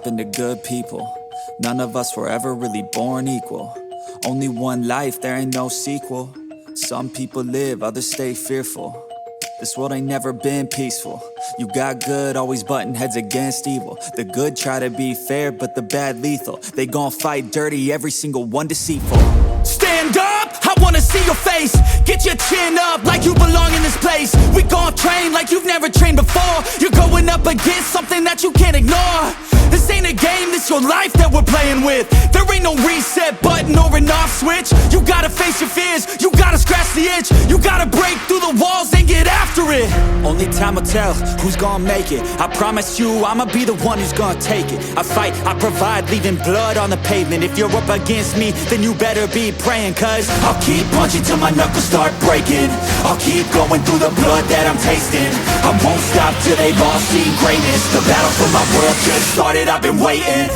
happen to good people. None of us were ever really born equal. Only one life, there ain't no sequel. Some people live, others stay fearful. This world ain't never been peaceful. You got good, always butting heads against evil. The good try to be fair, but the bad lethal. They gon' fight dirty, every single one deceitful. Stand up, I wanna see your face. Get your chin up like you belong in this place. We gon' train like you've never trained before. You're going up against something that you can't ignore. This ain't a game, this your life that we're playing with. There ain't no reset button or an off switch. You gotta face your fears, you gotta scratch the itch. You gotta break through the walls and get after it. Only time will tell who's gonna make it. I promise you, I'ma be the one who's gonna take it. I fight, I provide, leaving blood on the pavement. If you're up against me, then you better be praying. Cause I'll keep punching till my knuckles start breaking. I'll keep going through the blood that I'm tasting. I won't stop till they've all seen greatness. The battle for my world just started, I've been waiting.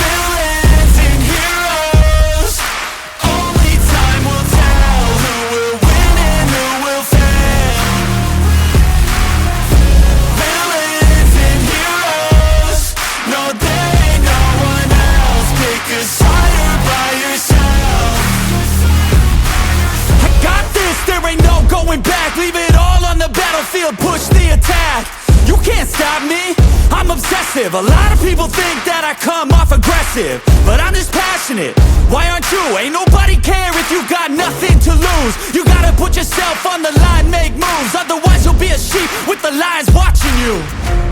Villains and heroes, only time will tell who will win and who will fail. Villains and heroes, no there ain't no one else. Pick a side or by yourself. I got this, there ain't no going back. Leave it all on the battlefield, push the attack. You can't stop me, I'm obsessive. A lot of people think that I come off aggressive, but I'm just passionate. Why aren't you? Ain't nobody care if you got nothing to lose. You gotta put yourself on the line, make moves. Otherwise you'll be a sheep with the lions watching you.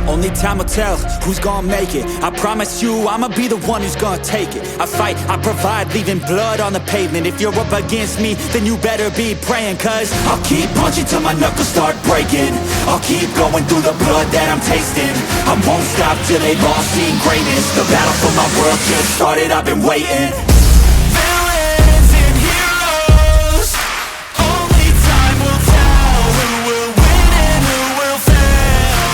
Only time will tell who's gonna make it. I promise you, I'ma be the one who's gonna take it. I fight, I provide, leaving blood on the pavement. If you're up against me, then you better be praying. Cause I'll keep punching till my knuckles start breaking. I'll keep going through the blood that I'm tasting. I won't stop till they've all seen greatness. The battle for my world just started, I've been waiting. Villains and heroes, only time will tell who will win and who will fail.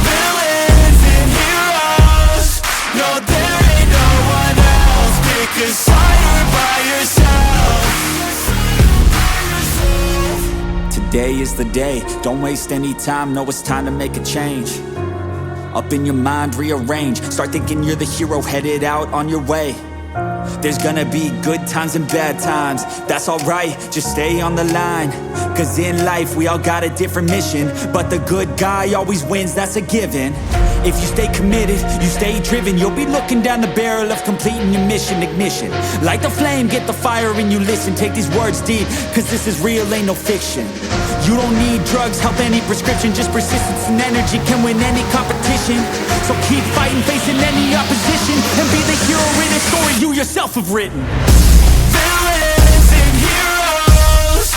Villains and heroes, no there ain't no one else. Pick a side or by yourself. Today is the day, don't waste any time. No, it's time to make a change. Up in your mind, rearrange. Start thinking you're the hero headed out on your way. There's gonna be good times and bad times. That's alright, just stay on the line. Cause in life we all got a different mission, but the good guy always wins, that's a given. If you stay committed, you stay driven, you'll be looking down the barrel of completing your mission. Ignition, light the flame, get the fire and you listen. Take these words deep, cause this is real, ain't no fiction. You don't need drugs, help any prescription. Just persistence and energy can win any competition. So keep fighting, facing any opposition, and be the hero in a story you yourself have written. Villains and heroes,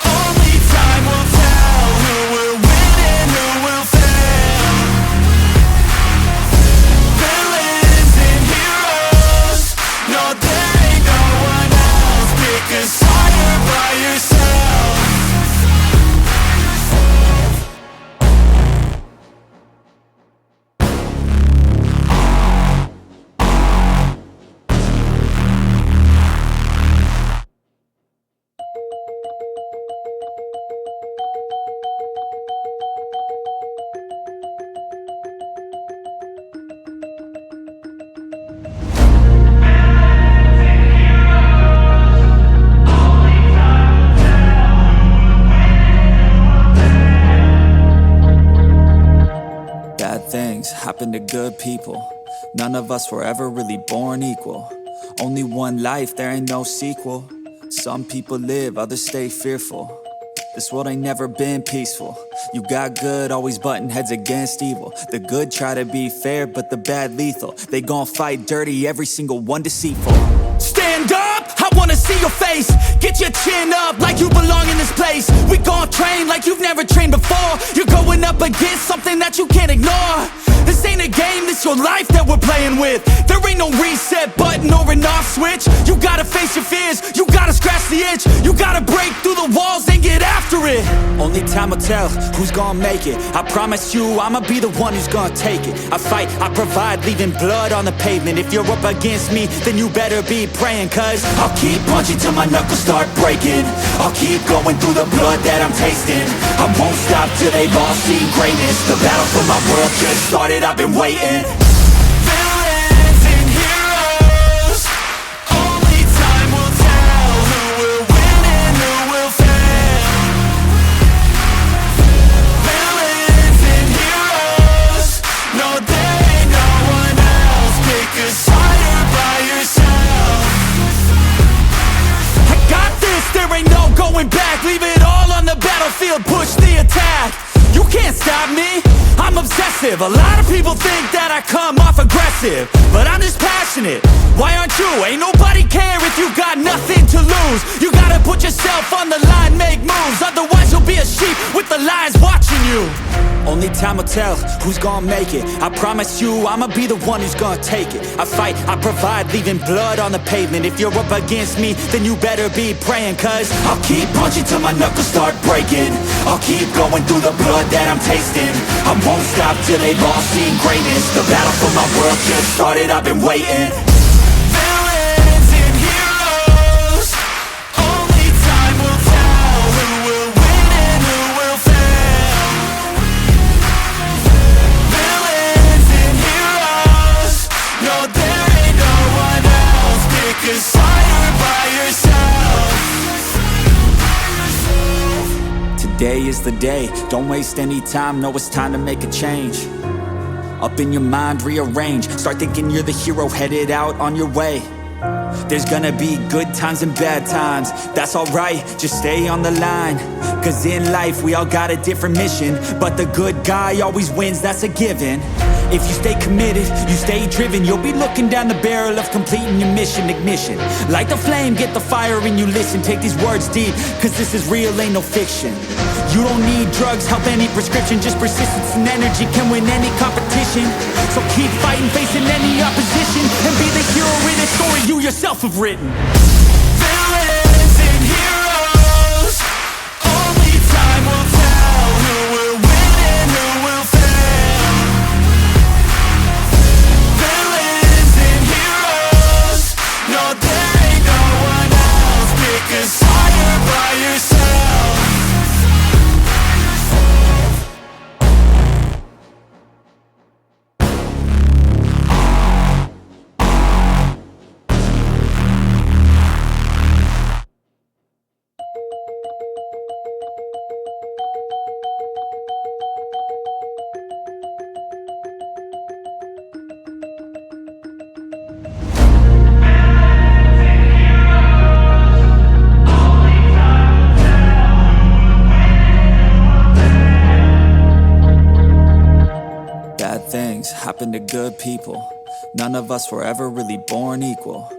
only time will tell who will win and who will fail. Villains and heroes, no there ain't no one else. Pick a side or by yourself. Things happen to good people. None of us were ever really born equal. Only one life, there ain't no sequel. Some people live, others stay fearful. This world ain't never been peaceful. You got good, always butting heads against evil. The good try to be fair, but the bad lethal. They gon' fight dirty, every single one deceitful. Stand up, I wanna see your face. Get your chin up like you belong in this place. We gon' train like you've never trained before. You're going up against something that you can't ignore. This ain't a game, this your life that we're playing with. There ain't no reset button or an off switch. You gotta face your fears, you gotta scratch the itch. You gotta break through the walls and get after it. Only Only time will tell who's gonna make it. I promise you I'ma be the one who's gonna take it. I fight, I provide, leaving blood on the pavement. If you're up against me, then you better be praying, cause I'll keep punching till my knuckles start breaking. I'll keep going through the blood that I'm tasting. I won't stop till they've all seen greatness. The battle for my world just started, I've been waiting. Villains and heroes, only time will tell who will win and who will fail. Villains and heroes, no there ain't no one else. Pick a side by yourself. I got this, there ain't no going back. Leave it all on the battlefield, push the attack. You can't stop me, I'm obsessive. A lot of people think that I come off aggressive, but I'm just passionate. Why aren't you? Ain't nobody care if you got nothing to lose. You gotta put yourself on the line, make moves. Otherwise you'll be a sheep with the lions watching you. Only time will tell who's gonna make it. I promise you I'ma be the one who's gonna take it. I fight, I provide, leaving blood on the pavement. If you're up against me, then you better be praying, cause I'll keep punching till my knuckles start breaking. I'll keep going through the blood that I'm tasting. I won't stop till they've all seen greatness. The battle for my world just started, I've been waiting. Villains and heroes, only time will tell who will win and who will fail. Villains and heroes, no there ain't no one else. Pick a side by yourself. Today is the day, don't waste any time. No, it's time to make a change. Up in your mind, rearrange. Start thinking you're the hero headed out on your way. There's gonna be good times and bad times. That's alright, just stay on the line. Cause in life we all got a different mission, but the good guy always wins, that's a given. If you stay committed, you stay driven, you'll be looking down the barrel of completing your mission. Ignition, light the flame, get the fire and you listen. Take these words deep, cause this is real, ain't no fiction. You don't need drugs, help any prescription. Just persistence and energy can win any competition. So keep fighting, facing any opposition, and be the hero in a story you yourself have written. Villains and heroes, only time will tell who will win and who will fail. Villains and heroes, no there ain't no one else. Pick a side by yourself. Things happen to good people. None of us were ever really born equal.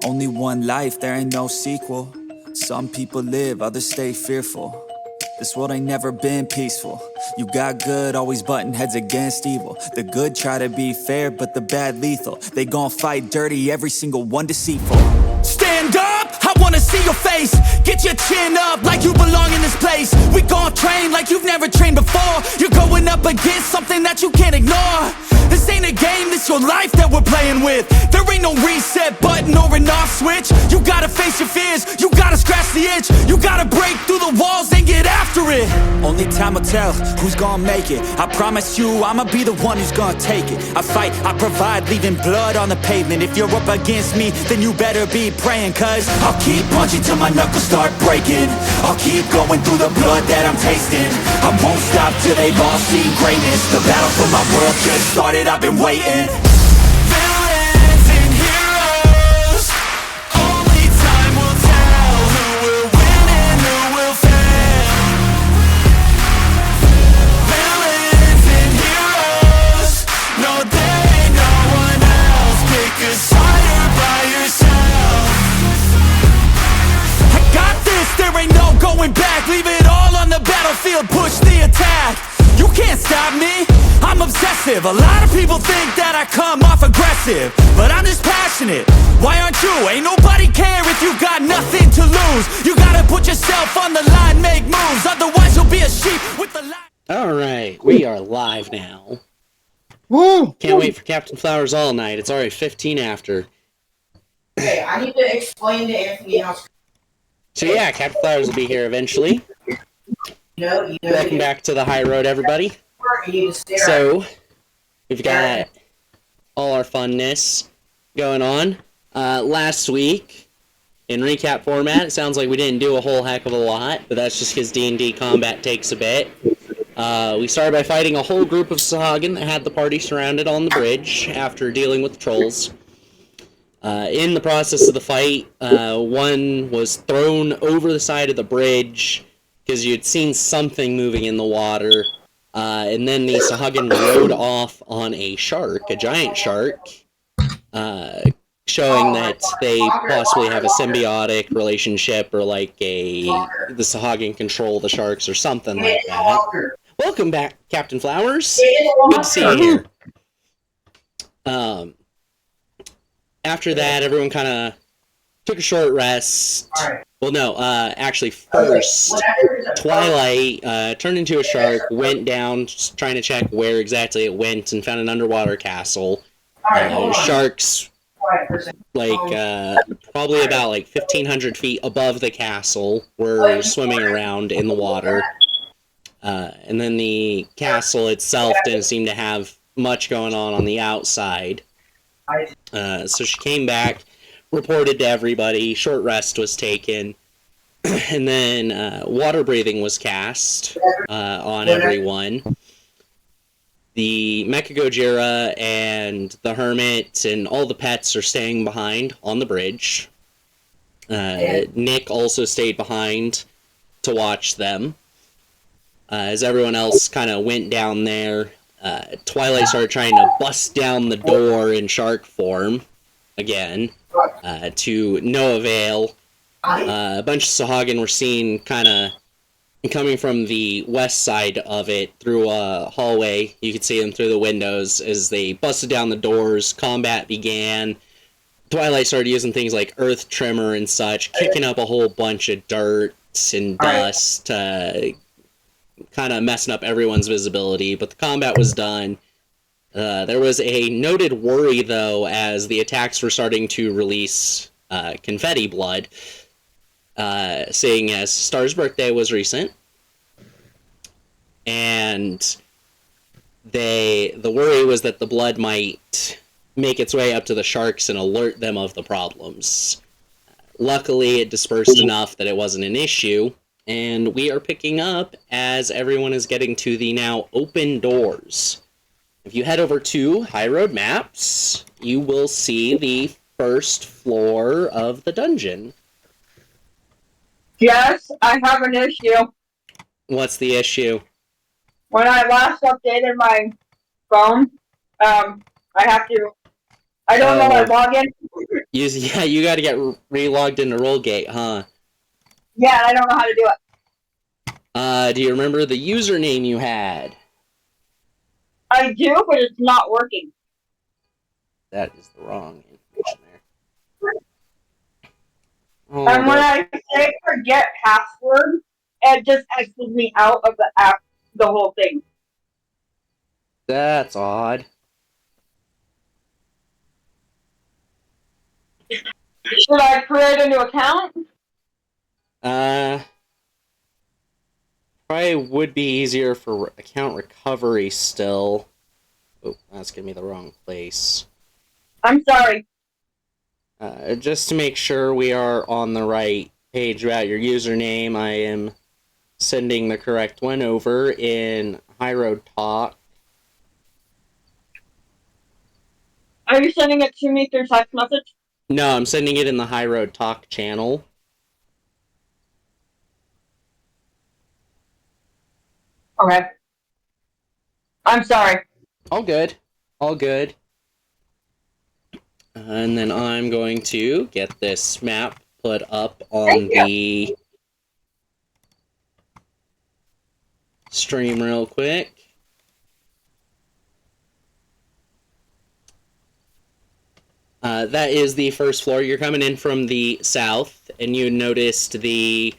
Only one life, there ain't no sequel. Some people live, others stay fearful. This world ain't never been peaceful. You got good, always butting heads against evil. The good try to be fair, but the bad lethal. They gon' fight dirty, every single one deceitful. Stand up, I wanna see your face. Get your chin up like you belong in this place. We gon' train like you've never trained before. You're going up against something that you can't ignore. This ain't a game, this your life that we're playing with. There ain't no reset button or an off switch. You gotta face your fears, you gotta scratch the itch. You gotta break through the walls and get after it. Only time will tell who's gonna make it. I promise you I'ma be the one who's gonna take it. I fight, I provide, leaving blood on the pavement. If you're up against me, then you better be praying, cause I'll keep punching till my knuckles start breaking. I'll keep going through the blood that I'm tasting. I won't stop till they've all seen greatness. The battle for my world just started, I've been waiting. Villains and heroes, only time will tell who will win and who will fail. Villains and heroes, no there ain't no one else. Pick a side by yourself. I got this, there ain't no going back. Leave it all on the battlefield, push the attack. You can't stop me, I'm obsessive. A lot of people think that I come off aggressive, but I'm just passionate. Why aren't you? Ain't nobody care if you got nothing to lose. You gotta put yourself on the line, make moves. Otherwise you'll be a sheep Alright, we are live now. Woo! Can't wait for Captain Flowers all night. It's already 15 after. Hey, I need to explain to Anthony how. So yeah, Captain Flowers will be here eventually. Welcome back to the High Road, everybody. So, we've got all our funness going on. Last week, in recap format, it sounds like we didn't do a whole heck of a lot, but that's just because D&D combat takes a bit. We started by fighting a whole group of sahuagin that had the party surrounded on the bridge after dealing with the trolls. In the process of the fight, one was thrown over the side of the bridge because you'd seen something moving in the water, and then the sahuagin rode off on a shark, a giant shark, showing that they possibly have a symbiotic relationship, or like the sahuagin control the sharks or something like that. Welcome back, Captain Flowers. Good to see you here. After that, everyone kind of took a short rest. Well, no, actually, first, Twilight turned into a shark, went down, trying to check where exactly it went, and found an underwater castle. Sharks, probably about 1,500 feet above the castle, were swimming around in the water. And then the castle itself didn't seem to have much going on the outside. So she came back, reported to everybody, short rest was taken, and then water breathing was cast on everyone. The Mecha Gojira and the Hermit and all the pets are staying behind on the bridge. Nick also stayed behind to watch them. As everyone else kind of went down there, Twilight started trying to bust down the door in shark form again, to no avail. A bunch of sahuagin were seen kind of coming from the west side of it through a hallway. You could see them through the windows as they busted down the doors. Combat began. Twilight started using things like earth trimmer and such, kicking up a whole bunch of dirt and dust, kind of messing up everyone's visibility, but the combat was done. There was a noted worry, though, as the attacks were starting to release confetti blood, seeing as Star's birthday was recent. And the worry was that the blood might make its way up to the sharks and alert them of the problems. Luckily, it dispersed enough that it wasn't an issue, and we are picking up as everyone is getting to the now open doors. If you head over to Highroad Maps, you will see the first floor of the dungeon. Yes, I have an issue. What's the issue? When I last updated my phone, I don't know my login. You gotta get re-logged into Rollgate, huh? Yeah, I don't know how to do it. Do you remember the username you had? I do, but it's not working. That is the wrong information there. And when I say forget password, it just exits me out of the app, the whole thing. That's odd. Should I create a new account? Probably would be easier for account recovery still. Oh, that's giving me the wrong place. I'm sorry. Just to make sure we are on the right page about your username, I am sending the correct one over in Highroad Talk. Are you sending it to me through text message? No, I'm sending it in the Highroad Talk channel. Okay. I'm sorry. All good. All good. And then I'm going to get this map put up on the stream real quick. That is the first floor. You're coming in from the south, and you noticed the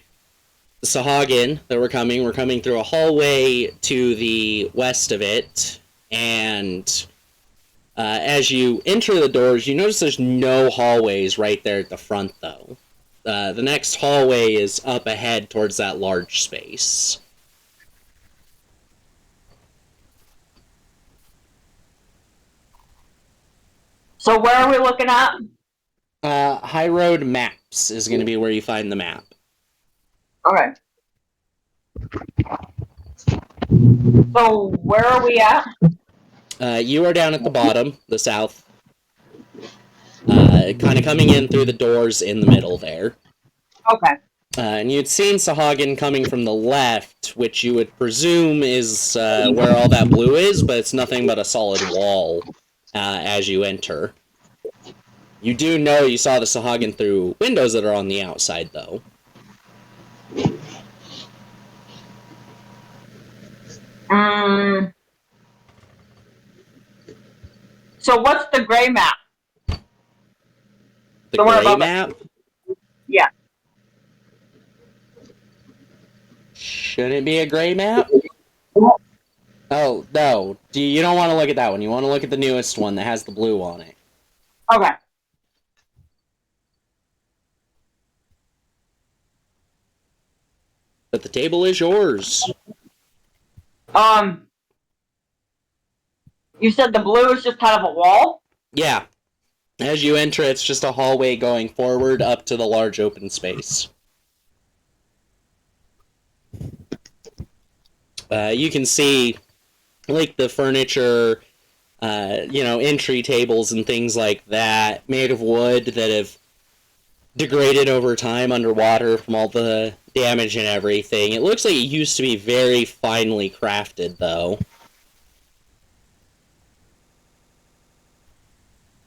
sahuagin that were coming through a hallway to the west of it, and as you enter the doors, you notice there's no hallways right there at the front, though. The next hallway is up ahead towards that large space. So where are we looking at? Highroad Maps is going to be where you find the map. Okay. So where are we at? You are down at the bottom, the south. Kind of coming in through the doors in the middle there. Okay. And you'd seen sahuagin coming from the left, which you would presume is where all that blue is, but it's nothing but a solid wall as you enter. You do know you saw the sahuagin through windows that are on the outside, though. So what's the gray map? The one gray above it. map? Yeah. Should it be a gray map? Oh, no. You don't want to look at that one. You want to look at the newest one that has the blue on it. Okay. But the table is yours. You said the blue is just kind of a wall? Yeah. As you enter, it's just a hallway going forward up to the large open space. You can see, like, the furniture, entry tables and things like that, made of wood that have degraded over time underwater from all the damage and everything. It looks like it used to be very finely crafted, though.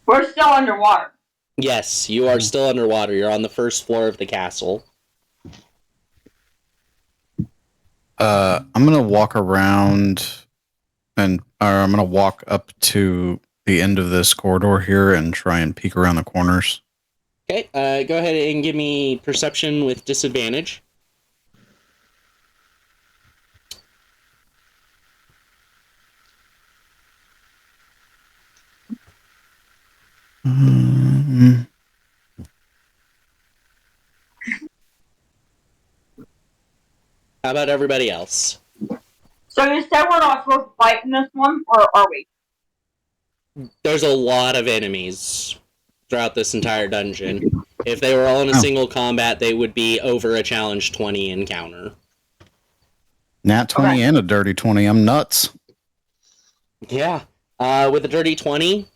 We're still underwater. Yes, you are still underwater. You're on the first floor of the castle. I'm gonna walk around I'm gonna walk up to the end of this corridor here and try and peek around the corners. Okay, go ahead and give me perception with disadvantage. How about everybody else? So you said we're not supposed to fight in this one, or are we? There's a lot of enemies throughout this entire dungeon. If they were all in a single combat, they would be over a challenge 20 encounter. Nat 20 Okay. and a dirty 20. I'm nuts. Yeah. With a dirty 20,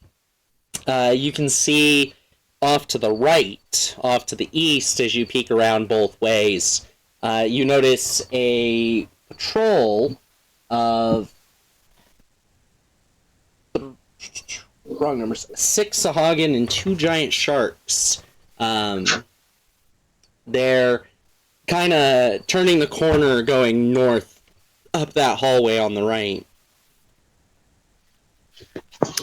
you can see off to the right, off to the east, as you peek around both ways, you notice a patrol of wrong numbers, 6 sahuagin and 2 giant sharks. They're kind of turning the corner going north up that hallway on the right.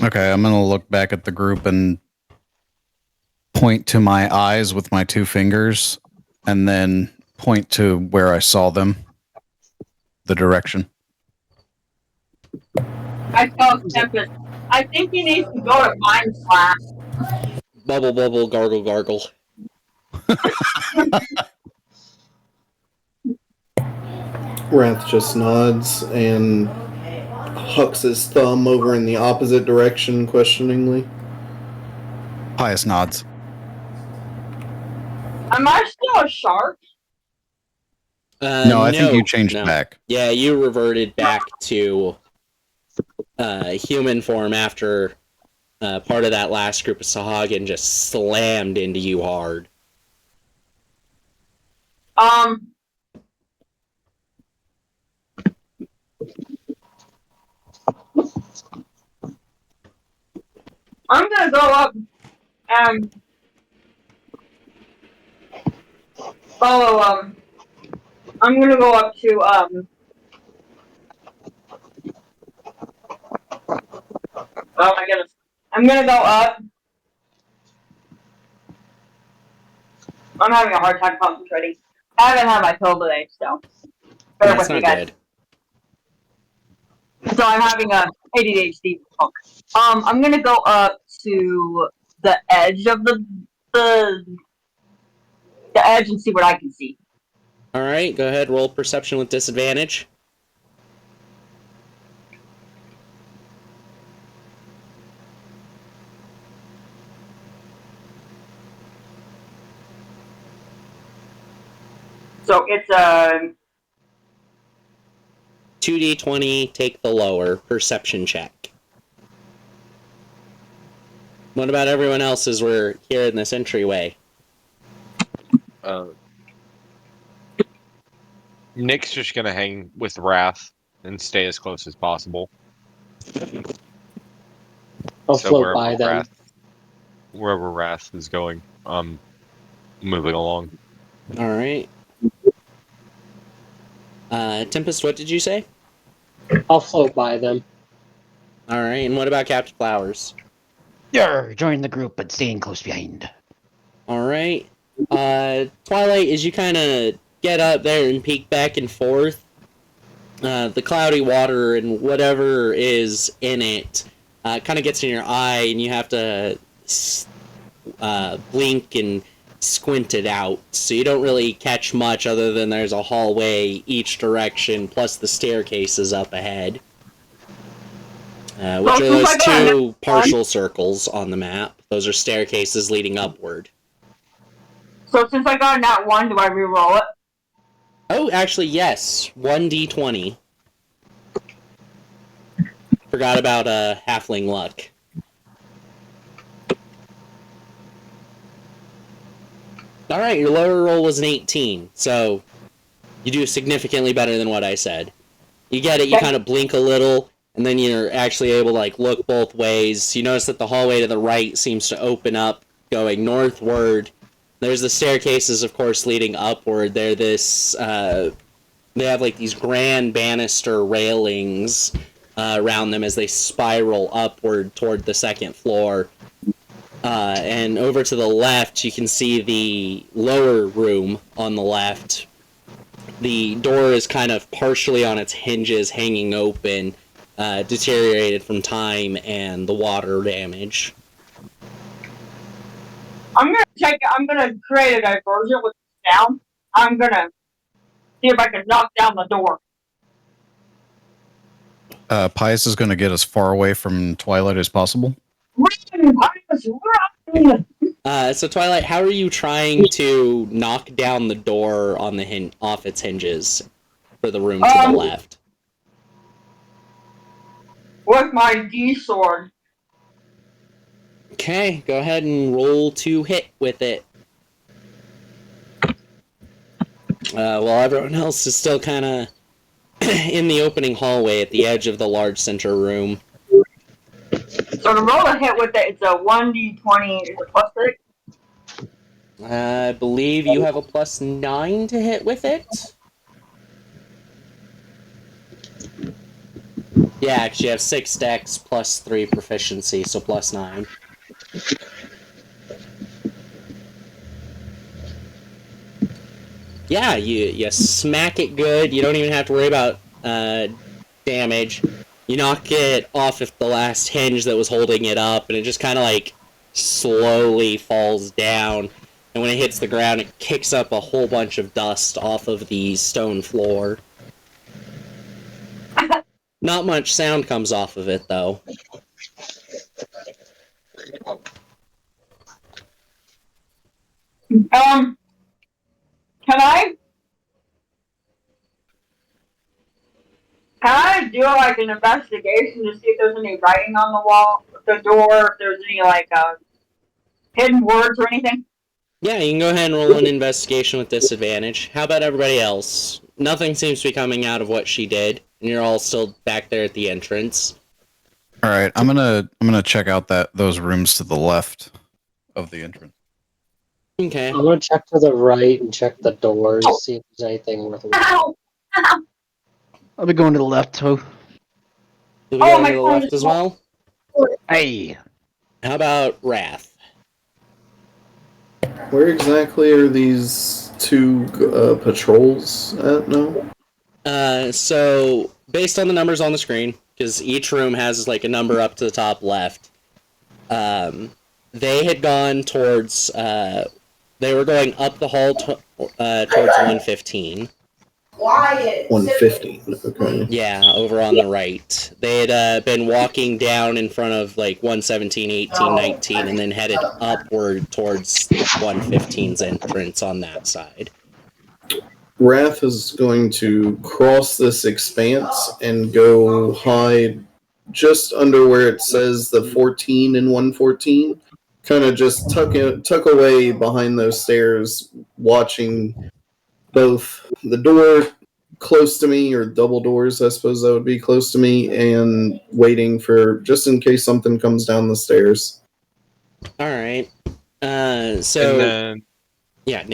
Okay, I'm gonna look back at the group and point to my eyes with my 2 fingers and then point to where I saw them. The direction. I tell Tempest, I think he needs to go to mine class. Bubble, bubble, gargle, gargle. Wrath just nods and hucks his thumb over in the opposite direction questioningly. Pious nods. Am I still a shark? No, I think you changed back. Yeah, you reverted back to human form after part of that last group of sahuagin just slammed into you hard. I'm gonna go up and follow, I'm gonna go up to, oh my goodness. I'm gonna go up. I'm having a hard time concentrating. I haven't had my pill today, so bear That's with me, not guys. good. So I'm having a ADHD funk. I'm gonna go up to the edge of the edge and see what I can see. All right, go ahead. Roll perception with disadvantage. So it's 2d20, take the lower perception check. What about everyone else as we're here in this entryway? Nick's just gonna hang with Wrath and stay as close as possible. I'll So float by them. wherever Wrath is going, moving along. All right. Tempest, what did you say? I'll float by them. All right, and what about Captain Flowers? Join the group, but staying close behind. All right. Twilight, as you kind of get up there and peek back and forth, the cloudy water and whatever is in it kind of gets in your eye, and you have to blink and squint it out. So you don't really catch much other than there's a hallway each direction, plus the staircases up ahead. Which are those two partial circles on the map. Those are staircases leading upward. so since I got that one, do I re-roll it? Oh, actually, yes. 1d20. Forgot about halfling luck. Alright, your lower roll was an 18, so you do significantly better than what I said. You get it, you kind of blink a little, and then you're actually able to like look both ways. You notice that the hallway to the right seems to open up, going northward. There's the staircases, of course, leading upward. They're this, they have like these grand banister railings around them as they spiral upward toward the second floor. And over to the left, you can see the lower room on the left. The door is kind of partially on its hinges, hanging open, deteriorated from time and the water damage. I'm gonna create a diversion with the sound. I'm gonna see if I can knock down the door. Pius is going to get as far away from Twilight as possible. Run, Pius, run! So Twilight, how are you trying to knock down the door on the off its hinges for the room to the left? With my D sword. Okay, go ahead and roll to hit with it. While everyone else is still kind of in the opening hallway at the edge of the large center room. So to roll a hit with it, it's a 1d20. Is it plus 6? I believe you have a +9 to hit with it. Yeah, actually you have 6 dex plus 3 proficiency, so +9. Yeah, you smack it good. You don't even have to worry about damage. You knock it off of the last hinge that was holding it up, and it just kind of like slowly falls down. And when it hits the ground, it kicks up a whole bunch of dust off of the stone floor. Not much sound comes off of it, though. Can I do like an investigation to see if there's any writing on the wall, the door, if there's any like hidden words or anything? Yeah, you can go ahead and roll an investigation with disadvantage. How about everybody else? Nothing seems to be coming out of what she did, and you're all still back there at the entrance. All right, I'm gonna check out those rooms to the left of the entrance. Okay. I'm gonna check to the right and check the doors, see if there's anything worth looking. Ow! Ow! I'll be going to the left too. You'll be going to the left as well? Hey. How about Wrath? Where exactly are these 2 patrols at now? So based on the numbers on the screen, because each room has like a number up to the top left, they had gone towards. They were going up the hall towards 115. 150. Okay. Yeah, over on the right. They had been walking down in front of like 117, 18, 19, and then headed upward towards 115's entrance on that side. Wrath is going to cross this expanse and go hide just under where it says the 14 and 114. Kind of just tuck away behind those stairs, watching both the door close to me, or double doors, I suppose that would be close to me, and waiting for just in case something comes down the stairs. All right. So And then yeah,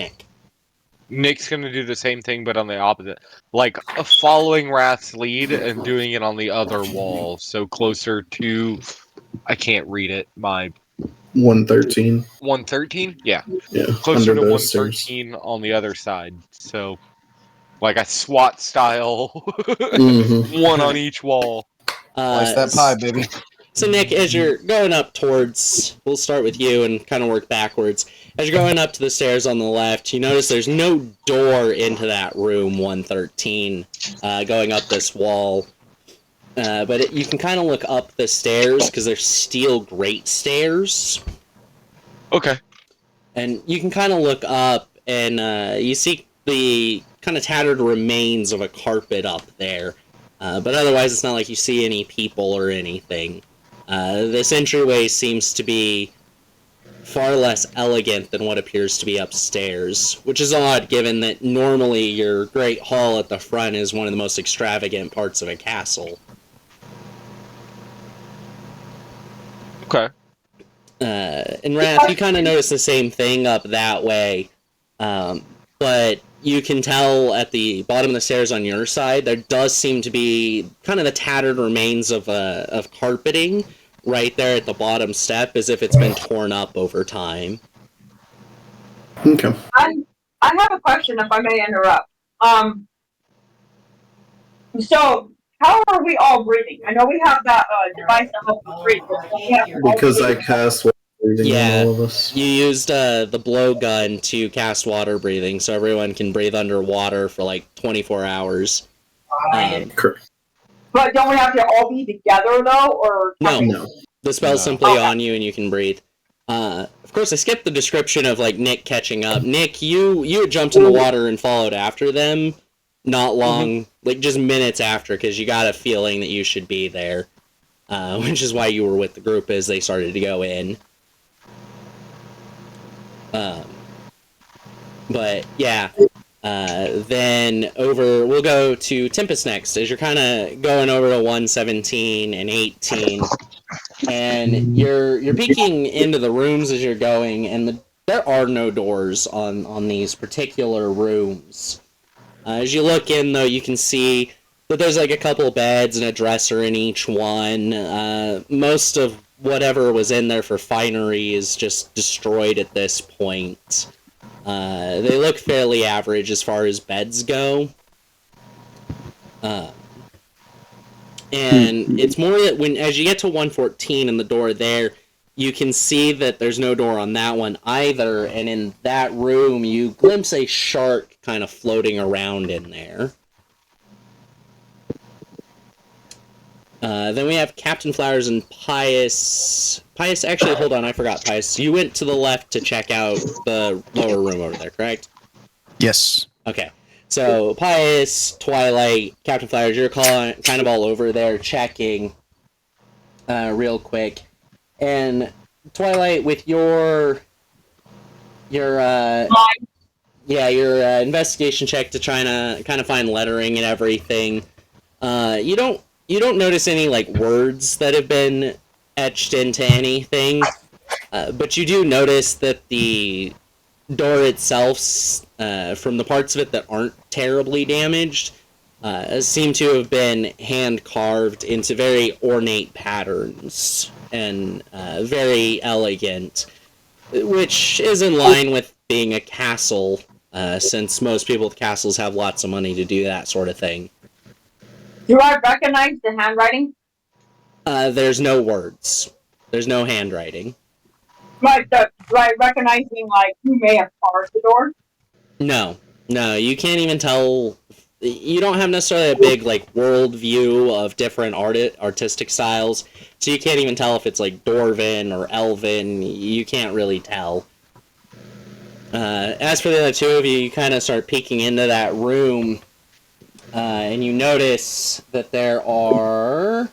Nick's gonna do the same thing, but on the opposite, like following Wrath's lead and doing it on the other wall, so closer to. I can't read it. My 113. 113, yeah, under closer to those 113 on the other side. So, like a SWAT style, one on each wall. Slice that pie, baby. So Nick, as you're going up towards, we'll start with you and kind of work backwards. As you're going up to the stairs on the left, you notice there's no door into that room 113 going up this wall. But you can kind of look up the stairs because they're steel grate stairs. Okay. And you can kind of look up and you see the kind of tattered remains of a carpet up there. But otherwise, it's not like you see any people or anything. This entryway seems to be far less elegant than what appears to be upstairs, which is odd given that normally your great hall at the front is one of the most extravagant parts of a castle. Okay. And Wrath, you kind of notice the same thing up that way, but you can tell at the bottom of the stairs on your side, there does seem to be kind of the tattered remains of carpeting right there at the bottom step, as if it's been torn up over time. Okay. I have a question, if I may interrupt. So how are we all breathing? I know we have that device to help us breathe. Because I cast water breathing on all of us. You used the blowgun to cast water breathing, so everyone can breathe underwater for like 24 hours. Correct. But don't we have to all be together though, or no? The spell's simply on you, and you can breathe. Of course, I skipped the description of like Nick catching up. Nick, you had jumped in the water and followed after them. Not long, like just minutes after, because you got a feeling that you should be there, which is why you were with the group as they started to go in. But yeah, then we'll go to Tempest next, as you're kind of going over to 117 and 18, and you're peeking into the rooms as you're going, and there are no doors on these particular rooms. As you look in, though, you can see that there's like a couple beds and a dresser in each one. Most of whatever was in there for finery is just destroyed at this point. They look fairly average as far as beds go. And it's more that as you get to 114 and the door there, you can see that there's no door on that one either, and in that room you glimpse a shark kind of floating around in there. Then we have Captain Flowers and Pius. Pius, actually, hold on, I forgot, Pius. You went to the left to check out the lower room over there, correct? Yes. Okay. So, Pius, Twilight, Captain Flowers, you're kind of all over there checking real quick. And Twilight, with your investigation check to try to kind of find lettering and everything, you don't notice any like words that have been etched into anything, but you do notice that the door itself, from the parts of it that aren't terribly damaged, seem to have been hand carved into very ornate patterns and very elegant, which is in line with being a castle since most people with castles have lots of money to do that sort of thing. Do I recognize the handwriting? There's no words. There's no handwriting. Like, do I recognizing, like, who may have carved the door? No, you can't even tell. You don't have necessarily a big like world view of different artistic styles, so you can't even tell if it's like Dwarven or Elven. You can't really tell. As for the other two of you, you kind of start peeking into that room, and you notice that there are.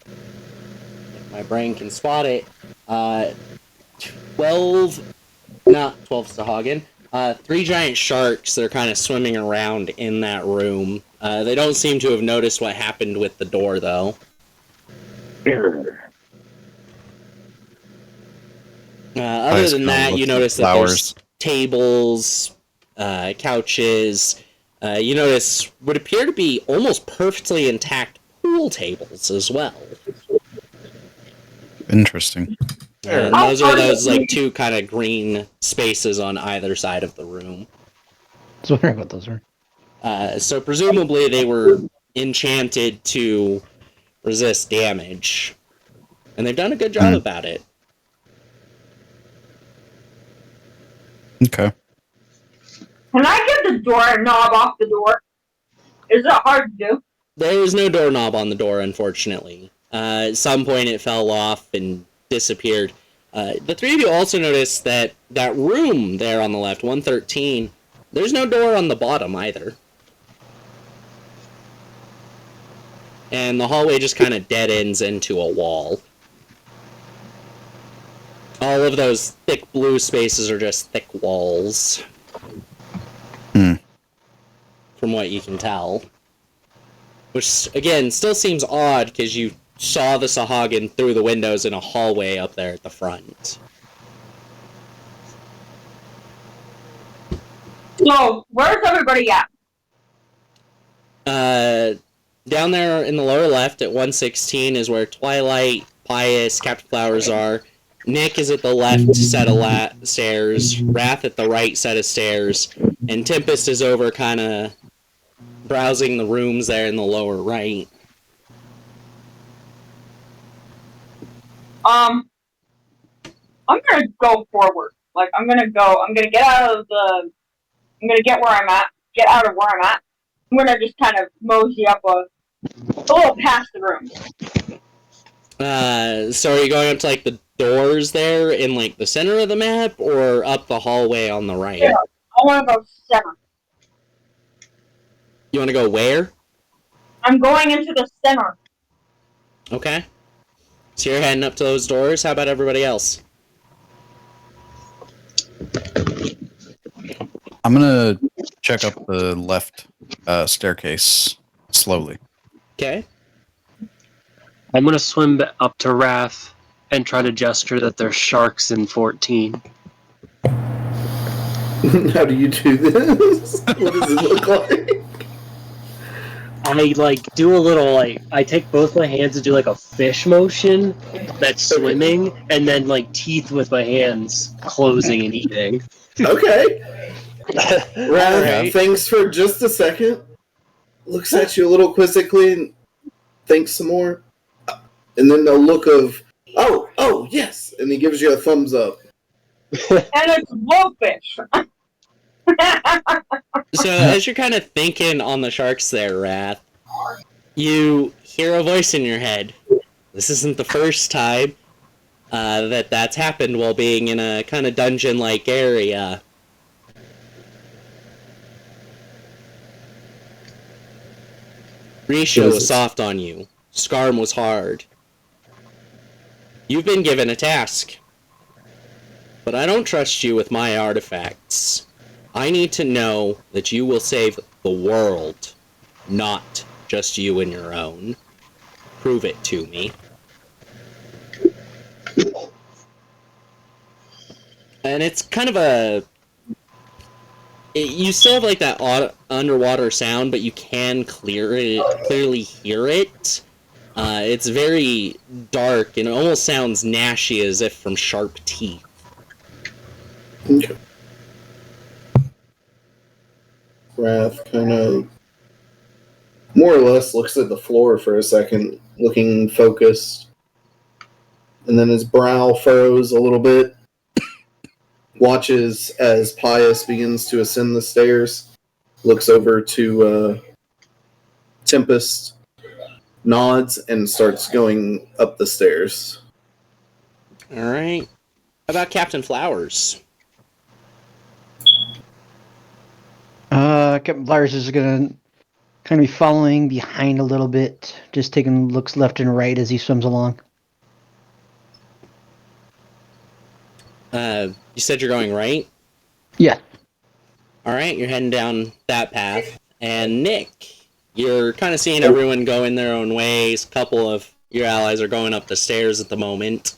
If my brain can spot it. 12 sahuagin. 3 giant sharks that are kind of swimming around in that room. They don't seem to have noticed what happened with the door, though. Other than that, you notice that there's tables, couches. You notice what appear to be almost perfectly intact pool tables as well. Interesting. And those are those like 2 kind of green spaces on either side of the room. I was wondering what those are. So presumably they were enchanted to resist damage, and they've done a good job about it. Okay. Can I get the doorknob off the door? Is it hard to do? There is no doorknob on the door, unfortunately. At some point it fell off and disappeared. The 3 of you also noticed that that room there on the left, 113, there's no door on the bottom either. And the hallway just kind of dead ends into a wall. All of those thick blue spaces are just thick walls. From what you can tell. Which, again, still seems odd because you saw the sahuagin through the windows in a hallway up there at the front. So, where's everybody at? Down there in the lower left at 116 is where Twilight, Pius, Captain Flowers are. Nick is at the left set of stairs, Wrath at the right set of stairs, and Tempest is over kind of browsing the rooms there in the lower right. I'm gonna go forward. Like, I'm gonna get out of get where I'm at, get out of where I'm at. I'm gonna just kind of mosey up a little past the room. So are you going up to, like, the doors there in, like, the center of the map, or up the hallway on the right? Yeah, I wanna go center. You want to go where? I'm going into the center. Okay. So you're heading up to those doors. How about everybody else? I'm gonna check up the left staircase slowly. Okay. I'm gonna swim up to Wrath and try to gesture that there's sharks in 14. How do you do this? What does it look like? I do a little I take both my hands and do a fish motion that's swimming, and then teeth with my hands closing and eating. Okay. Wrath Right. thinks for just a second, looks at you a little quizzically, and thinks some more, and then the look of oh yes, and he gives you a thumbs up. And it's wolfish. So as you're kind of thinking on the sharks there, Wrath, you hear a voice in your head. This isn't the first time that's happened while being in a kind of dungeon-like area. Risha was soft on you. Skarm was hard. You've been given a task. But I don't trust you with my artifacts. I need to know that you will save the world, not just you and your own. Prove it to me. And it's kind of you still have that underwater sound, but you can clearly hear it. It's very dark and it almost sounds gnashy, as if from sharp teeth. Okay. Wrath kind of more or less looks at the floor for a second, looking focused. And then his brow furrows a little bit. Watches as Pius begins to ascend the stairs. Looks over to Tempest, nods, and starts going up the stairs. Alright. How about Captain Flowers? Captain Flowers is gonna kind of be following behind a little bit, just taking looks left and right as he swims along. You said you're going right? Yeah. Alright, you're heading down that path. And Nick, you're kind of seeing everyone go in their own ways. A couple of your allies are going up the stairs at the moment.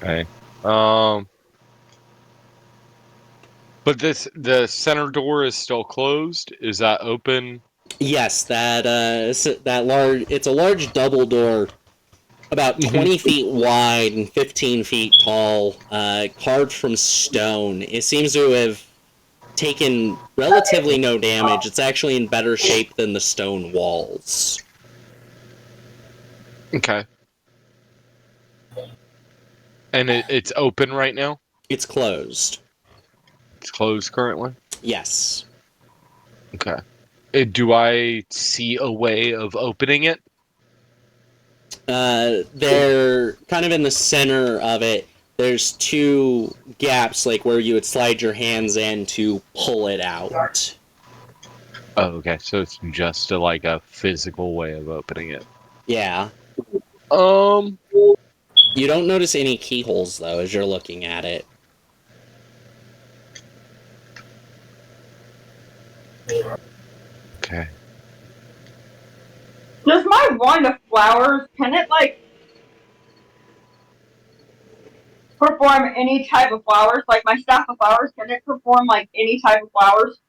Okay. But the center door is still closed. Is that open? Yes, it's a large double door, about 20 feet wide and 15 feet tall, carved from stone. It seems to have taken relatively no damage. It's actually in better shape than the stone walls. Okay. And it's open right now? It's closed. It's closed currently? Yes. Okay. Do I see a way of opening it? They're kind of in the center of it. There's two gaps, like where you would slide your hands in to pull it out. Oh, okay. So it's just a physical way of opening it. Yeah. Um. You don't notice any keyholes, though, as you're looking at it. Okay. Does my wand of flowers, can it, perform any type of flowers? Like, my staff of flowers, can it perform, any type of flowers?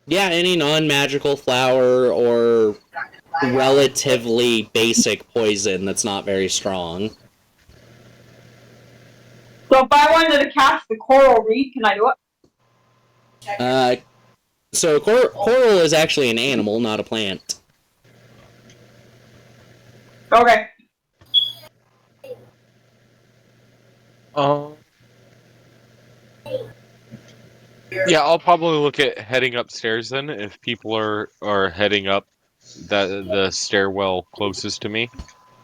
Yeah, any non-magical flower or relatively basic poison that's not very strong. So if I wanted to cast the coral reed, can I do it? So coral is actually an animal, not a plant. Okay. Yeah, I'll probably look at heading upstairs then if people are heading up the stairwell closest to me.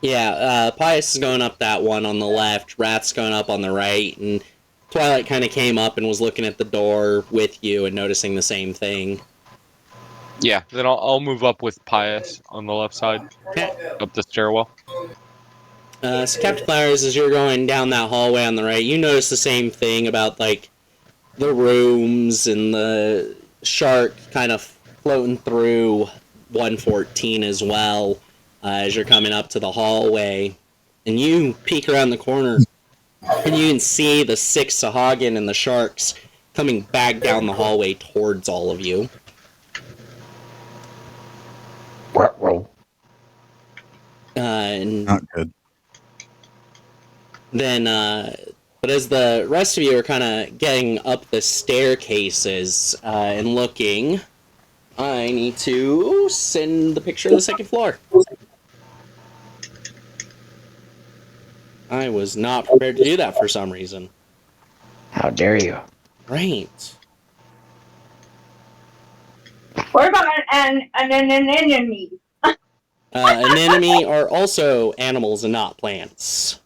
Yeah, Pius is going up that one on the left, Rat's going up on the right, and Twilight kind of came up and was looking at the door with you and noticing the same thing. Yeah, then I'll move up with Pius on the left side. Okay. Up the stairwell. So Captain Flowers, as you're going down that hallway on the right, you notice the same thing about, the rooms and the shark kind of floating through 114 as well, as you're coming up to the hallway. And you peek around the corner, and you can see the 6 sahuagin and the sharks coming back down the hallway towards all of you. And Not good. then, but as the rest of you are kind of getting up the staircases and looking, I need to send the picture of the second floor. I was not prepared to do that for some reason. How dare you? Right. What about an enemy? Anemone are also animals and not plants.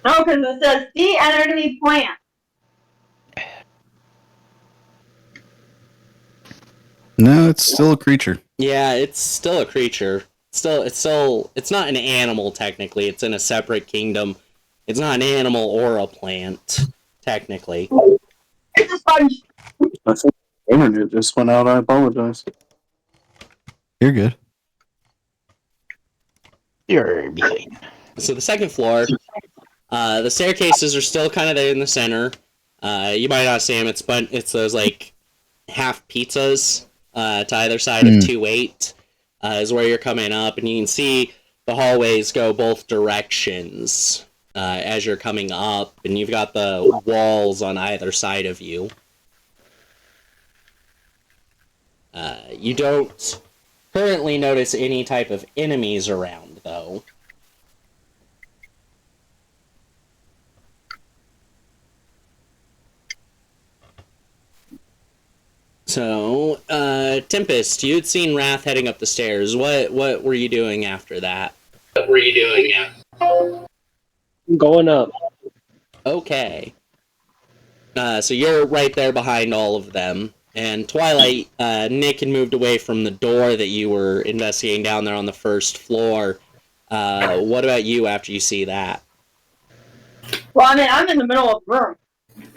No, because it says the enemy plant. No, it's still a creature. Yeah, it's still a creature. It's not an animal technically. It's in a separate kingdom. It's not an animal or a plant technically. It's a sponge. I think the internet just went out. I apologize. You're good. You're behind. So the second floor, the staircases are still kind of there in the center. You might not see them. It's those half pizzas to either side of 2-8 is where you're coming up, and you can see the hallways go both directions as you're coming up, and you've got the walls on either side of you. You don't currently notice any type of enemies around, though. So, Tempest, you'd seen Wrath heading up the stairs. What were you doing after that? What were you doing after? Going up. Okay. So you're right there behind all of them. And Twilight, Nick had moved away from the door that you were investigating down there on the first floor. What about you after you see that? Well, I mean, I'm in the middle of the room.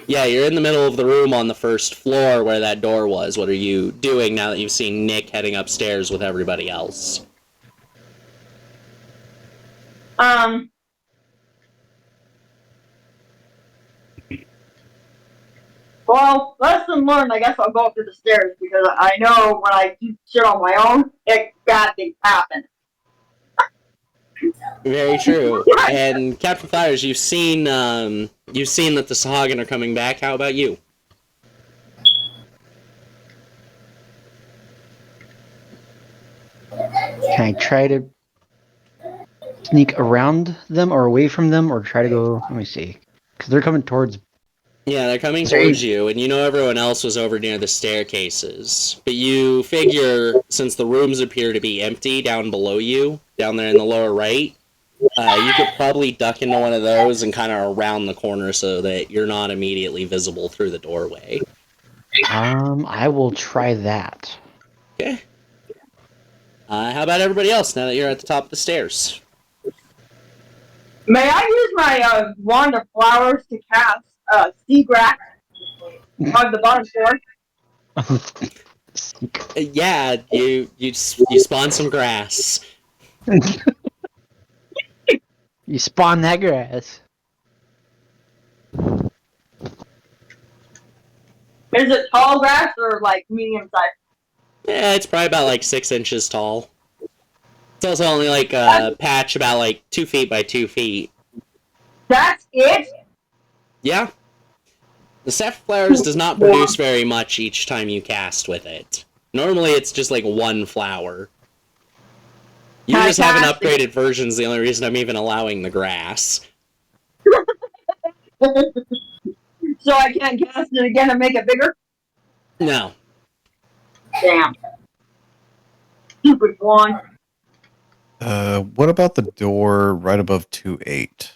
Yeah, you're in the middle of the room on the first floor where that door was. What are you doing now that you've seen Nick heading upstairs with everybody else? Well, lesson learned, I guess I'll go up to the stairs because I know when I do shit on my own, bad things happen. Very true. And Captain Flowers, you've seen that the sahuagin are coming back. How about you? Can I try to sneak around them or away from them, or try to go? Let me see, because they're coming towards. Yeah, they're coming towards you, and you know everyone else was over near the staircases. But you figure, since the rooms appear to be empty down below you, down there in the lower right, you could probably duck into one of those and kind of around the corner so that you're not immediately visible through the doorway. I will try that. Okay. How about everybody else now that you're at the top of the stairs? May I use my wand of flowers to cast Seagrass on the bottom floor? Yeah, you spawn some grass. You spawn that grass. Is it tall grass or like medium size? Yeah, it's probably about like 6 inches tall. It's also only like a patch about like 2 feet by 2 feet. That's it? Yeah. The Sapphires does not produce very much each time you cast with it. Normally it's just like one flower. You just haven't upgraded versions, the only reason I'm even allowing the grass. So I can't cast it again and make it bigger? No. Damn. Stupid wand. What about the door right above 2-8?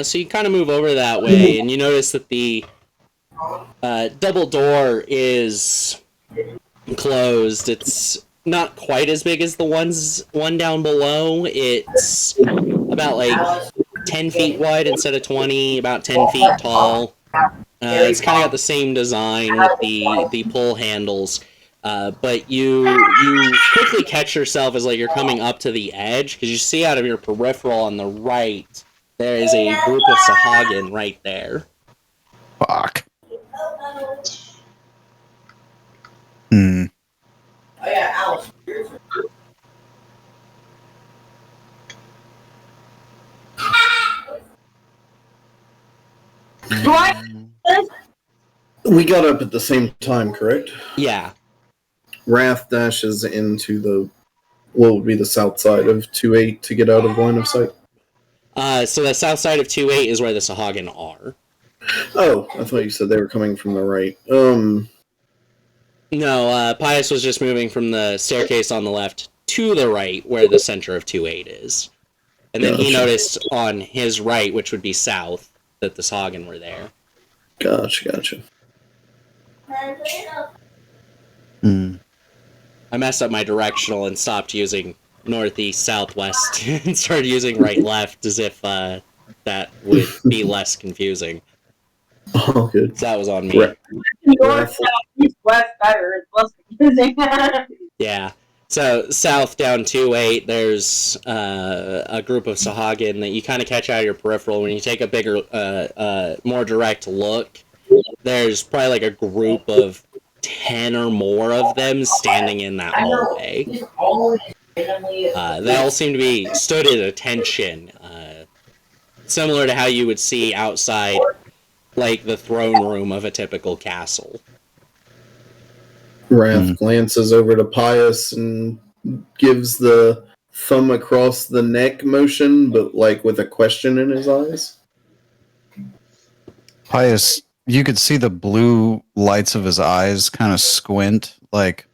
So you kind of move over that way, and you notice that the double door is closed. It's not quite as big as the one down below. It's about like 10 feet wide instead of 20, about 10 feet tall. It's kind of got the same design with the pull handles. But you quickly catch yourself as like you're coming up to the edge, because you see out of your peripheral on the right, there is a group of sahuagin right there. Fuck. Hmm. Oh yeah, Alice. What? We got up at the same time, correct? Yeah. Wrath dashes into what would be the south side of 2-8 to get out of line of sight. So the south side of 2-8 is where the sahuagin are. Oh, I thought you said they were coming from the right. No, Pius was just moving from the staircase on the left to the right, where the center of 2-8 is. And then he noticed on his right, which would be south, that the sahuagin were there. Gotcha. Hmm. I messed up my directional and stopped using northeast, southwest, and started using right, left, as if that would be less confusing. Oh, good. So that was on me. North, south, east, west, better. It's less confusing. Yeah. So south down 2-8, there's a group of sahuagin that you kind of catch out of your peripheral. When you take a bigger, more direct look, there's probably like a group of 10 or more of them standing in that hallway. They all seem to be stood at attention, similar to how you would see outside, like, the throne room of a typical castle. Wrath glances over to Pius and gives the thumb across the neck motion, but like with a question in his eyes. Pius, you could see the blue lights of his eyes kind of squint, like,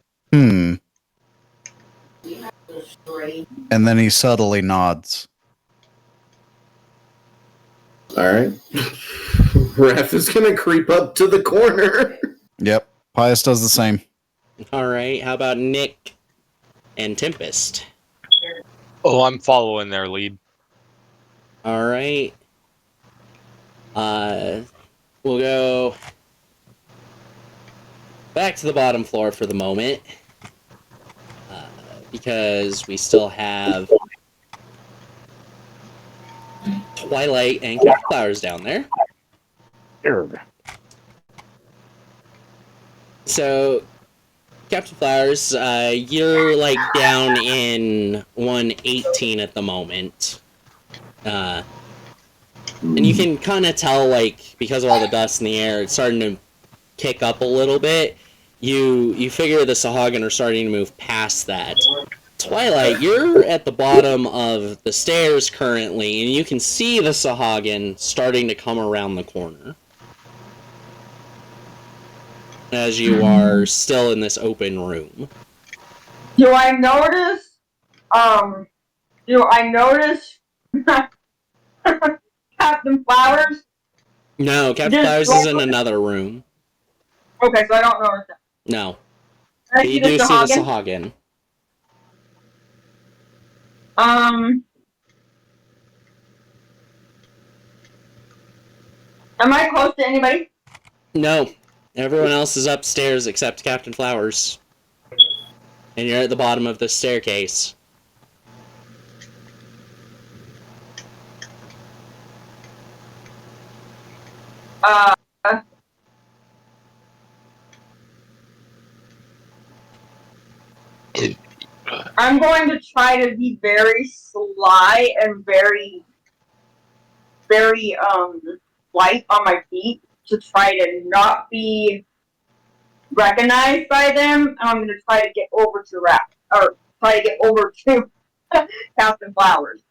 And then he subtly nods. Alright. Wrath is gonna creep up to the corner. Yep, Pius does the same. Alright, how about Nick and Tempest? Oh, I'm following their lead. Alright. We'll go back to the bottom floor for the moment. Because we still have Twilight and Captain Flowers down there. So, Captain Flowers, you're like down in 118 at the moment. And you can kind of tell, like, because of all the dust in the air, it's starting to kick up a little bit. You figure the sahuagin are starting to move past that. Twilight, you're at the bottom of the stairs currently, and you can see the sahuagin starting to come around the corner. As you are still in this open room. Do I notice? Captain Flowers? No, Captain Flowers is in another room. Okay, so I don't notice that. No. I But you see do the see the sahuagin. sahuagin. Am I close to anybody? No. Everyone else is upstairs except Captain Flowers. And you're at the bottom of the staircase. I'm going to try to be very sly and very light on my feet to try to not be recognized by them, and I'm going to try to get over to Captain Flowers.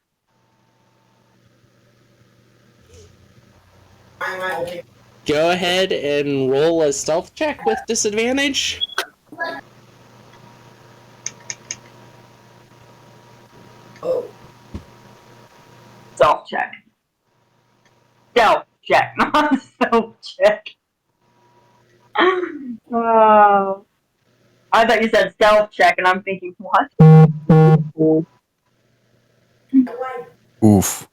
Go ahead and roll a stealth check with disadvantage. Stealth check. Stealth check, not stealth check. I thought you said stealth check, and I'm thinking, what? Oof.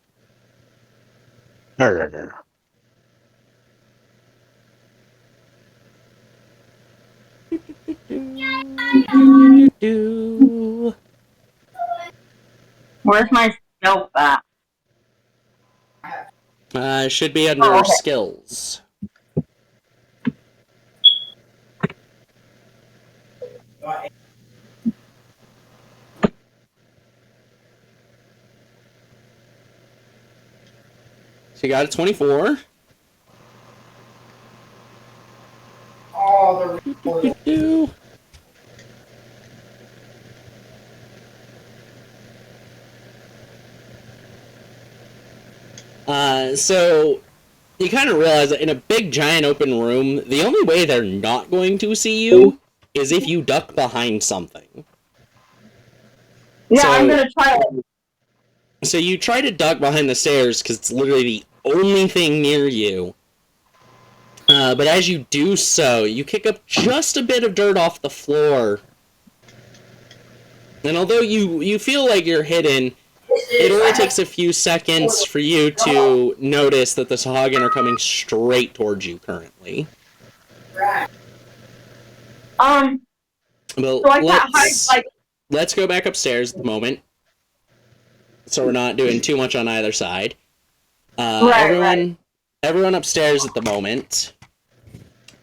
Where's my stealth at? Should be under okay. skills. So you got a 24. So you kind of realize that in a big, giant open room, the only way they're not going to see you is if you duck behind something. Yeah, so, I'm gonna try it. So you try to duck behind the stairs because it's literally the only thing near you. But as you do so, you kick up just a bit of dirt off the floor. And although you feel like you're hidden, it only takes a few seconds for you to notice that the sahuagin are coming straight towards you currently. Well, so I can't hide, like... Let's go back upstairs at the moment. So we're not doing too much on either side. Everyone upstairs at the moment.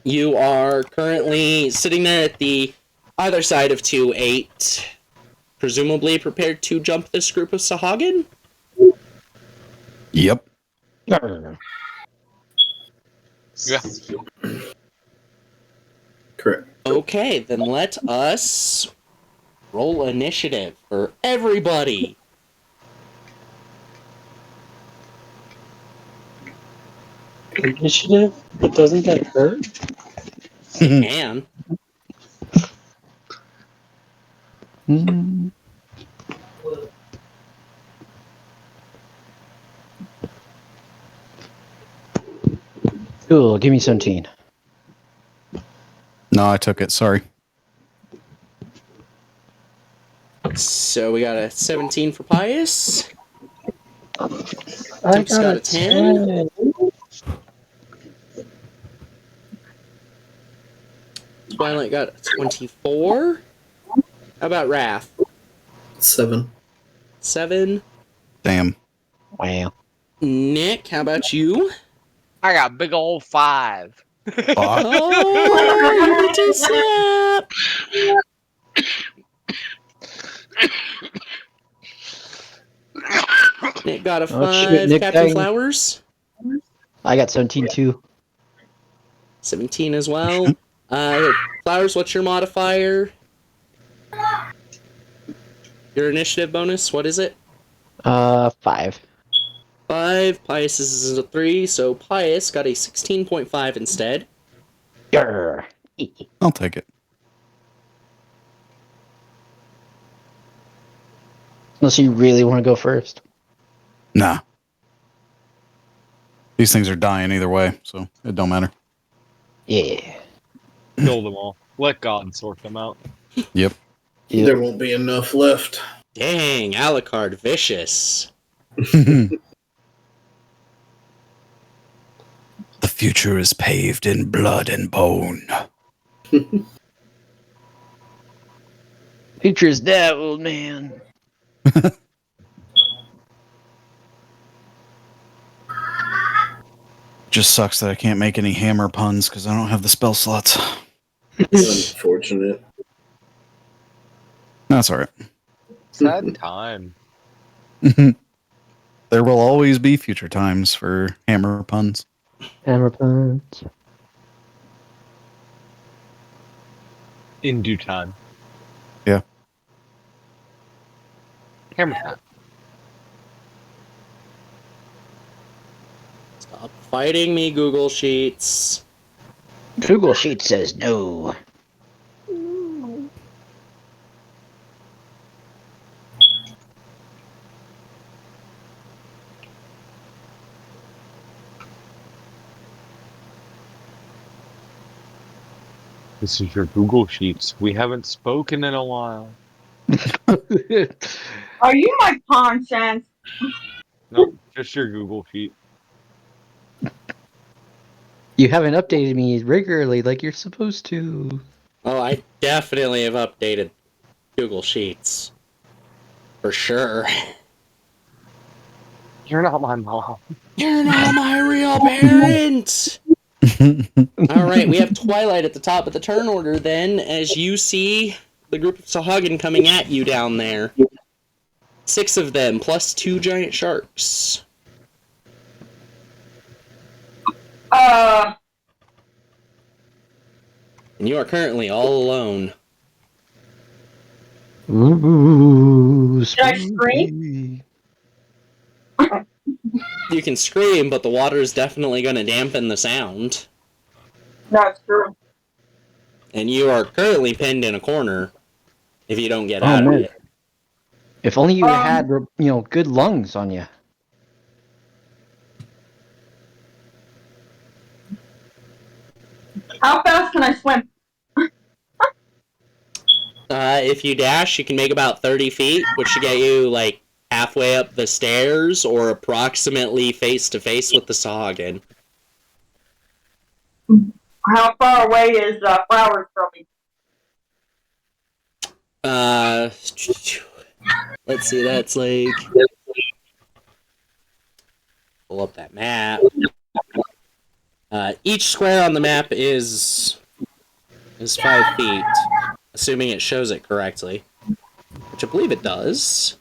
You are currently sitting there at the either side of 2-8, presumably prepared to jump this group of sahuagin? Yep. Yeah. Correct. Okay, then let us roll initiative for everybody. Initiative? But doesn't that hurt? It can. Hmm. Cool. Give me 17. No, I took it. Sorry. So we got a 17 for Pius. I Duke's got a 10. Twilight got a 24. How about Wrath? 7. 7. Damn. Wow. Nick, how about you? I got a big old 5. Fuck. Oh, you did slap! Nick got a 5. Oh, shit, Nick Captain dang. Flowers? I got 17 too. 17 as well. Flowers, what's your modifier? Your initiative bonus, what is it? 5. 5. Pius is a 3, so Pius got a 16.5 instead. Grr. I'll take it. Unless you really want to go first. Nah. These things are dying either way, so it don't matter. Yeah. Kill them all. Let God sort them out. Yep. There won't be enough left. Dang, Alucard vicious. The future is paved in blood and bone. Future's that old man. Just sucks that I can't make any hammer puns because I don't have the spell slots. Unfortunate. That's all right. Sad time. There will always be future times for hammer puns. Hammer puns. In due time. Yeah. Hammer time. Stop fighting me, Google Sheets. Google Sheet says no. This is your Google Sheets. We haven't spoken in a while. Are you my conscience? Nope, just your Google Sheet. You haven't updated me regularly like you're supposed to. Oh, I definitely have updated Google Sheets. For sure. You're not my mom. You're not my real parent! Alright, we have Twilight at the top of the turn order then, as you see the group of sahuagin coming at you down there. 6 of them, plus 2 giant sharks. And you are currently all alone. Ooh, Should I scream? You can scream, but the water is definitely going to dampen the sound. That's true. And you are currently pinned in a corner if you don't get Oh, out of man. it. If only you had, good lungs on you. How fast can I swim? If you dash, you can make about 30 feet, which should get you, like, halfway up the stairs or approximately face-to-face with the sahuagin. How far away is Flowers from me? Let's see, that's like... Pull up that map. Each square on the map is 5 feet, assuming it shows it correctly, which I believe it does.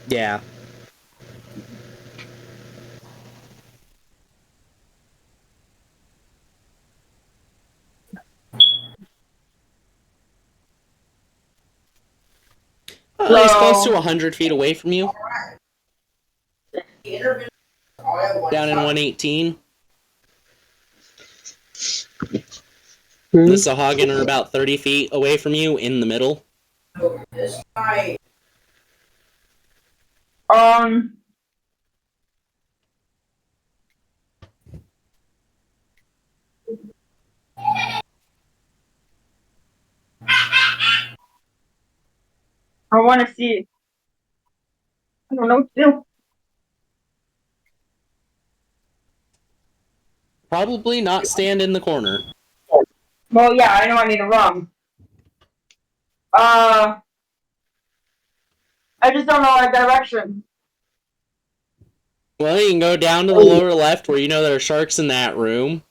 Yeah. He's close to 100 feet away from you. Down in 118. The sahuagin are about 30 feet away from you in the middle. I want to see. I don't know what to do. Probably not stand in the corner. Well, yeah, I know I need to run. I just don't know our direction. Well, you can go down to the lower left where you know there are sharks in that room.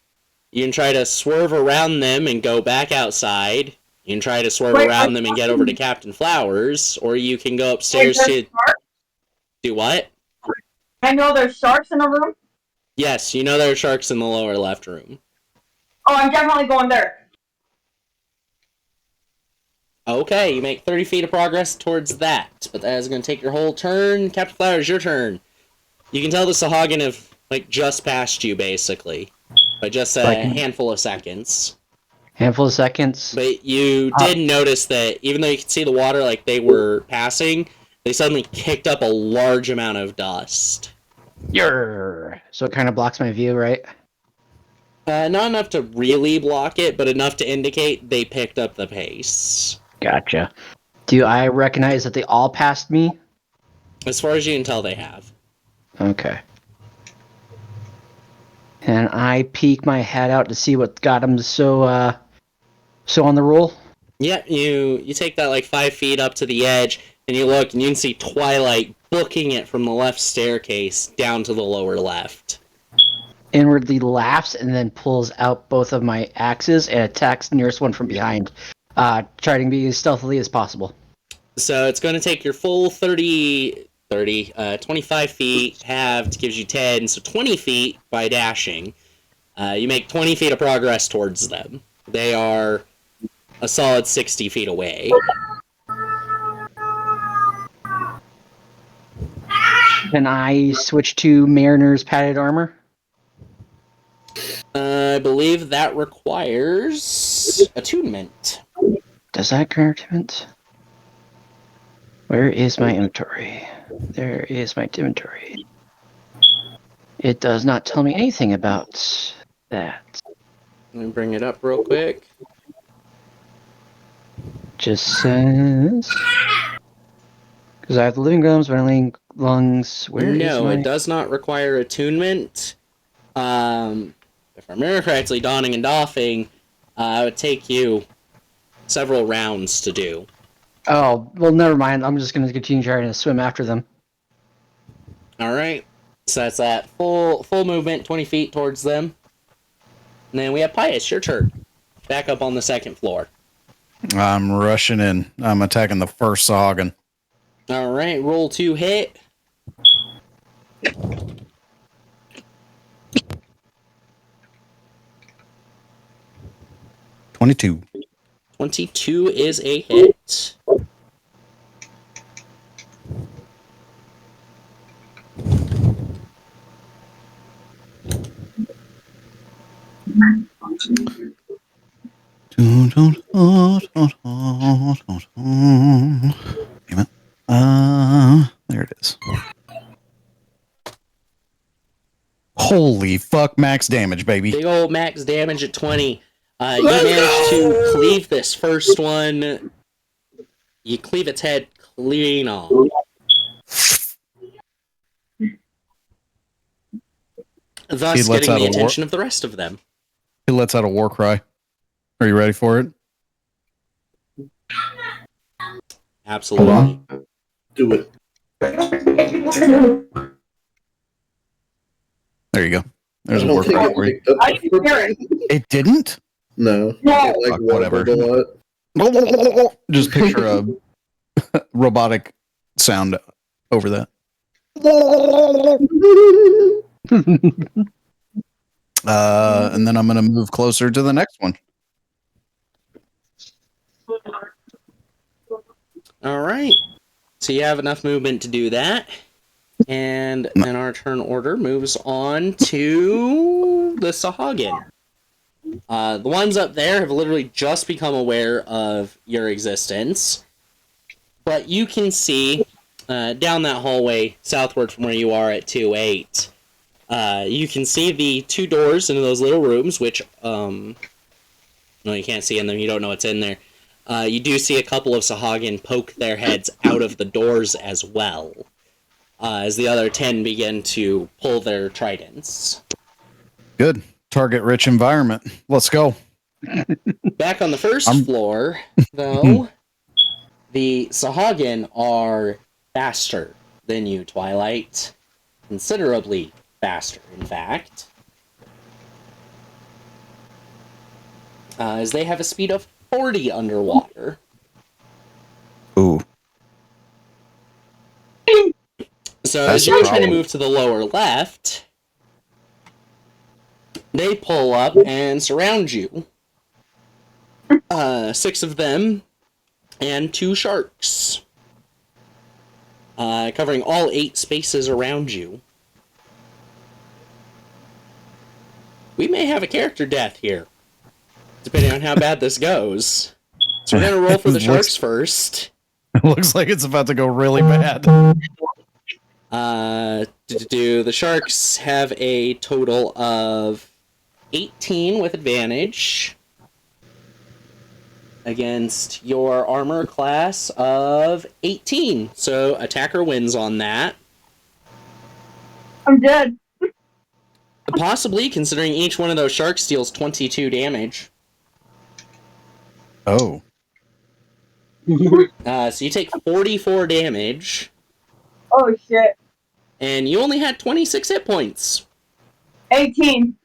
You can try to swerve around them and go back outside. You can try to swerve around them and get over to Captain Flowers, or you can go upstairs to... Do what? I know there's sharks in the room. Yes, you know there are sharks in the lower left room. Oh, I'm definitely going there. Okay, you make 30 feet of progress towards that, but that is going to take your whole turn. Captain Flowers, your turn. You can tell the sahuagin have, just passed you, basically, by just a handful of seconds. Handful of seconds. But you did notice that even though you could see the water like they were passing, they suddenly kicked up a large amount of dust. So it kind of blocks my view, right? Not enough to really block it, but enough to indicate they picked up the pace. Gotcha. Do I recognize that they all passed me? As far as you can tell, they have. Okay. And I peek my head out to see what got them so on the roll. Yeah, you take that 5 feet up to the edge, and you look, and you can see Twilight booking it from the left staircase down to the lower left. Inwardly laughs and then pulls out both of my axes and attacks the nearest one from behind, trying to be as stealthily as possible. So it's going to take your full 25 feet halved, gives you 10, so 20 feet by dashing. You make 20 feet of progress towards them. They are a solid 60 feet away. Can I switch to Mariner's padded armor? I believe that requires attunement. Does that require attunement? Where is my inventory? There is my inventory. It does not tell me anything about that. Let me bring it up real quick. Just says... Because I have the living gums, ventilating lungs. Where is my... it does not require attunement. If I remember correctly, donning and doffing, it would take you several rounds to do. Oh, well, never mind. I'm just going to continue trying to swim after them. Alright. So that's that full movement, 20 feet towards them. And then we have Pius, your turn. Back up on the second floor. I'm rushing in. I'm attacking the first sahuagin. Alright, roll to hit. $22. 22 is a hit. There it is. Holy fuck, max damage, baby. Big old max damage at 20. You manage to cleave this first one. You cleave its head clean off. Thus getting the attention of the rest of them. He lets out a war cry. Are you ready for it? Absolutely. Do it. There you go. There's a war cry for you. I didn't hear it. It didn't? No. No. Fuck, whatever. A lot. Just picture a robotic sound over that. And then I'm going to move closer to the next one. All right. So you have enough movement to do that. And then our turn order moves on to the sahuagin. The ones up there have literally just become aware of your existence. But you can see down that hallway southward from where you are at 2-8. You can see the two doors into those little rooms, which, no, you can't see in them, you don't know what's in there. You do see a couple of sahuagin poke their heads out of the doors as well, as the other 10 begin to pull their tridents. Good. Target-rich environment. Let's go. Back on the first floor, though, the sahuagin are faster than you, Twilight. Considerably faster, in fact. As they have a speed of 40 underwater. Ooh. So That's as you're a trying to problem. move to the lower left, they pull up and surround you. 6 of them and 2 sharks. Covering all 8 spaces around you. We may have a character death here, depending on how bad this goes. So we're going to roll for the sharks first. It looks like it's about to go really bad. The sharks have a total of 18 with advantage against your armor class of 18. So attacker wins on that. I'm dead. Possibly, considering each one of those sharks deals 22 damage. Oh. So you take 44 damage. Oh shit. And you only had 26 hit points. 18.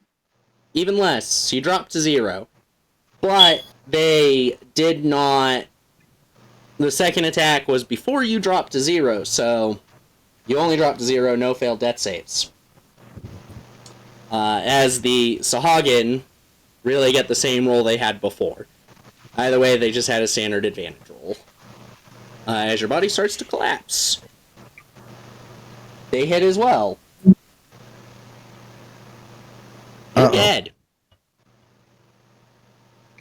Even less. You dropped to 0. But they did not... The second attack was before you dropped to 0, so you only dropped to 0, no failed death saves. As the sahuagin really get the same roll they had before. Either way, they just had a standard advantage roll. As your body starts to collapse. They hit as well. You're dead.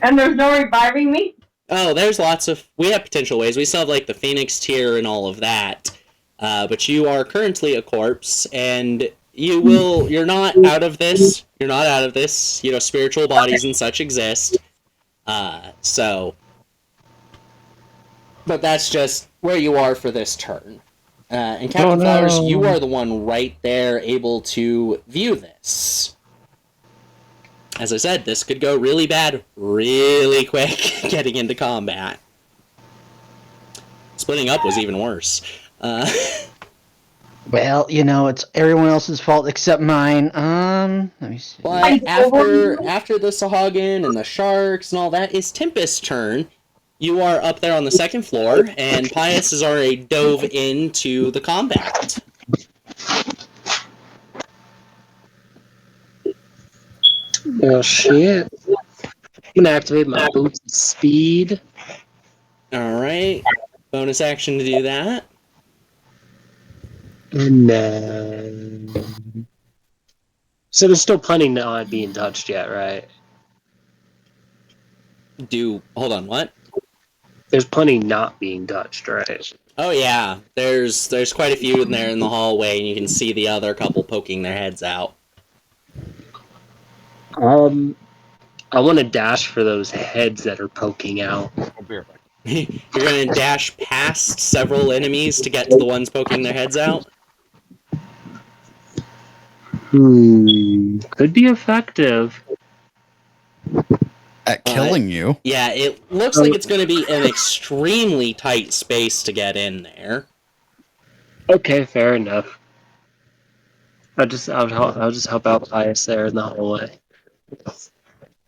And there's no reviving me? Oh, there's lots of... We have potential ways. We still have, like, the Phoenix tier and all of that. But you are currently a corpse, and you're not out of this. You're not out of this. You know, spiritual bodies and such exist. So... But that's just where you are for this turn. And Captain Flowers, you are the one right there able to view this. As I said, this could go really bad really quick getting into combat. Splitting up was even worse. Well, you know, it's everyone else's fault except mine. Let me see. But after the sahuagin and the sharks and all that, it's Tempest's turn. You are up there on the second floor, and Pius has already dove into the combat. Oh shit. I'm gonna activate my boots of speed. Alright. Bonus action to do that. And then... So there's still plenty not being touched yet, right? Hold on, what? There's plenty not being touched, right? Oh yeah, there's quite a few in there in the hallway, and you can see the other couple poking their heads out. I want to dash for those heads that are poking out. I'll be right back. You're gonna dash past several enemies to get to the ones poking their heads out? Could be effective. At killing you? Yeah, it looks like it's gonna be an extremely tight space to get in there. Okay, fair enough. I'll just help out Pius there in the hallway.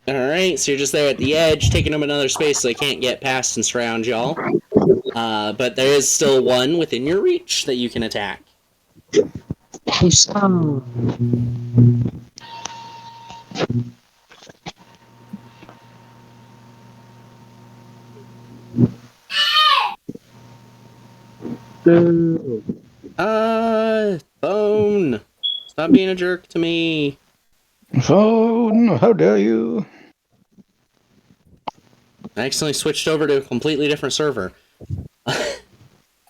Alright, so you're just there at the edge, taking them another space so they can't get past and surround y'all. But there is still one within your reach that you can attack. Phone. Stop being a jerk to me. Phone, how dare you? I accidentally switched over to a completely different server.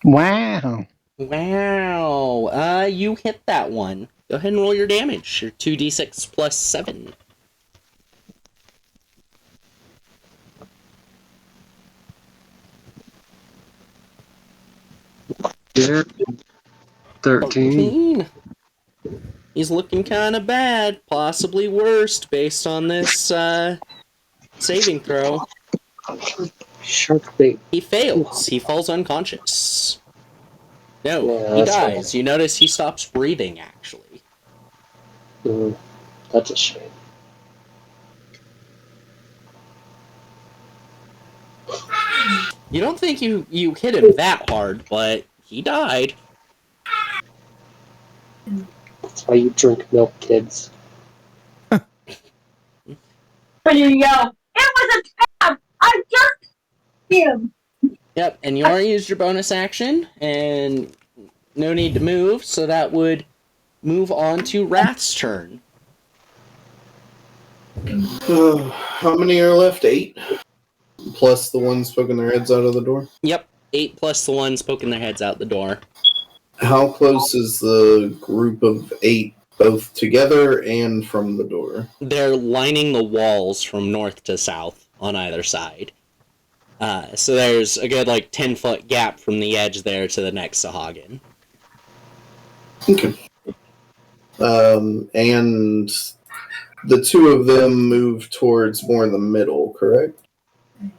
Wow. Wow. You hit that one. Go ahead and roll your damage. Your 2d6 plus 7. Yeah. 13. He's looking kind of bad. Possibly worst based on this saving throw. Shark bait. He fails. He falls unconscious. No, Yeah, he that's dies. You notice he stops breathing, actually. That's a shame. You don't think you hit him that hard, but he died. That's why you drink milk, kids. When you yell, it was a trap! I just him. Yep, and you already used your bonus action, and no need to move, so that would move on to Wrath's turn. How many are left? 8? Plus the ones poking their heads out of the door? Yep, 8 plus the ones poking their heads out the door. How close is the group of 8, both together and from the door? They're lining the walls from north to south on either side. So there's a good, 10-foot gap from the edge there to the next sahuagin. Okay. And the 2 of them move towards more in the middle, correct?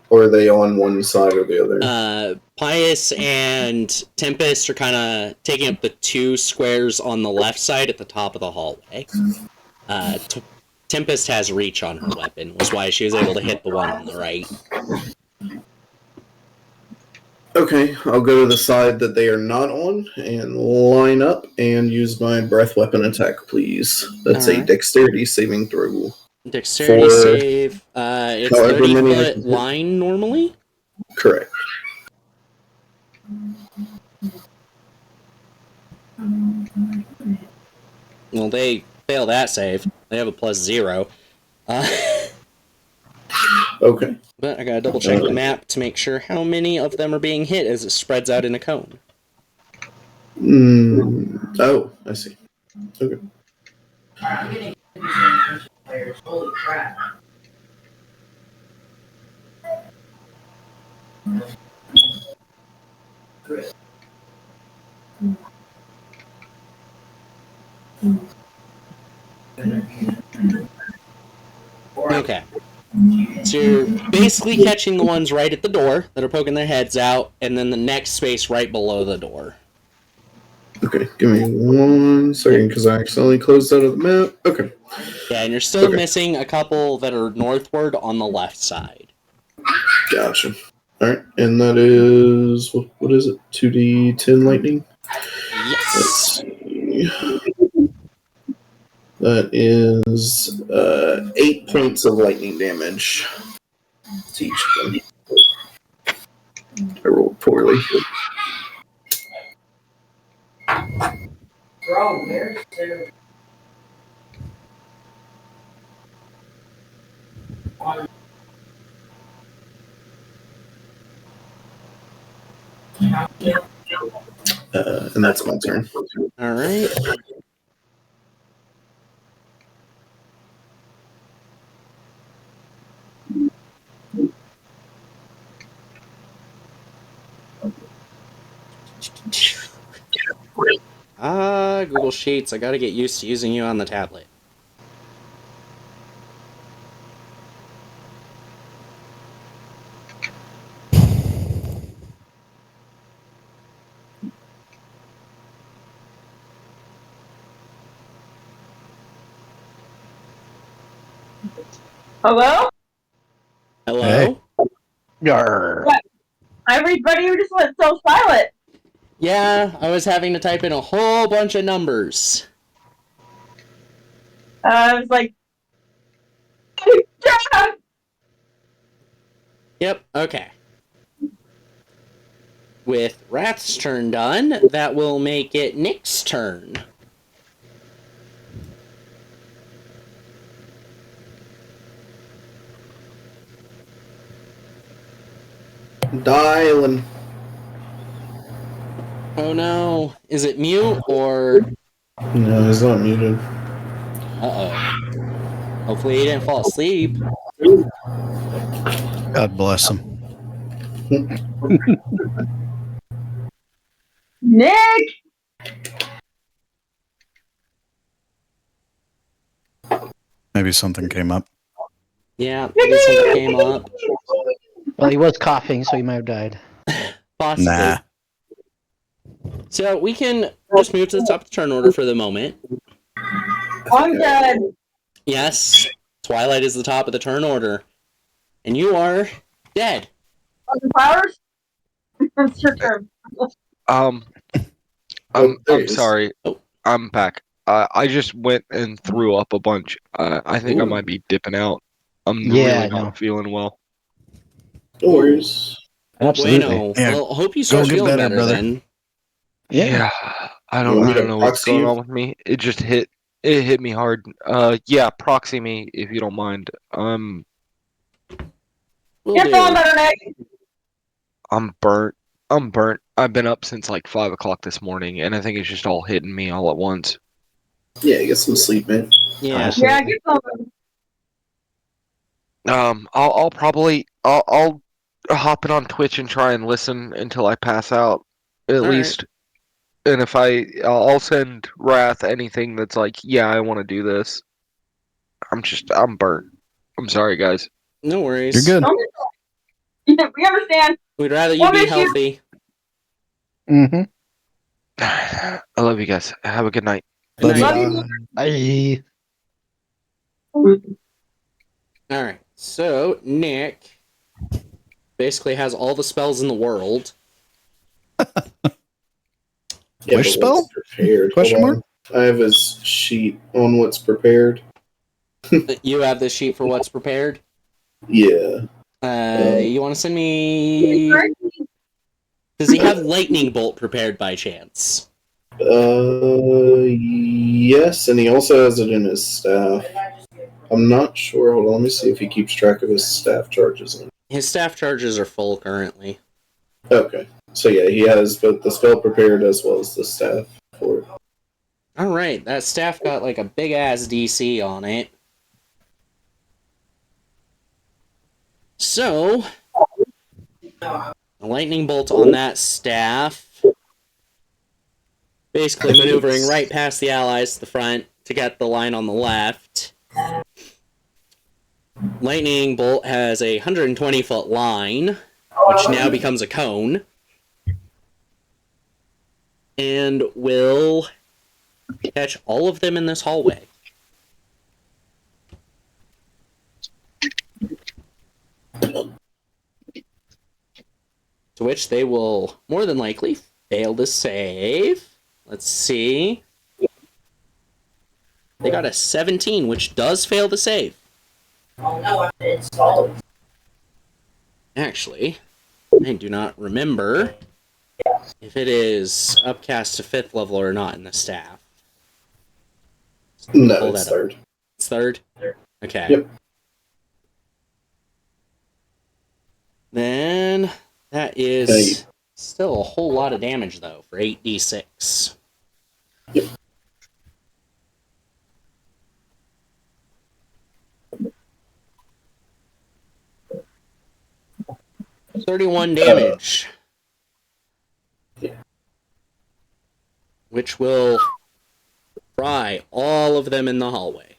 Or are they on one side or the other? Pius and Tempest are kind of taking up the 2 squares on the left side at the top of the hallway. Tempest has reach on her weapon, was why she was able to hit the one on the right. Okay, I'll go to the side that they are not on and line up and use my breath weapon attack, please. That's a dexterity saving throw. Dexterity save. It's 30-foot line normally? Correct. Well, they fail that save. They have a +0. Okay. But I gotta double check the map to make sure how many of them are being hit as it spreads out in a cone. Oh, I see. Okay. I'm getting players. Holy crap. Okay. So you're basically catching the ones right at the door that are poking their heads out, and then the next space right below the door. Okay, give me 1 second because I accidentally closed out of the map. Okay. Yeah, and you're still missing a couple that are northward on the left side. Gotcha. Alright, and that is, what is it? 2d10 lightning? Yes. Let's see. That is 8 points of lightning damage to each of them. I rolled poorly. Bro, there's 2. And that's my turn. All right. Google Sheets. I gotta get used to using you on the tablet. Hello? Hello? Hey. Yarr. What? Everybody just went so silent. Yeah, I was having to type in a whole bunch of numbers. I was like, Yep, okay. With Wrath's turn done, that will make it Nick's turn. Dialing. Oh no. Is it mute or... No, he's not muted. Uh-oh. Hopefully he didn't fall asleep. God bless him. Nick! Maybe something came up. Yeah, maybe something came up. Well, he was coughing, so he might have died. Possibly. Nah. So we can just move to the top of the turn order for the moment. I'm dead. Yes, Twilight is the top of the turn order. And you are dead. Powers? It's your turn. Oh, I'm there he is. sorry. Oh. I'm back. I just went and threw up a bunch. I think I Ooh. might be dipping out. I'm Yeah, really no. not feeling well. No worries. Oh, Absolutely. bueno. Yeah, Well, hope you start get feeling better, better brother. then. Yeah. I You don't want me to know what's proxy going you? on with me. It just hit me hard. Yeah, proxy me if you don't mind. We'll You're do. feeling better, Nick. I'm burnt. I've been up since like 5 o'clock this morning, and I think it's just all hitting me all at once. Yeah, get some sleep, man. Yeah. Yeah, get something. I'll probably I'll hop it on Twitch and try and listen until I pass out, at All least. And if I'll send Wrath anything that's like, yeah, I want to do this. I'm burnt. I'm sorry, guys. No worries. You're good. We understand. We'd rather you We'll be miss you. healthy. Mm-hmm. I love you guys. Have a good night. Good night. Love you. Bye. All right. So Nick basically has all the spells in the world. Yeah, Wish but what's spell? prepared? Question Hold on. I have his sheet on what's prepared. You have the sheet for what's prepared. Yeah. You want to send me? Does he have lightning bolt prepared by chance? Yes, and he also has it in his staff. I'm not sure. Hold on, let me see if he keeps track of his staff charges. His staff charges are full currently. Okay. So yeah, he has both the spell prepared as well as the staff for it. All right, that staff got like a big ass DC on it. So, a lightning bolt on that staff, basically maneuvering right past the allies to the front to get the line on the left. Lightning bolt has a 120-foot line, which now becomes a cone, and will catch all of them in this hallway. To which they will more than likely fail to save. Let's see. They got a 17, which does fail to save. Oh no, it's all. Actually, I do not remember if it is upcast to 5th level or not in the staff. No, Pull it's that up. third. It's 3rd? Okay. Yep. Then that is still a whole lot of damage, though, for 8d6. Yep. $31 damage. Yeah. Which will fry all of them in the hallway.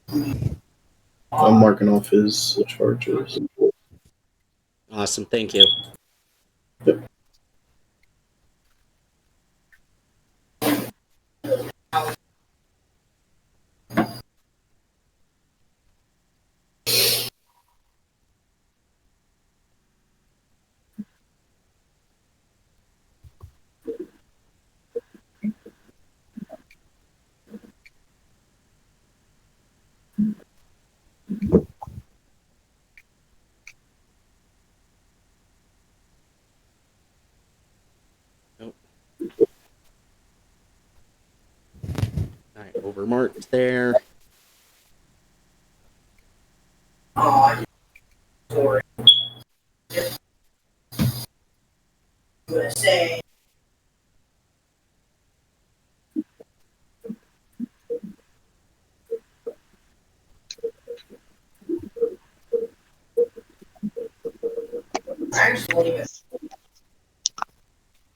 I'm marking off his charges. Awesome, thank you. Yep. overmarked there. Oh, sorry. Gonna say.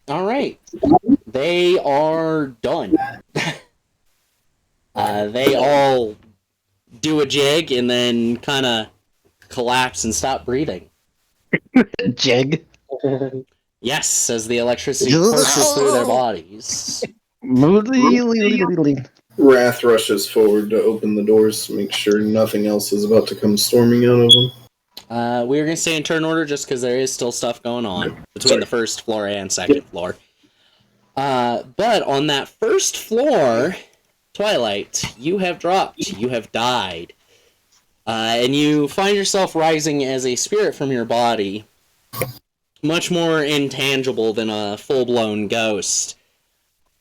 All right, they are done. They all do a jig and then kind of collapse and stop breathing. Jig. Yes, as the electricity courses through their bodies. Wrath rushes forward to open the doors to make sure nothing else is about to come storming out of them. We were going to stay in turn order just because there is still stuff going on between the first floor and second floor. But on that first floor, Twilight, you have dropped. You have died. And you find yourself rising as a spirit from your body. Much more intangible than a full-blown ghost.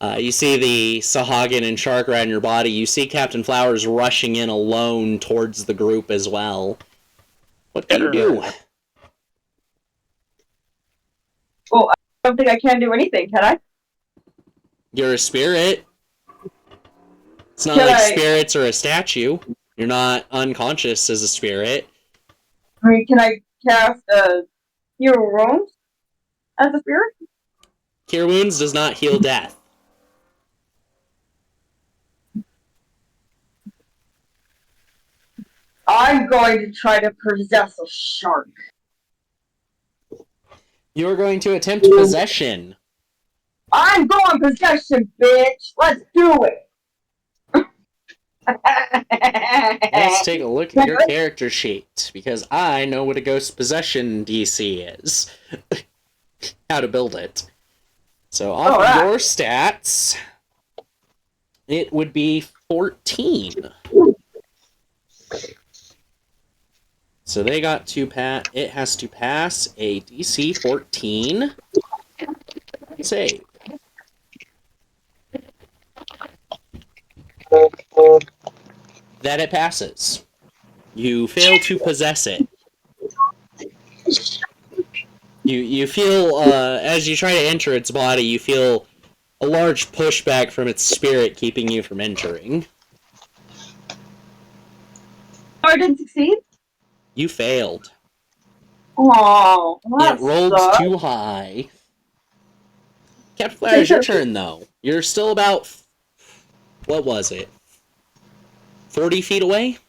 You see the sahuagin and shark around your body. You see Captain Flowers rushing in alone towards the group as well. What can you do? Well, I don't think I can do anything, can I? You're a spirit. It's not Can like I- spirits or a statue. You're not unconscious as a spirit. I mean, can I cast Hero Wounds as a spirit? Cure Wounds does not heal death. I'm going to try to possess a shark. You're going to attempt possession. I'm going possession, bitch! Let's do it! Let's take a look at your character sheet, because I know what a ghost possession DC is. How to build it. So off of your stats, it would be 14. So they got to pass. It has to pass a DC 14 save. That it passes. You fail to possess it. You feel, as you try to enter its body, you feel a large pushback from its spirit keeping you from entering. Oh, I didn't succeed? You failed. Oh, It rolled too high. Captain Flowers, your turn, though. You're still about... What was it? 40 feet away?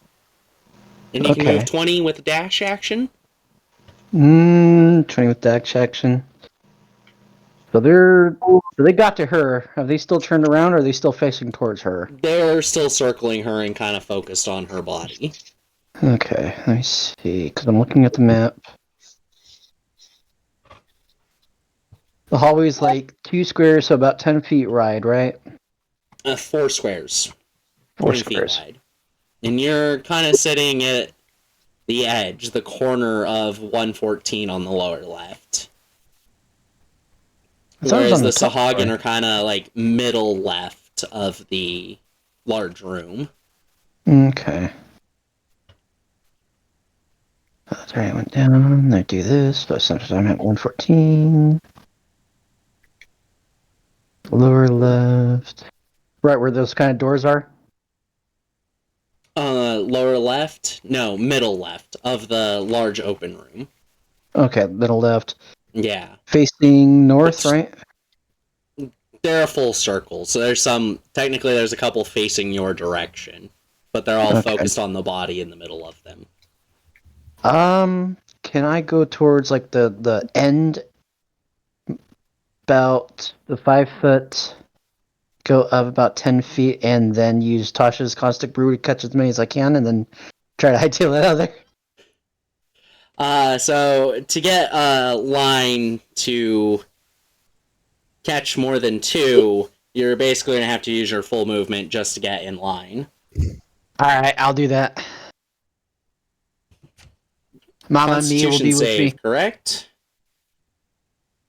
And you can move 20 with a dash action? 20 with dash action. So they got to her. Have they still turned around, or are they still facing towards her? They're still circling her and kind of focused on her body. Okay, let me see, because I'm looking at the map. The hallway's like 2 squares, so about 10 feet wide, right? 4 squares. 4 20 squares. feet wide. And you're kind of sitting at the edge, the corner of 114 on the lower left. Whereas the sahuagin are kind of like middle left of the large room. Okay. Sorry, I went down. I do this, but sometimes I'm at 114. Lower left. Right where those kind of doors are? Lower left? No, middle left of the large open room. Okay, middle left. Yeah. Facing north, right? They're a full circle, so technically there's a couple facing your direction, but they're all focused on the body in the middle of them. Can I go towards like the end, about the 5 foot, go up about 10 feet, and then use Tasha's caustic brew to catch as many as I can, and then try to hightail it out of there? So to get a line to catch more than 2, you're basically going to have to use your full movement just to get in line. Alright, I'll do that. Mama and me will be with me. Correct?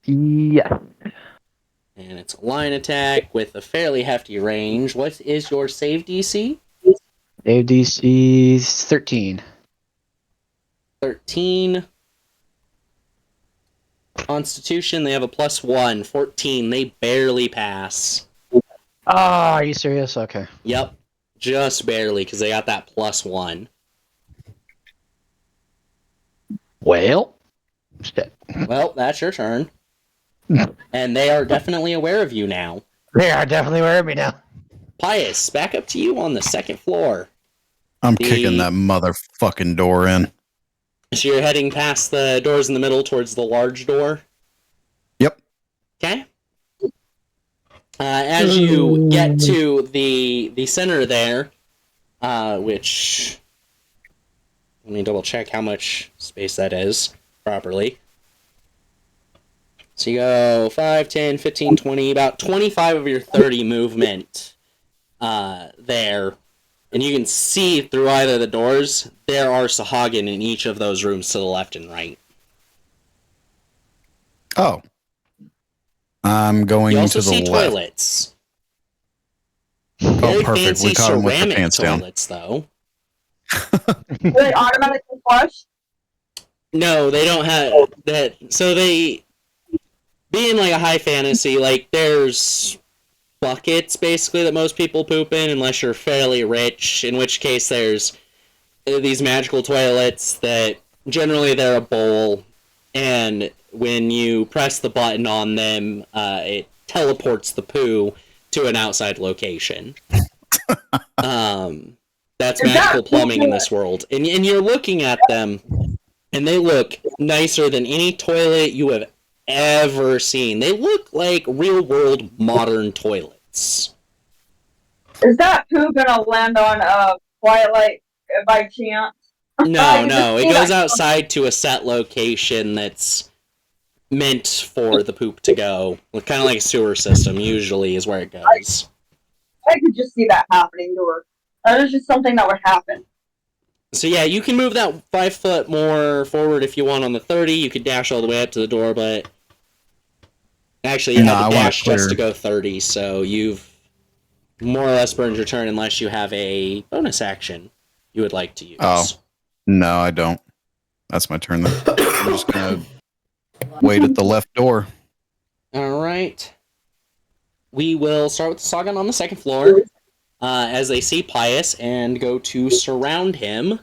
Yeah. And it's a line attack with a fairly hefty range. What is your save DC? Save DC 13. 13. Constitution, they have a +1. 14. They barely pass. Ah, are you serious? Okay. Yep. Just barely, because they got that +1. Well, shit. Well, that's your turn. And they are definitely aware of you now. They are definitely aware of me now. Pius, back up to you on the second floor. I'm kicking that motherfucking door in. So you're heading past the doors in the middle towards the large door? Yep. Okay. As you get to the center there, which... Let me double check how much space that is properly. So you go 5, 10, 15, 20, about 25 of your 30 movement there. And you can see through either of the doors, there are sahuagin in each of those rooms to the left and right. Oh. I'm going You also to the see left. toilets. Oh, Very perfect. fancy We caught him with the ceramic pants down. toilets, though. Do they automatically flush? No, they don't have that. So they, being like a high fantasy, like there's buckets basically that most people poop in unless you're fairly rich, in which case there's these magical toilets that generally they're a bowl, and when you press the button on them, it teleports the poo to an outside location. That's magical plumbing in this world. And you're looking at them, and they look nicer than any toilet you have ever seen. They look like real-world modern toilets. Is that poo gonna land on Twilight by chance? No, it goes outside to a set location that's meant for the poop to go. Kind of like a sewer system, usually, is where it goes. I could just see that happening to her. That is just something that would happen. So yeah, you can move that 5 foot more forward if you want on the 30. You could dash all the way up to the door, but actually you had to dash just to go 30, so you've more or less burned your turn unless you have a bonus action you would like to use. Oh. No, I don't. That's my turn then. I'm just gonna wait at the left door. Alright. We will start with the Sahuagin on the second floor. As they see Pius and go to surround him.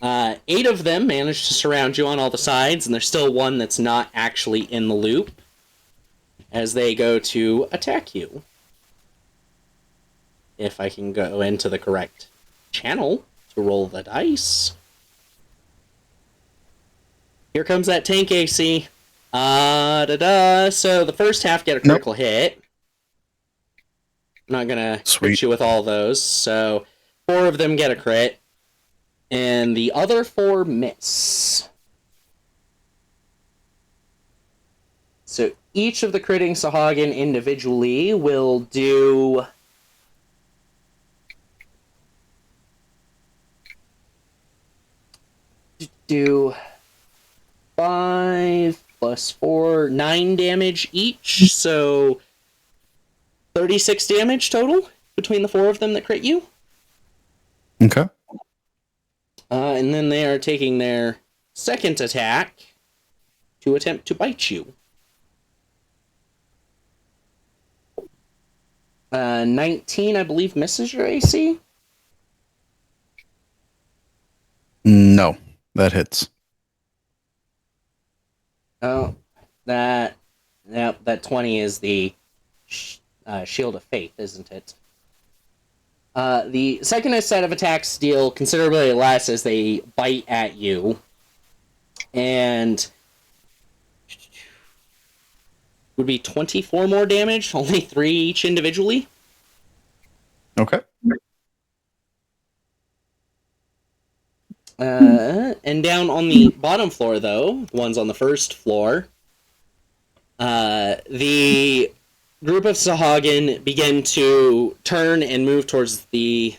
8 of them manage to surround you on all the sides, and there's still one that's not actually in the loop as they go to attack you. If I can go into the correct channel to roll the dice. Here comes that tank AC. So the first half get a critical hit. I'm not gonna hit you with all those. So 4 of them get a crit. And the other 4 miss. So each of the critting sahuagin individually will do... do 5 plus 4, 9 damage each, so 36 damage total between the 4 of them that crit you. Okay. And then they are taking their second attack to attempt to bite you. 19, I believe, misses your AC? No, that hits. Oh, that 20 is the Shield of Faith, isn't it? The second set of attacks deal considerably less as they bite at you. And would be 24 more damage, only 3 each individually. Okay. And down on the bottom floor, though, the ones on the first floor, the group of sahuagin begin to turn and move towards the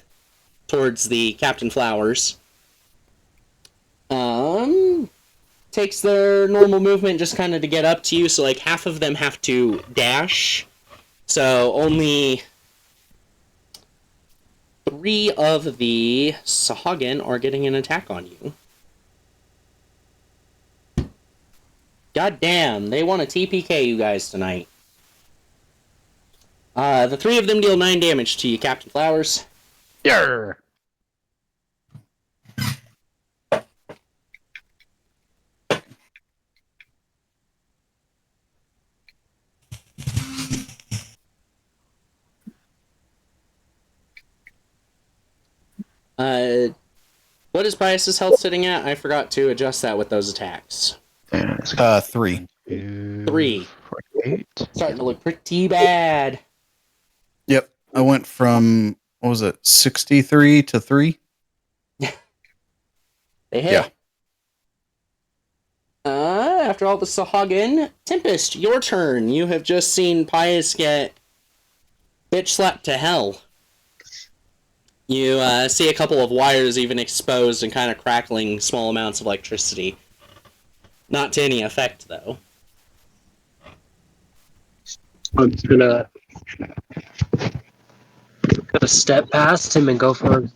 Captain Flowers. takes their normal movement just kind of to get up to you, so like half of them have to dash. So only 3 of the sahuagin are getting an attack on you. God damn, they want to TPK you guys tonight. The 3 of them deal 9 damage to you, Captain Flowers. Yarr. What is Pius's health sitting at? I forgot to adjust that with those attacks. 3. 3. 48. Starting to look pretty bad. Yep. I went from, what was it, 63 to 3? They hit. Yeah. After all the sahuagin, Tempest, your turn. You have just seen Pius get bitch slapped to hell. You see a couple of wires even exposed and kind of crackling small amounts of electricity. Not to any effect, though. I'm gonna step past him and go for him.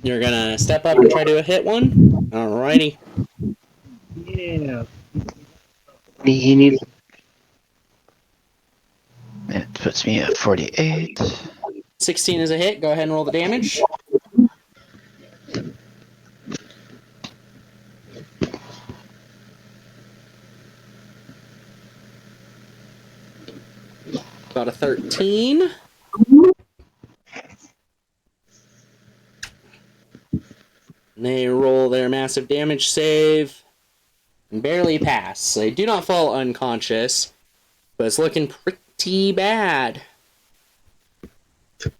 You're gonna step up and try to hit one? Alrighty. Yeah. He needs. That puts me at 48. 16 is a hit. Go ahead and roll the damage. About a 13. And they roll their massive damage save and barely pass. They do not fall unconscious, but it's looking pretty bad.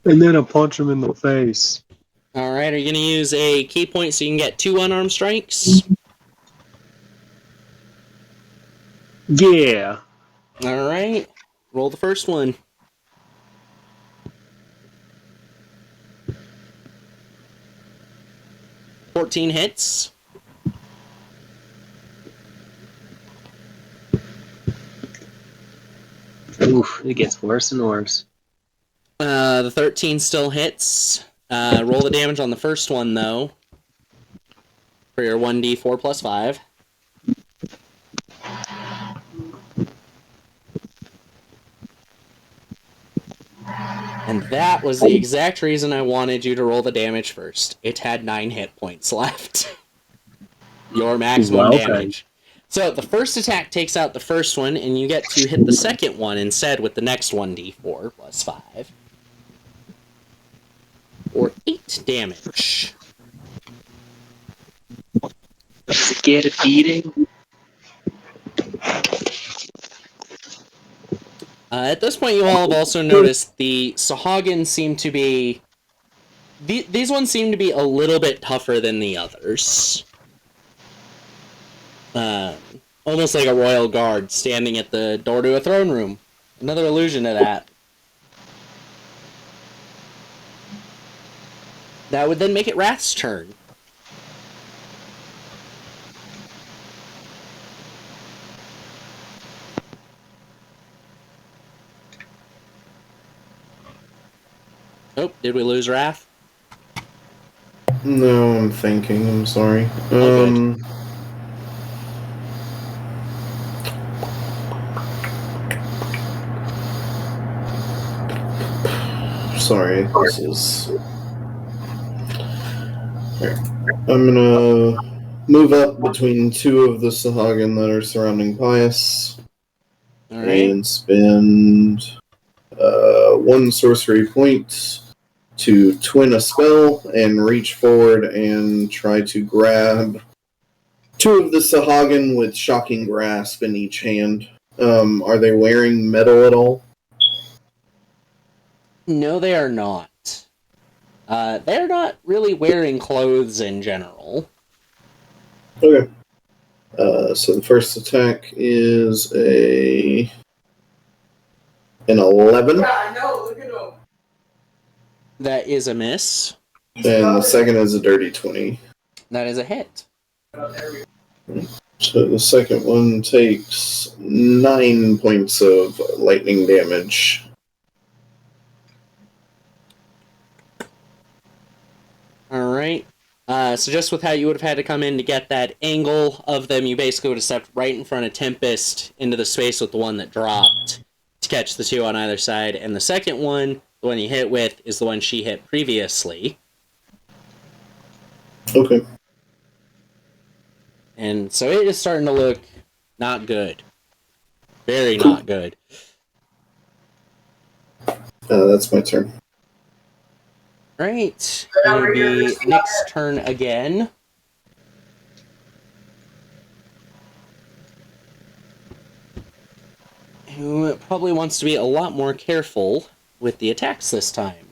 And then I'll punch him in the face. Alright, are you going to use a key point so you can get 2 unarmed strikes? Yeah. Alright, roll the first one. $14 hits. Oof, it gets worse and worse. The 13 still hits. Roll the damage on the first one, though. For your 1d4 plus 5. And that was the exact reason I wanted you to roll the damage first. It had 9 hit points left. Your maximum damage. So the first attack takes out the first one, and you get to hit the second one instead with the next 1d4 plus 5. Or 8 damage. Get a beating. At this point, you all have also noticed the sahuagin seem to be... These ones seem to be a little bit tougher than the others. Almost like a royal guard standing at the door to a throne room. Another allusion to that. That would then make it Wrath's turn. Oh, did we lose Wrath? No, I'm thinking. I'm sorry. Oh, good. Sorry, this is... Right. I'm gonna move up between 2 of the sahuagin that are surrounding Pius. Alright. And spend 1 sorcery point to twin a spell and reach forward and try to grab 2 of the sahuagin with shocking grasp in each hand. Are they wearing metal at all? No, they are not. They're not really wearing clothes in general. Okay. So the first attack is an 11. Yeah, I know. Look at him. That is a miss. And the second is a dirty 20. That is a hit. So the second one takes 9 points of lightning damage. Alright. So just with how you would have had to come in to get that angle of them, you basically would have stepped right in front of Tempest into the space with the one that dropped to catch the two on either side. And the second one, the one you hit with, is the one she hit previously. Okay. And so it is starting to look not good. Very not good. That's my turn. Right. It'll be Nick's turn again. Who probably wants to be a lot more careful with the attacks this time.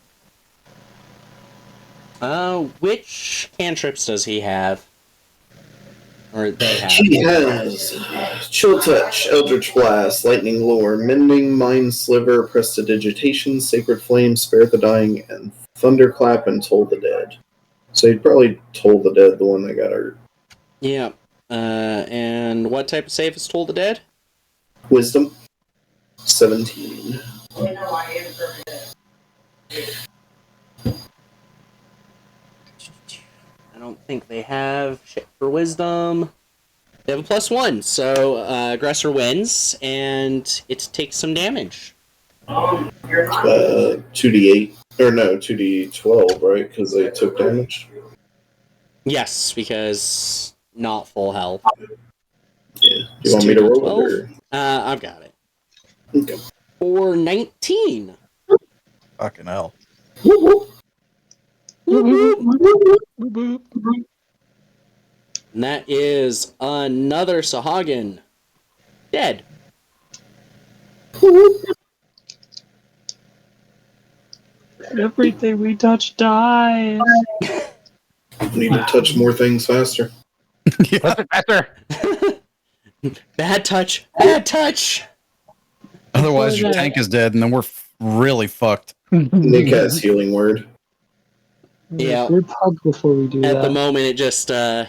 Which cantrips does he have? Or they have? He has Chill Touch, Eldritch Blast, Lightning Lure, Mending, Mind Sliver, Prestidigitation, Sacred Flame, Spare the Dying, and Thunderclap and Toll the Dead. So he'd probably Toll the Dead, the one that got hurt. Yeah. And what type of save is Toll the Dead? Wisdom, 17. I don't think they have shit for wisdom. They have a +1, so aggressor wins, and it takes some damage. 2d8. Or no, 2d12, right? Because they took damage. Yes, because not full health. Yeah. Do you want me to roll 12? it? Or? I've got it. Okay. For 19. Fucking hell. And that is another sahuagin. Dead. Everything we touch dies. Need to touch more things faster. Yeah. Bad touch. Bad touch. Otherwise, your tank is dead, and then we're really fucked. Nick has healing word. Yeah. Group hug before we do that. At the moment, it just, the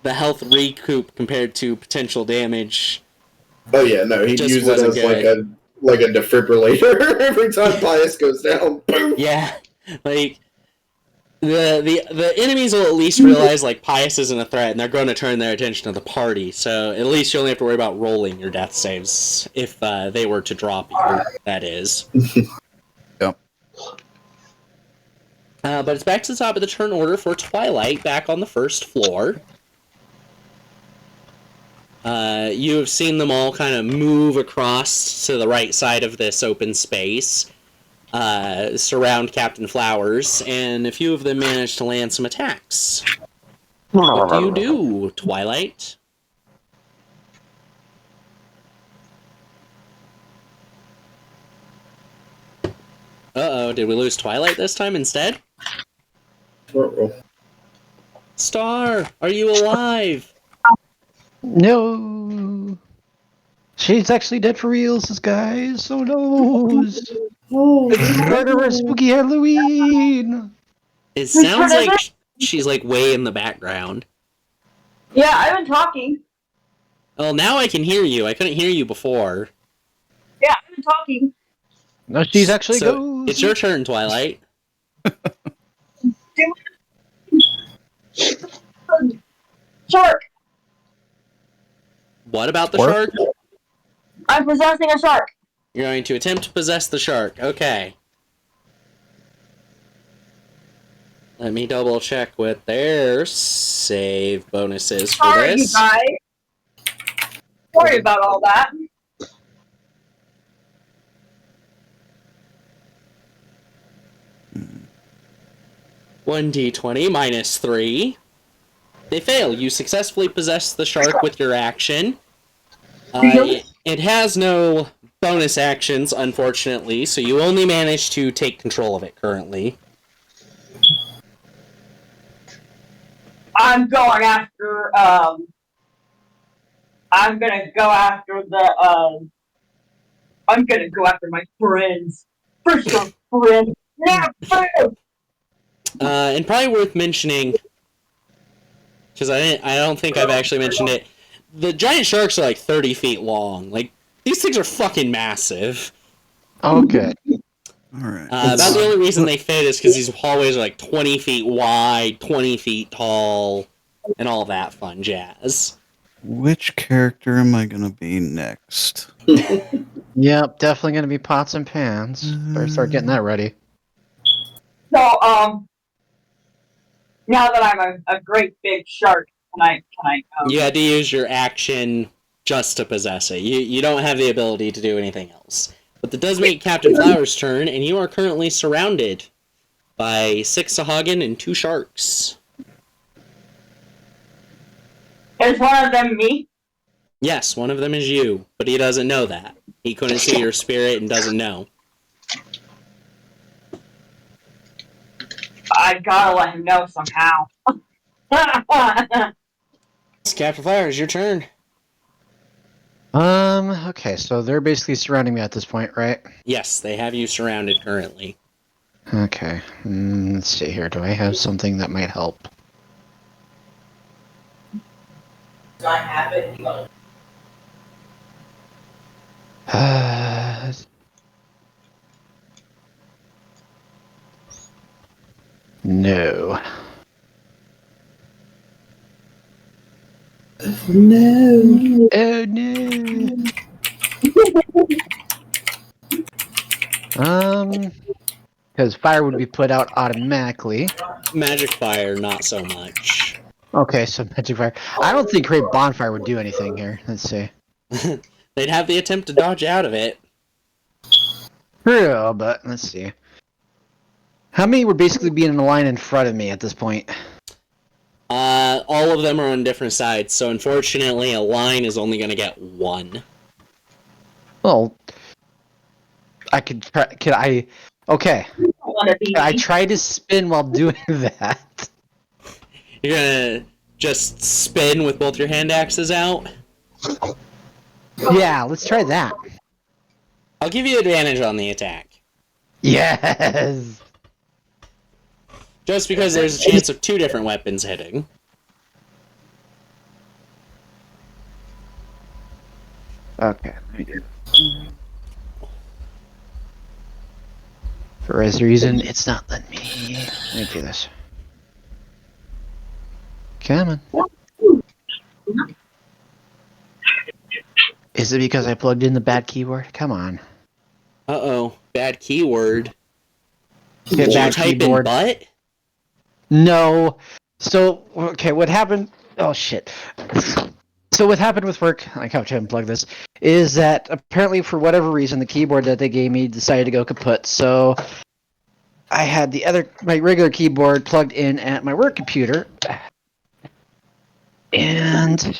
health recoup compared to potential damage. Oh yeah, no, he'd Just use it as wasn't like a defibrillator every time Pius goes down. Boom. Yeah, like the enemies will at least realize like Pius isn't a threat, and they're going to turn their attention to the party. So at least you only have to worry about rolling your death saves if they were to drop you. That is. Yep. But it's back to the top of the turn order for Twilight, back on the first floor. You have seen them all kind of move across to the right side of this open space, surround Captain Flowers, and a few of them manage to land some attacks. What do you do, Twilight? Uh-oh, did we lose Twilight this time instead? Star, are you alive? No. She's actually dead for reals, guys. Oh no. It's the murderer spooky Halloween. It sounds like she's like way in the background. Yeah, I've been talking. Well, now I can hear you. I couldn't hear you before. Yeah, I've been talking. No, she's actually So, goes. it's your turn, Twilight. Shark! What about the Shark? shark? I'm possessing a shark. You're going to attempt to possess the shark. Okay. Let me double check what their save bonuses for Sorry, you this. guys. Sorry about all that. Hmm. 1d20 minus 3. They fail. You successfully possess the shark with your action. It has no bonus actions, unfortunately, so you only manage to take control of it currently. I'm going after, I'm gonna go after I'm gonna go after my friends. First your friends, now friends! And probably worth mentioning, because I don't think I've actually mentioned it. The giant sharks are like 30 feet long. Like, these things are fucking massive. Oh, good. All right. About the only reason they fit is because these hallways are like 20 feet wide, 20 feet tall, and all that fun jazz. Which character am I going to be next? Yep, definitely gonna be pots and pans. Better start getting that ready. So, now that I'm a great big shark, can I? You had to use your action just to possess it. You don't have the ability to do anything else. But that does make Captain Flower's turn, and you are currently surrounded by 6 sahuagin and 2 sharks. Is one of them me? Yes, one of them is you, but he doesn't know that. He couldn't see your spirit and doesn't know. I gotta let him know somehow. Captain Flower, it's your turn. Okay, so they're basically surrounding me at this point, right? Yes, they have you surrounded currently. Okay. Let's see here. Do I have something that might help? Do I have it? No. No. Oh no. Because fire would be put out automatically. Magic fire, not so much. Okay, so magic fire. I don't think Great Bonfire would do anything here. Let's see. They'd have the attempt to dodge out of it. True, but let's see. How many would basically be in a line in front of me at this point? All of them are on different sides, so unfortunately a line is only going to get 1. Well, I could try. Could I? Okay. I try to spin while doing that. You're gonna just spin with both your hand axes out? Yeah, let's try that. I'll give you advantage on the attack. Yes. Just because there's a chance of 2 different weapons hitting. Okay. For whatever reason, it's not letting me. Let me do this. Come on. Is it because I plugged in the bad keyboard? Come on. Uh-oh. Bad keyword. Okay, Did you bad type keyboard. in butt? No. So, okay, what happened? Oh, shit. So what happened with work, I have to unplug this, is that apparently for whatever reason the keyboard that they gave me decided to go kaput. So I had my regular keyboard plugged in at my work computer, and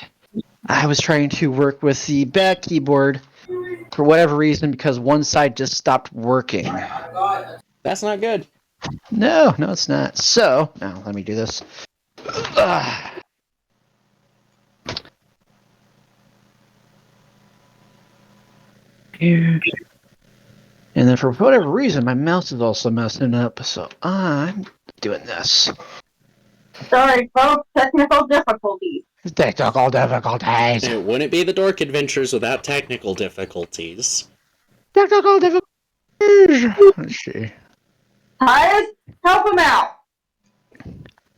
I was trying to work with the bad keyboard for whatever reason because one side just stopped working. That's not good. No, it's not. So now let me do this. Here. And then for whatever reason, my mouse is also messing up, so I'm doing this. Sorry, folks. Technical difficulties. Technical difficulties. It wouldn't be the Dork Adventures without technical difficulties. Technical difficulties. Let's see. Tyus, help him out.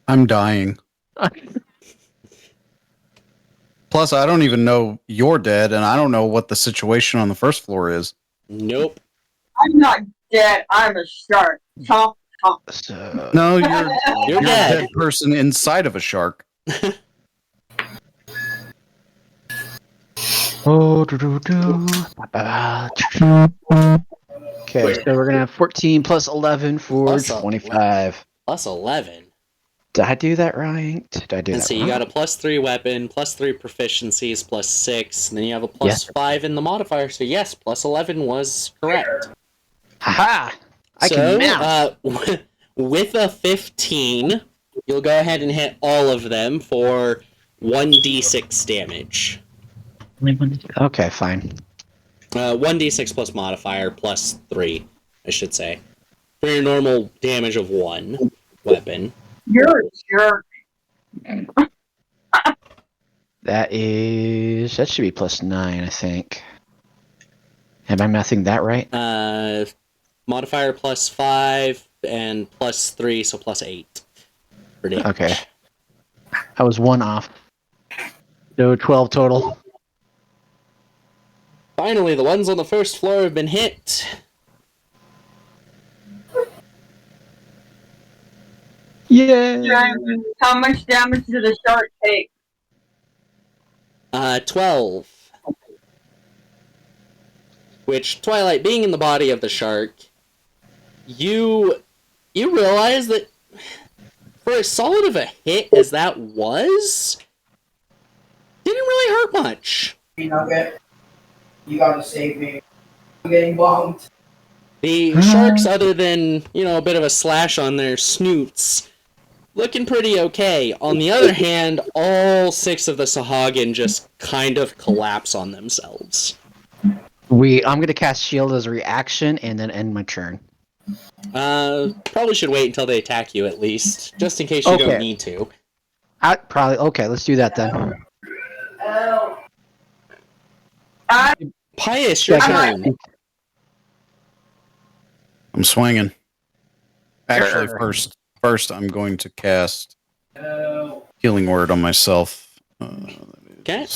I'm dying. Plus, I don't even know you're dead, and I don't know what the situation on the first floor is. Nope. I'm not dead. I'm a shark. Chomp, chomp. So, No, you're You're a dead. dead person inside of a shark. Okay, so we're gonna have 14 plus 11 for Plus 25. Plus 11. Did I do that right? Did I do And that so you wrong? got a +3 weapon, +3 proficiencies, +6, and then you have a +5 in the modifier. So yes, +11 was correct. Haha! I So, can math. with a 15, you'll go ahead and hit all of them for 1d6 damage. Okay, fine. 1d6 plus modifier +3, I should say. For your normal damage of 1. weapon. You're a jerk. That should be +9, I think. Am I mathing that right? Modifier +5 and +3, so +8 for damage. Okay. I was 1 off. So 12 total. Finally, the ones on the first floor have been hit. Yay! How much damage did the shark take? 12. Which, Twilight, being in the body of the shark, you realize that for as solid of a hit as that was, didn't really hurt much. Nugget, you gotta save me. I'm getting bombed. The sharks, other than, a bit of a slash on their snoots, looking pretty okay. On the other hand, all 6 of the sahuagin just kind of collapse on themselves. I'm gonna cast shield as a reaction and then end my turn. Probably should wait until they attack you at least, just in case you don't need to. Okay, let's do that then. Pius, your turn. I'm swinging. Actually, first I'm going to cast Healing Word on myself. Okay.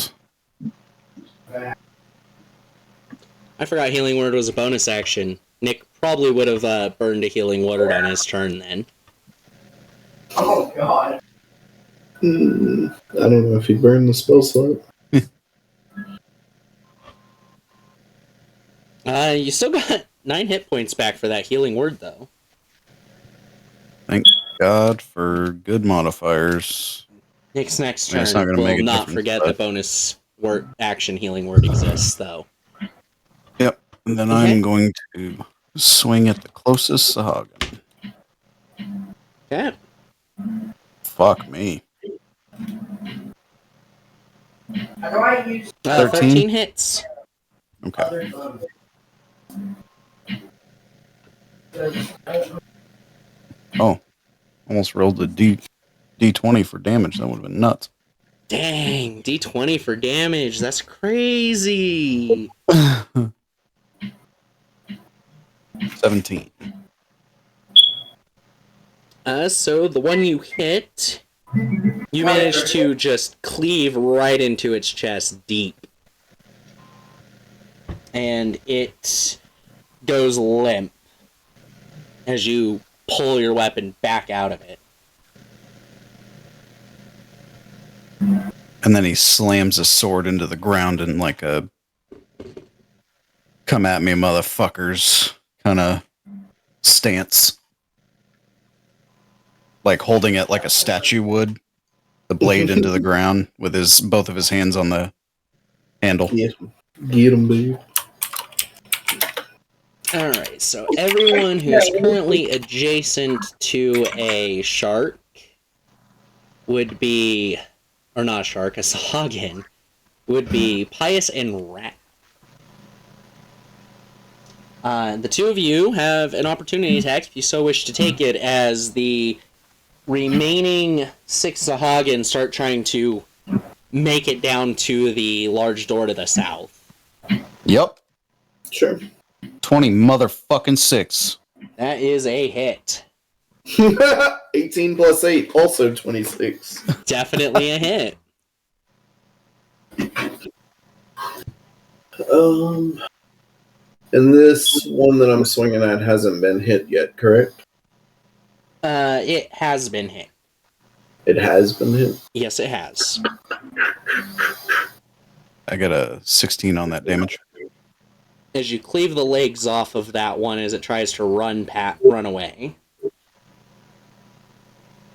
I forgot Healing Word was a bonus action. Nick probably would have burned a Healing Word on his turn then. Oh god. I don't know if he burned the spell slot. You still got 9 hit points back for that Healing Word, though. Thank God for good modifiers. Nick's next I mean, it's not turn gonna make will a not difference, forget but- the bonus word action Healing Word exists, though. Yep. And then Okay. I'm going to swing at the closest sahuagin. Okay. Fuck me. How do I use 13 hits. Okay. other Oh. Almost rolled a D20 for damage. That would have been nuts. Dang, D20 for damage. That's crazy. 17. So the one you hit, you managed to just cleave right into its chest deep. And it goes limp as you pull your weapon back out of it. And then he slams his sword into the ground in like a come at me, motherfuckers kind of stance. Like holding it like a statue would. The blade into the ground with both of his hands on the handle. Yeah. Get him, babe. Alright, so everyone who's currently adjacent to a shark would be, or not a shark, a sahuagin, would be Pius and Rat. The two of you have an opportunity attack if you so wish to take it, as the remaining 6 sahuagin start trying to make it down to the large door to the south. Yep. Sure. 20 motherfucking 6. That is a hit. 18 plus 8, also 26. Definitely a hit. And this one that I'm swinging at hasn't been hit yet, correct? It has been hit. It has been hit? Yes, it has. I got a 16 on that damage. As you cleave the legs off of that one as it tries to run away.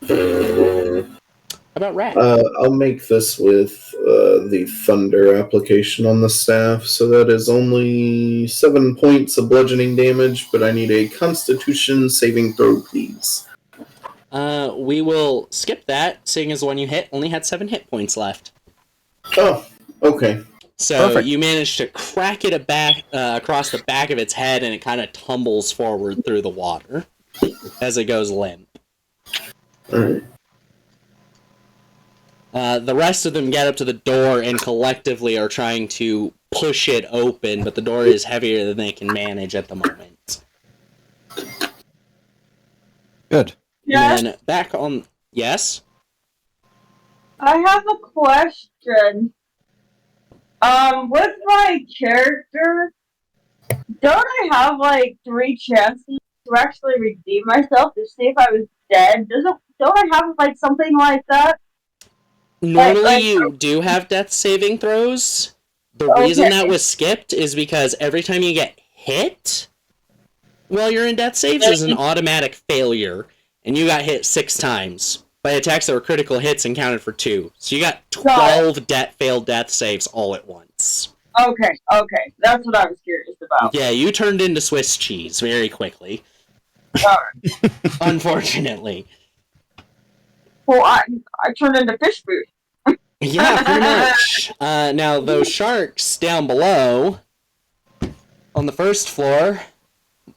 How about Rat? I'll make this with the thunder application on the staff, so that is only 7 points of bludgeoning damage, but I need a constitution saving throw, please. We will skip that, seeing as the one you hit only had 7 hit points left. Oh, okay. So Perfect. you managed to crack it across the back of its head, and it kind of tumbles forward through the water as it goes limp. Alright. The rest of them get up to the door and collectively are trying to push it open, but the door is heavier than they can manage at the moment. Good. Yeah, And then back on... Yes? I have a question. With my character, don't I have like 3 chances to actually redeem myself to see if I was dead? Don't I have like something like that? Normally you do have death saving throws. The reason that was skipped is because every time you get hit while you're in death saves is an automatic failure, and you got hit 6 times by attacks that were critical hits and counted for 2. So you got 12 failed death saves all at once. Okay, that's what I was curious about. Yeah, you turned into Swiss cheese very quickly. Alright. Unfortunately. Well, I turned into fish food. Yeah, pretty much. Now, those sharks down below, on the first floor,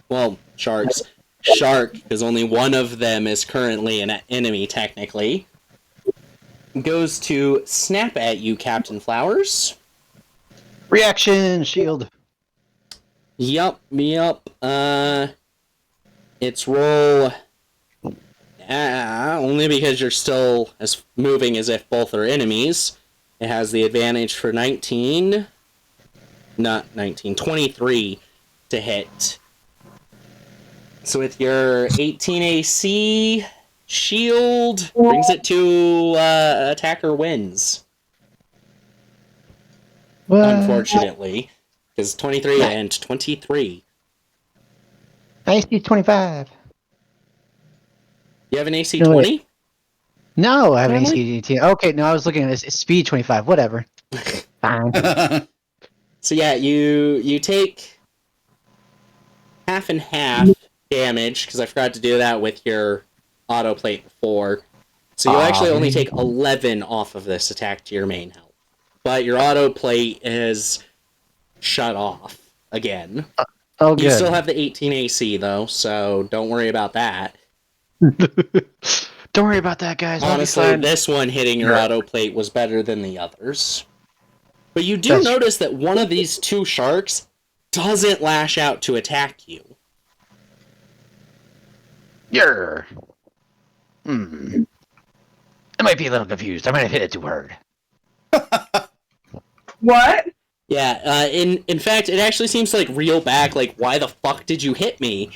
well, shark, because only one of them is currently an enemy, technically, goes to snap at you, Captain Flowers. Reaction shield. Yup. It's roll... only because you're still as moving as if both are enemies. It has the advantage for 23 to hit. So with your 18 AC, shield brings it to attacker wins. What? Unfortunately. Because 23 and 23. AC 25. You have an AC 20? No, I have an Apparently? AC 18. Okay, no, I was looking at this. It's speed 25. Whatever. Fine. So yeah, you take half and half damage, because I forgot to do that with your auto plate before. So you actually only take 11 off of this attack to your main health. But your auto plate is shut off again. Oh, good. You still have the 18 AC though, so don't worry about that. Don't worry about that, guys. Honestly, this one hitting your auto plate was better than the others. But you do notice that one of these 2 sharks doesn't lash out to attack you. I might be a little confused. I might have hit it too hard. What? Yeah, in fact, it actually seems to, like, reel back, like, why the fuck did you hit me?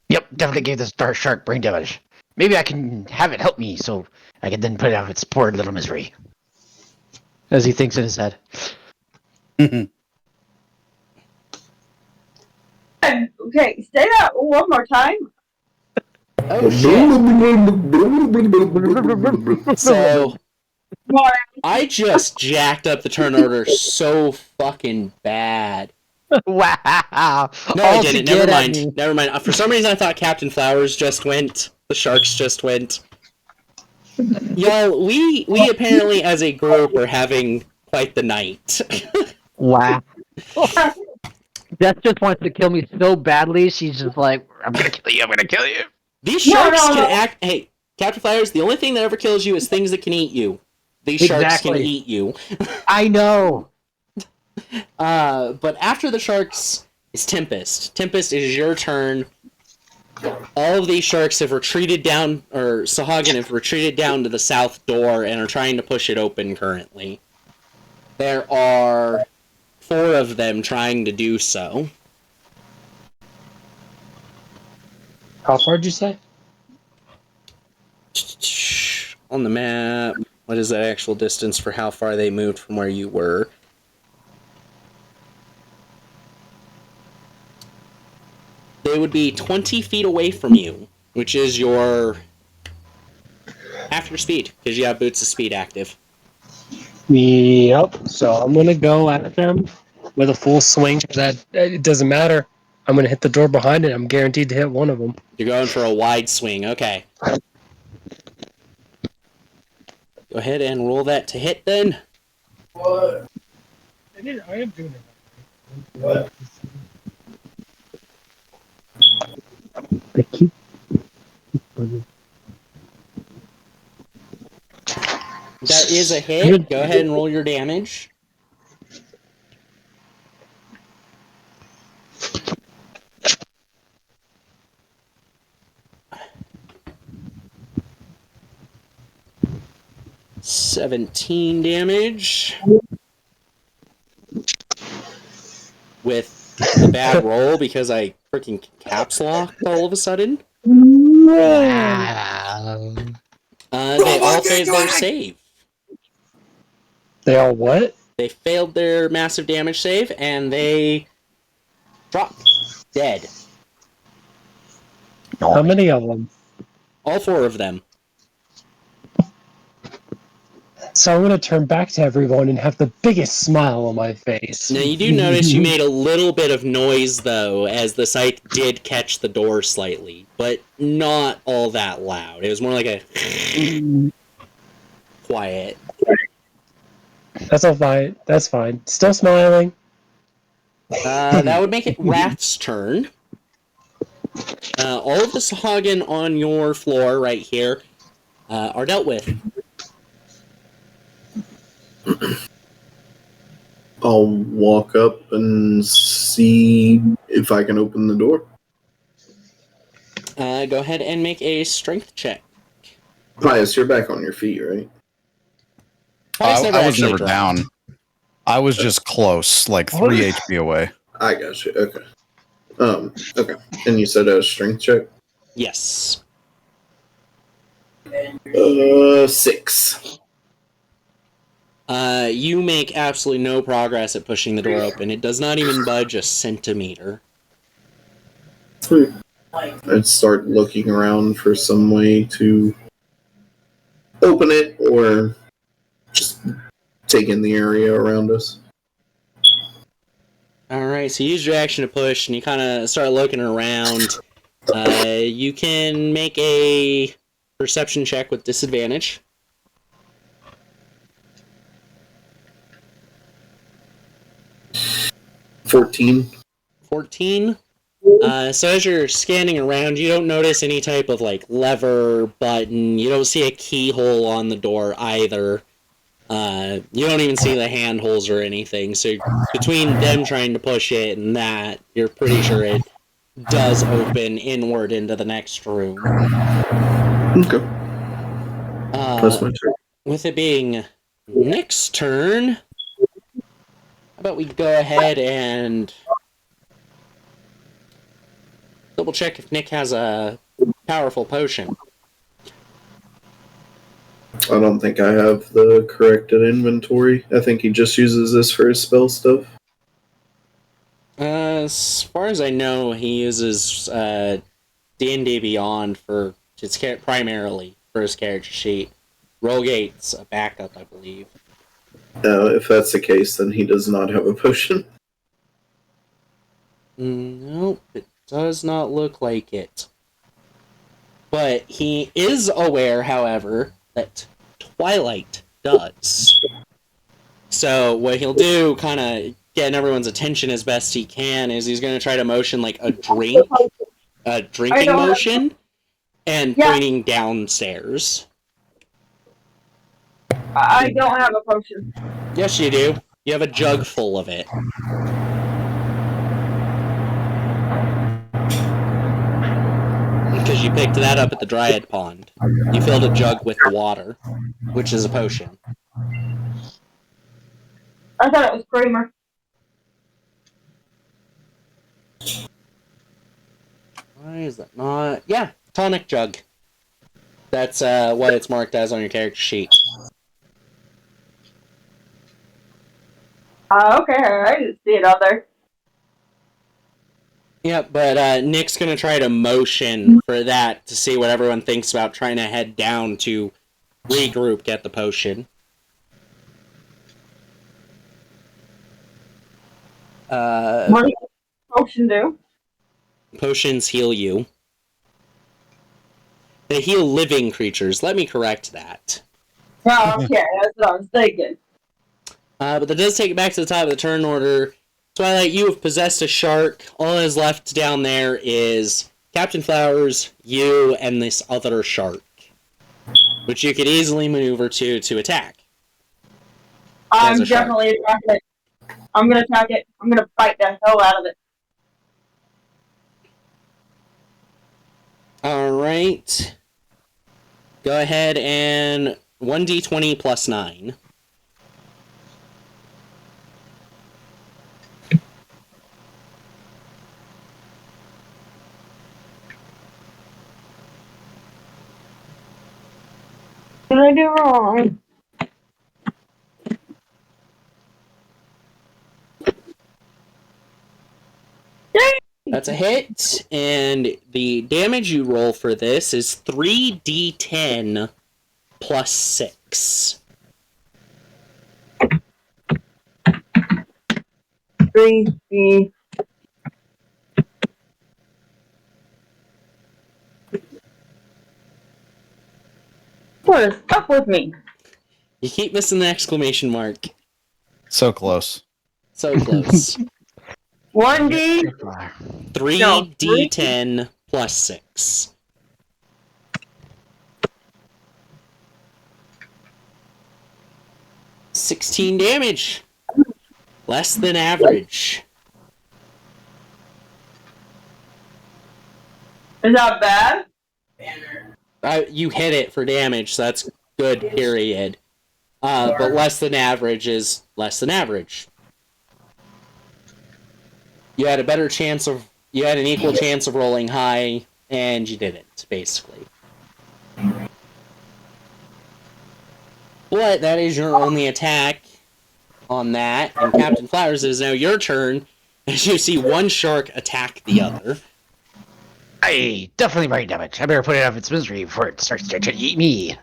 Yep, definitely gave this dark shark brain damage. Maybe I can have it help me so I can then put it out of its poor little misery. As he thinks in his head. Okay, say that one more time. Oh, shit. So, I just jacked up the turn order so fucking bad. Wow. No, I didn't. Never mind. For some reason, I thought Captain Flowers just went. The sharks just went. Y'all, we apparently, as a group, are having quite the night. Wow. Death just wants to kill me so badly, she's just like, I'm gonna kill you. These sharks can act... Hey, Captain Flowers, the only thing that ever kills you is things that can eat you. These sharks can eat you. I know. But after the sharks is Tempest. Tempest, it is your turn. All of these sharks have retreated down, or sahuagin have retreated down to the south door and are trying to push it open currently. There are 4 of them trying to do so. How far did you say? On the map, what is that actual distance for how far they moved from where you were? They would be 20 feet away from you, which is your... half your speed, because you have Boots of Speed active. Yep. So I'm gonna go at them with a full swing. That it doesn't matter. I'm gonna hit the door behind it. I'm guaranteed to hit one of them. You're going for a wide swing. Okay. Go ahead and roll that to hit then. What? I am doing it. What? I keep bugging is a hit. Go ahead and roll your damage. $17 damage. With a bad roll because I freaking caps locked all of a sudden. Wow. They all failed their save. They all what? They failed their massive damage save and they dropped dead. How many of them? All 4 of them. So I'm going to turn back to everyone and have the biggest smile on my face. Now, you do notice you made a little bit of noise, though, as the scythe did catch the door slightly, but not all that loud. It was more like a quiet. That's all fine. That's fine. Still smiling. That would make it Wrath's turn. All of the sahuagin on your floor right here are dealt with. I'll walk up and see if I can open the door. Go ahead and make a strength check. Pius, you're back on your feet, right? I was never down. I was just close, like 3 HP away. I got you. Okay. Okay. And you said a strength check? Yes. 6. You make absolutely no progress at pushing the door open. It does not even budge a centimeter. I'd start looking around for some way to open it or just take in the area around us. Alright, so you use your action to push, and you kind of start looking around. You can make a perception check with disadvantage. 14. 14. So as you're scanning around, you don't notice any type of like lever, button. You don't see a keyhole on the door either. You don't even see the handholds or anything. So between them trying to push it and that, you're pretty sure it does open inward into the next room. Okay. That's my turn. With it being Nick's turn, how about we go ahead and double check if Nick has a powerful potion. I don't think I have the corrected inventory. I think he just uses this for his spell stuff. As far as I know, he uses D&D Beyond for his primarily for his character sheet. Rollgate's a backup, I believe. If that's the case, then he does not have a potion. Nope, it does not look like it. But he is aware, however, that Twilight does. So what he'll do, kind of getting everyone's attention as best he can, is he's going to try to motion like a drinking motion, and pointing downstairs. I don't have a potion. Yes, you do. You have a jug full of it. Because you picked that up at the Dryad Pond. You filled a jug with water, which is a potion. I thought it was creamer. Why is that not? Yeah, tonic jug. That's what it's marked as on your character sheet. Okay, I didn't see it out there. Yeah, but Nick's gonna try to motion for that to see what everyone thinks about trying to head down to regroup, get the potion. What does the potion do? Potions heal you. They heal living creatures. Let me correct that. Oh, okay, that's what I was thinking. But that does take it back to the top of the turn order. Twilight, you have possessed a shark. All that is left down there is Captain Flowers, you, and this other shark, which you could easily maneuver to attack. I'm a shark. definitely attacking it. I'm gonna attack it. I'm gonna bite the hell out of it. All right. Go ahead and 1d20 plus 9. What did I do wrong? That's a hit, and the damage you roll for this is 3d10 plus 6. 3D. What is up with me? You keep missing the exclamation mark. So close. So close. 1D. 3d10 plus 6. $16 damage. Less than average. Is that bad? You hit it for damage, so that's good, period. But less than average is less than average. You had an equal chance of rolling high, and you didn't, basically. But that is your only attack on that, and Captain Flowers, it is now your turn, as you see one shark attack the other. I definitely brain damage. I better put it out of its misery before it starts to eat me.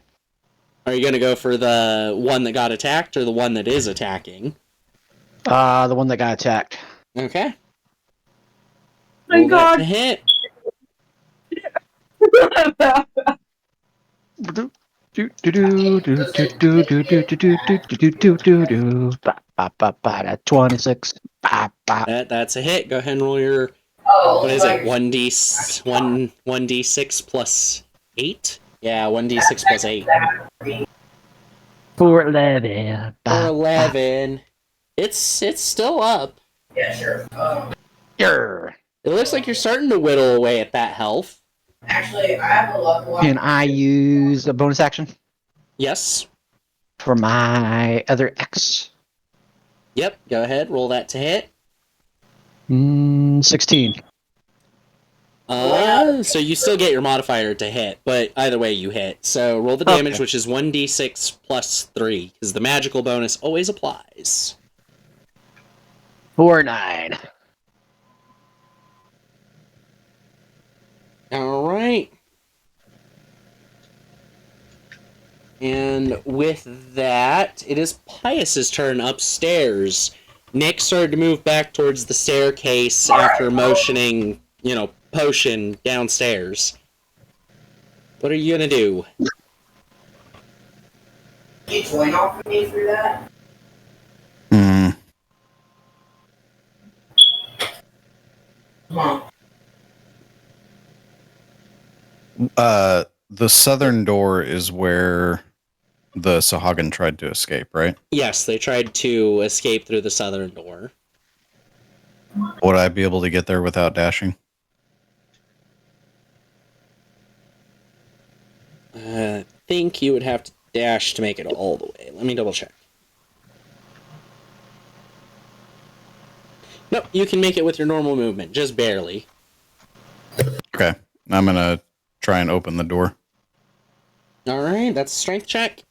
Are you going to go for the one that got attacked, or the one that is attacking? The one that got attacked. Okay. My Roll that God. to hit. At 26. That's a hit. Go ahead and roll your... Oh, What is it? 1d6 plus 8? Yeah, 1d6 plus 8. For 11. For 11. It's still up. Yeah, sure. Yer. It looks like you're starting to whittle away at that health. Actually, I have a luck one. Can I use a bonus action Yes. for my other X? Yep, go ahead. Roll that to hit. 16. So you still get your modifier to hit, but either way you hit. So roll the damage, Okay. which is 1d6 plus 3, because the magical bonus always applies. 4, 9. Alright. And with that, it is Pius's turn upstairs. Nick started to move back towards the staircase after motioning, potion downstairs. What are you gonna do? You join off of me for that? Hmm. Come on. The southern door is where the sahuagin tried to escape, right? Yes, they tried to escape through the southern door. Would I be able to get there without dashing? I think you would have to dash to make it all the way. Let me double check. Nope, you can make it with your normal movement, just barely. Okay. I'm going to try and open the door. Alright, that's a strength check.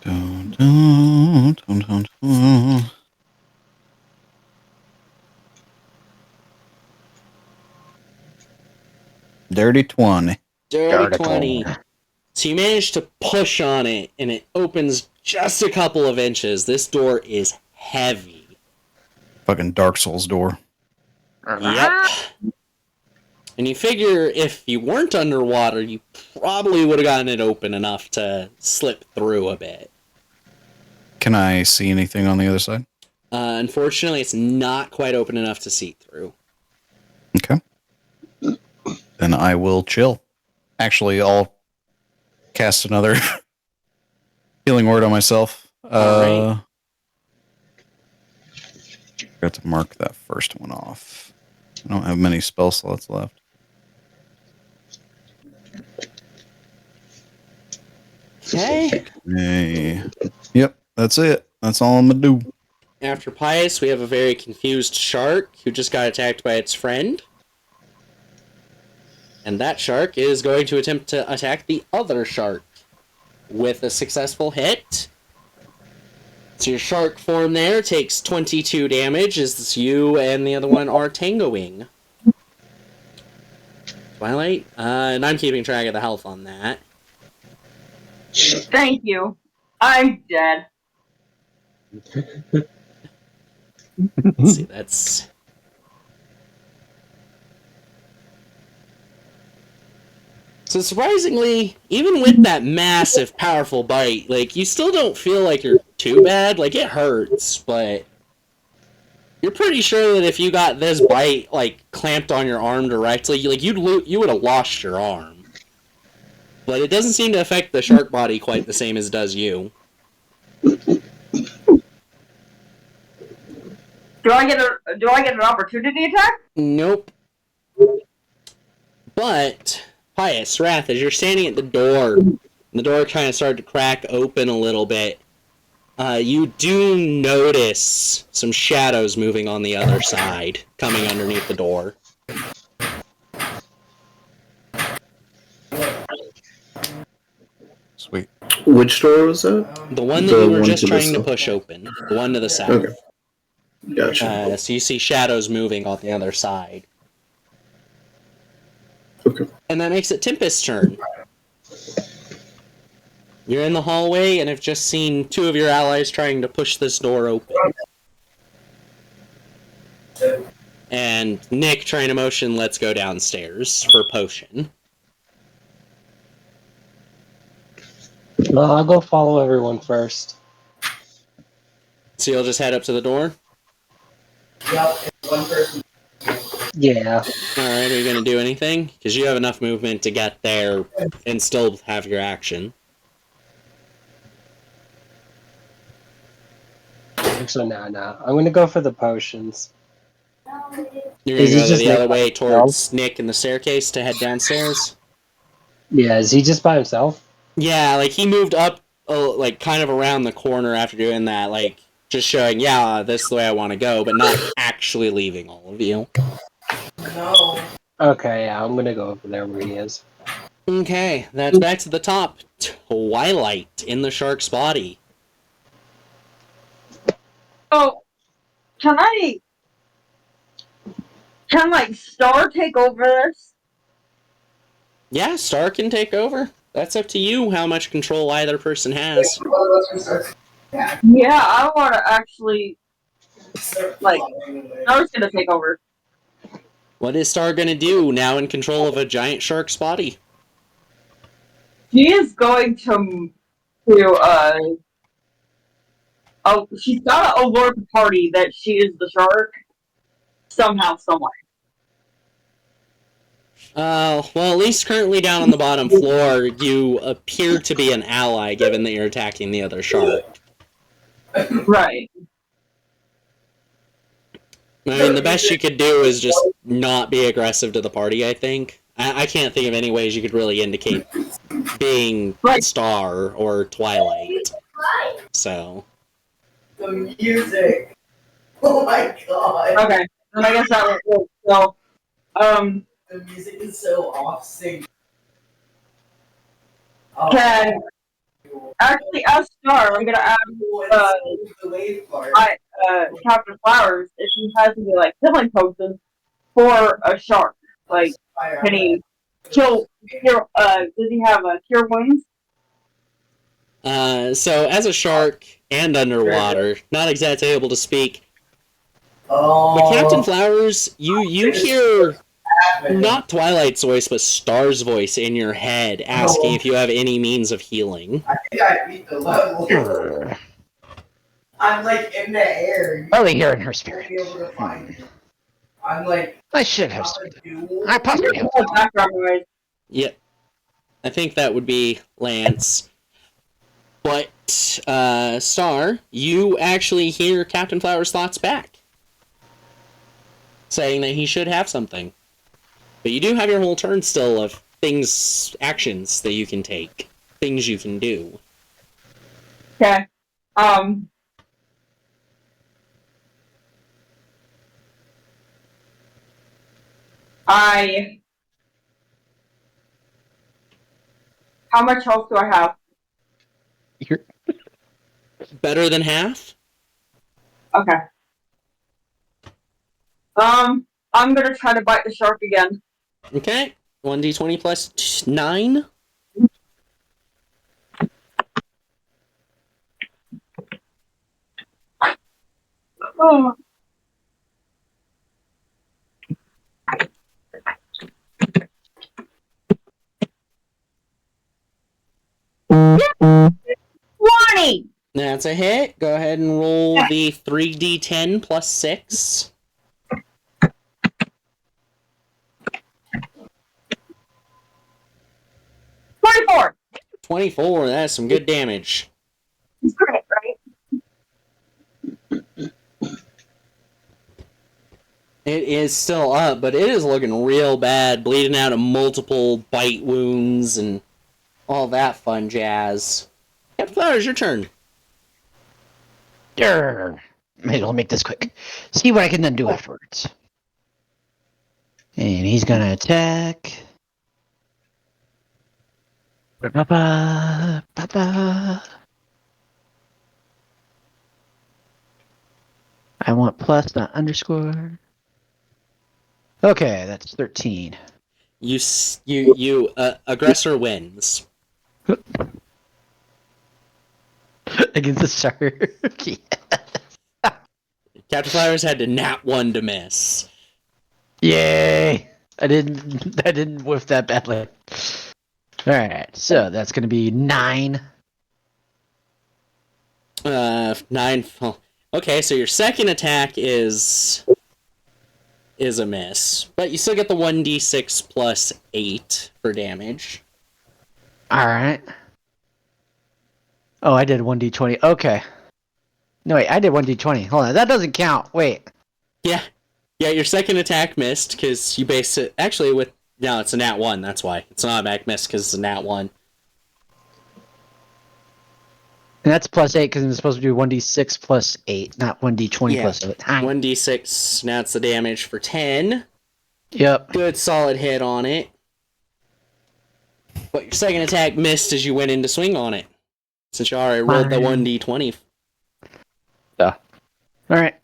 Dun, dun, dun, dun, dun. Dirty 20. Dirty 20. So you manage to push on it, and it opens just a couple of inches. This door is heavy. Fucking Dark Souls door. Yep. And you figure if you weren't underwater, you probably would have gotten it open enough to slip through a bit. Can I see anything on the other side? Unfortunately, it's not quite open enough to see through. Okay. Then I will chill. Actually, I'll cast another healing word on myself. Alright. Got to mark that first one off. I don't have many spell slots left. Okay. Yep, that's it. That's all I'm gonna do. After Pius, we have a very confused shark who just got attacked by its friend. And that shark is going to attempt to attack the other shark with a successful hit. So your shark form there takes 22 damage as you and the other one are tangoing. Twilight? And I'm keeping track of the health on that. Thank you. I'm dead. Let's see, that's... So surprisingly, even with that massive, powerful bite, like, you still don't feel like you're too bad. Like, it hurts, but you're pretty sure that if you got this bite, like, clamped on your arm directly, like, you would have lost your arm. But it doesn't seem to affect the shark body quite the same as it does you. Do I get an opportunity attack? Nope. But, Pius, Wrath, as you're standing at the door kind of started to crack open a little bit, you do notice some shadows moving on the other side, coming underneath the door. Sweet. Which door was that? The one that you were just trying to push open. The one to the south. Okay. Gotcha. So you see shadows moving on the other side. Okay. And that makes it Tempest's turn. You're in the hallway and have just seen two of your allies trying to push this door open. And Nick trying to motion, let's go downstairs for potion. Well, I'll go follow everyone first. So you'll just head up to the door? Yep, it's one person. Yeah. Alright, are you going to do anything? Because you have enough movement to get there and still have your action. So no. I'm going to go for the potions. You're going Is to he go just the other like way by towards Nick and the staircase to head downstairs? Yeah, is he just by himself? Yeah, like he moved up, like kind of around the corner after doing that, like just showing, yeah, this is the way I want to go, but not actually leaving all of you. No. Okay, yeah, I'm going to go over there where he is. Okay, that's back to the top. Twilight in the shark's body. Oh, can like Star take over this? Yeah, Star can take over. That's up to you how much control either person has. Yeah, I want to actually, like, Star's gonna take over. What is Star gonna do now in control of a giant shark's body? She is going to she's gotta alert the party that she is the shark somehow, somewhere. Well, at least currently down on the bottom floor, you appear to be an ally, given that you're attacking the other shark. Right. I mean, the best you could do is just not be aggressive to the party, I think. I can't think of any ways you could really indicate being Star or Twilight. So. The music. Oh my god. Okay, then I guess that will work. So, the music is so off sync. Can actually ask Star. I'm gonna ask Captain Flowers if he has any like healing potions for a shark. Like, can he cure? Does he have cure wounds? So as a shark and underwater, not exactly able to speak. But Captain Flowers, you hear not Twilight's voice, but Star's voice in your head asking if you have any means of healing. I think I beat the level. I'm like in the air. Only here in her spirit. I'm like. I should have spirit. I possibly have. Yep. I think that would be Lance. But, Star, you actually hear Captain Flower's thoughts back. Saying that he should have something. But you do have your whole turn still of things, actions that you can take. Things you can do. Okay. How much health do I have? You're Better than half? Okay. I'm gonna try to bite the shark again. Okay. 1d20 plus 9. Oh. Warning! That's a hit. Go ahead and roll the 3d10 plus 6. 24! 24, that's some good damage. It's great, right? It is still up, but it is looking real bad, bleeding out of multiple bite wounds and all that fun jazz. Captain Flowers, your turn. Grr. Might as well make this quick. See what I can then do afterwards. And he's gonna attack. Ba-ba-ba. I want plus, not underscore. Okay, that's 13. Aggressor wins. Against the shark. Yeah. Captain Flowers had to nat 1 to miss. Yay! I didn't whiff that badly. Alright, so that's gonna be 9. 9. Okay, so your second attack is a miss, but you still get the 1d6 plus 8 for damage. Alright. Oh, I did 1d20. Okay. No, wait, I did 1d20. Hold on, that doesn't count. Wait. Yeah, your second attack missed because you base it actually with no, it's a nat 1. That's why it's an automatic miss because it's a nat 1. And that's plus 8 because I'm supposed to do 1d6 plus 8, not 1d20 Yeah. plus 8. 1d6. Now it's the damage for 10. Yep. Good solid hit on it. But your second attack missed as you went in to swing on it. Since you already rolled the 1d20. Alright.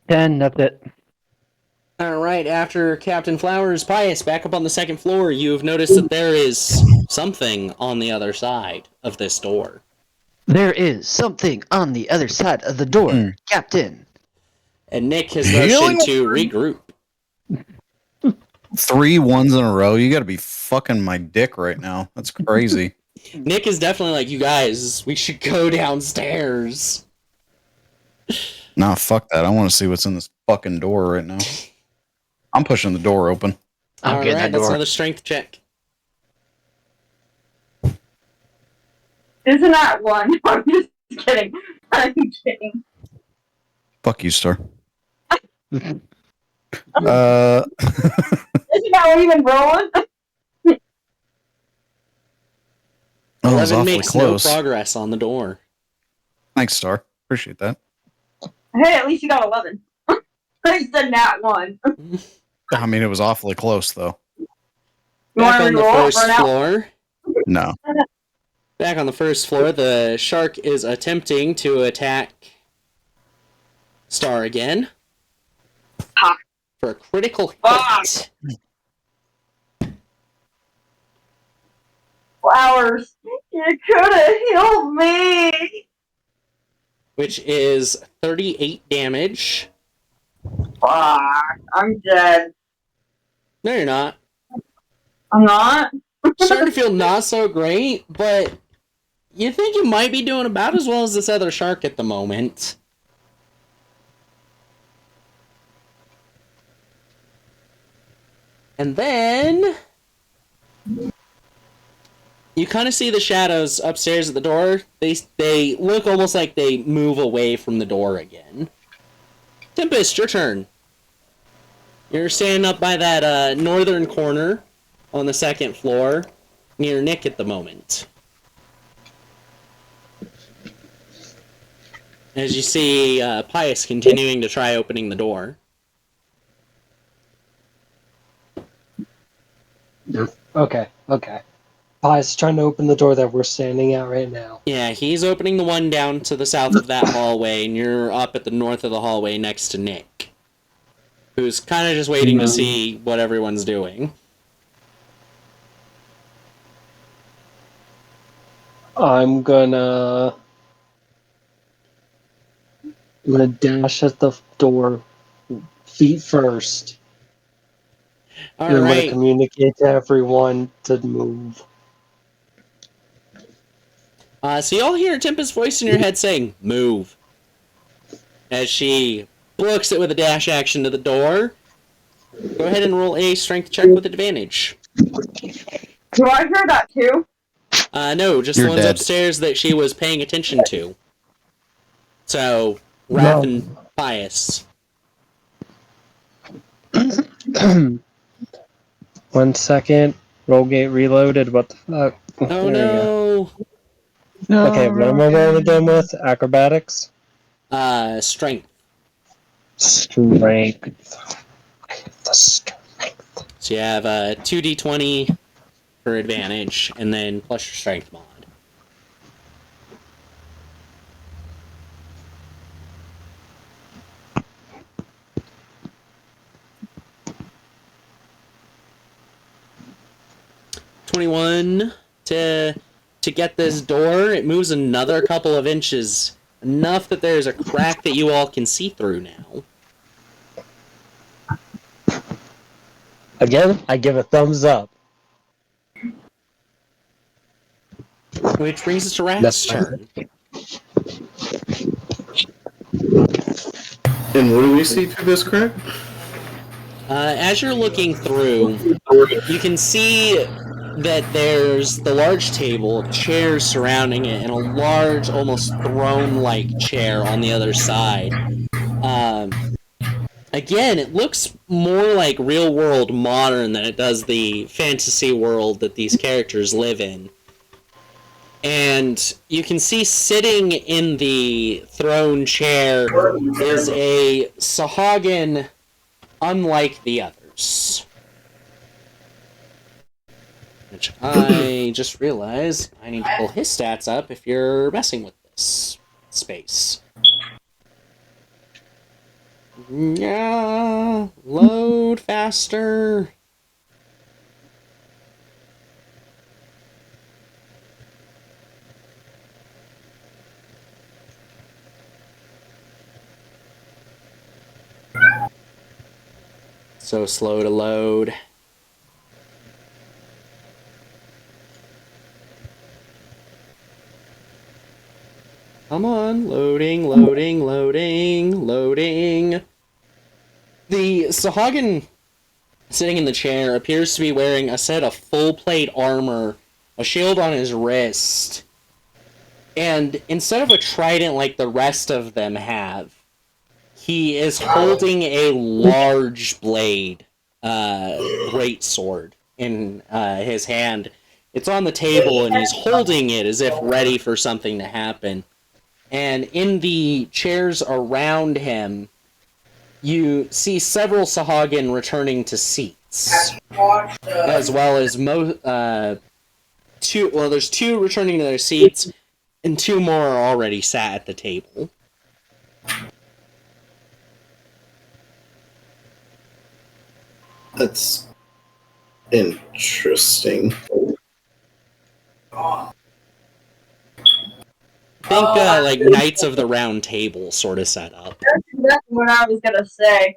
10, that's it. Alright, after Captain Flowers Pious back up on the second floor, you have noticed that there is something on the other side of this door. There is something on the other side of the door, Captain. And Nick has motioned to regroup. 3 ones in a row. You got to be fucking my dick right now. That's crazy. Nick is definitely like, you guys, we should go downstairs. Nah, fuck that. I want to see what's in this fucking door right now. I'm pushing the door open. I'm getting that door. That's another strength check. Isn't that 1? I'm just kidding. I'm kidding. Fuck you, Star. Isn't that even rolling? 11 awfully makes close. no progress on the door. Thanks, Star. Appreciate that. Hey, at least you got 11. I said nat 1. I mean, it was awfully close, though. Back on the first floor. No. Back on the first floor, the shark is attempting to attack Star again. For a critical hit. Flowers, you could have healed me. Which is 38 damage. Fuck, I'm dead. No, you're not. I'm not? Starting to feel not so great, but you think you might be doing about as well as this other shark at the moment. And then You kind of see the shadows upstairs at the door. They look almost like they move away from the door again. Tempest, your turn. You're standing up by that northern corner on the second floor near Nick at the moment. As you see Pius continuing to try opening the door. Okay. Pius is trying to open the door that we're standing at right now. Yeah, he's opening the one down to the south of that hallway, and you're up at the north of the hallway next to Nick, who's kind of just waiting to see what everyone's doing. I'm gonna dash at the door, feet first. All and I'm right. gonna communicate to everyone to move. So you all hear Tempest's voice in your head saying, "Move," as she blocks it with a dash action to the door. Go ahead and roll a strength check with advantage. Do I hear that too? No, just You're the ones dead. upstairs that she was paying attention to. So, Wrath and Pius. 1 second. Rollgate reloaded. What the fuck? Oh There we no! go. Okay, what am I rolling again with? Acrobatics? Strength. Strength. The strength. So you have 2d20 for advantage, and then plus your strength mod. $21 to get this door. It moves another couple of inches, enough that there's a crack that you all can see through now. Again, I give a thumbs up. Which brings us to Rath's turn. And what do we see through this crack? As you're looking through, you can see that there's the large table, chairs surrounding it, and a large, almost throne-like chair on the other side. Again, it looks more like real-world modern than it does the fantasy world that these characters live in. And you can see sitting in the throne chair is a sahuagin unlike the others. Which I just realized I need to pull his stats up if you're messing with this space. Yeah, load faster. So slow to load. Come on, loading. The sahuagin sitting in the chair appears to be wearing a set of full plate armor, a shield on his wrist, and instead of a trident like the rest of them have, he is holding a large blade, great sword in his hand. It's on the table, and he's holding it as if ready for something to happen. And in the chairs around him, you see several sahuagin returning to seats, as well as two. Well, there's two returning to their seats, and two more are already sat at the table. That's interesting. Think like Knights of the Round Table sort of setup. That's exactly what I was gonna say.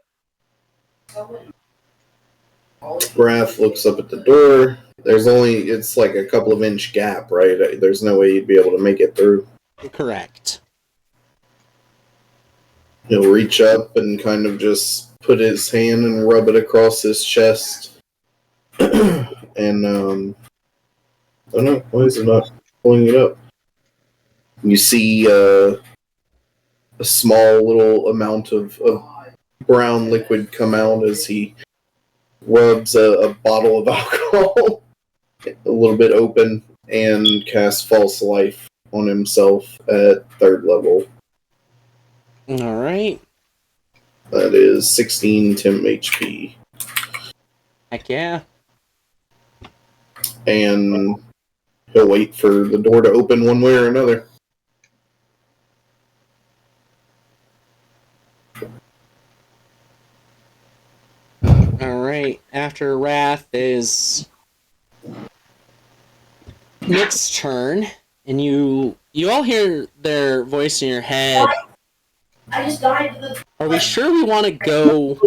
Wrath looks up at the door. It's like a couple of inch gap, right? There's no way you'd be able to make it through. Correct. He'll reach up and kind of just put his hand and rub it across his chest. And Oh no, why is it not pulling it up? You see a small little amount of brown liquid come out as he rubs a bottle of alcohol a little bit open and casts False Life on himself at 3rd level. Alright. That is 16 temp HP. Heck yeah. And he'll wait for the door to open one way or another. Alright. After Wrath is Nick's turn, and you all hear their voice in your head. I just died to the. Are we sure we want to go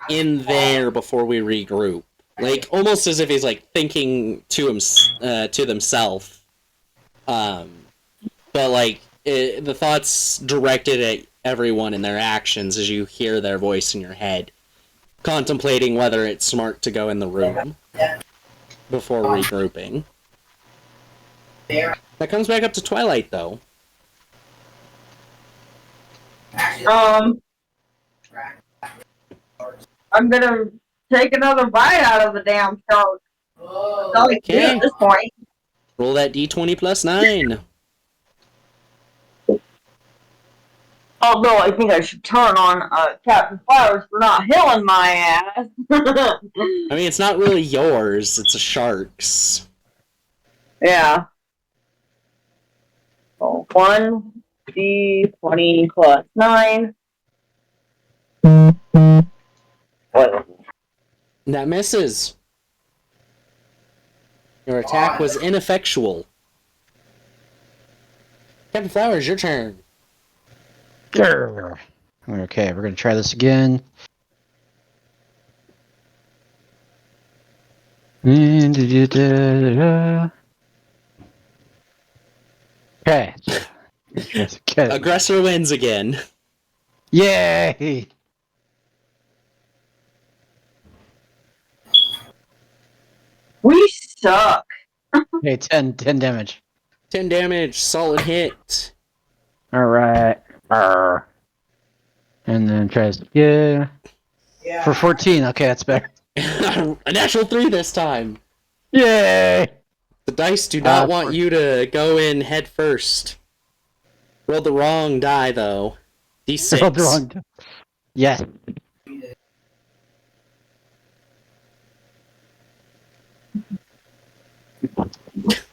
in there before we regroup? Like, almost as if he's, like, thinking to themselves. But, like, the thoughts directed at everyone in their actions as you hear their voice in your head, contemplating whether it's smart to go in the room before regrouping. That comes back up to Twilight, though. I'm gonna take another bite out of the damn shark. That's all I can do at this point. Roll that d20 plus 9. Although I think I should turn on Captain Flowers for not healing my ass. I mean, it's not really yours, it's a shark's. Yeah. So 1d20 plus 9. That misses. Your attack was ineffectual. Captain Flowers, your turn. Okay, we're gonna try this again. Okay. Aggressor wins again. Yay! We suck. Okay, 10 damage. 10 damage, solid hit. Alright. And then tries again. Yeah. For 14, okay, that's better. A natural 3 this time. Yay! The dice do not want you to go in head first. Rolled the wrong die, though. D6. Rolled the wrong. Yes.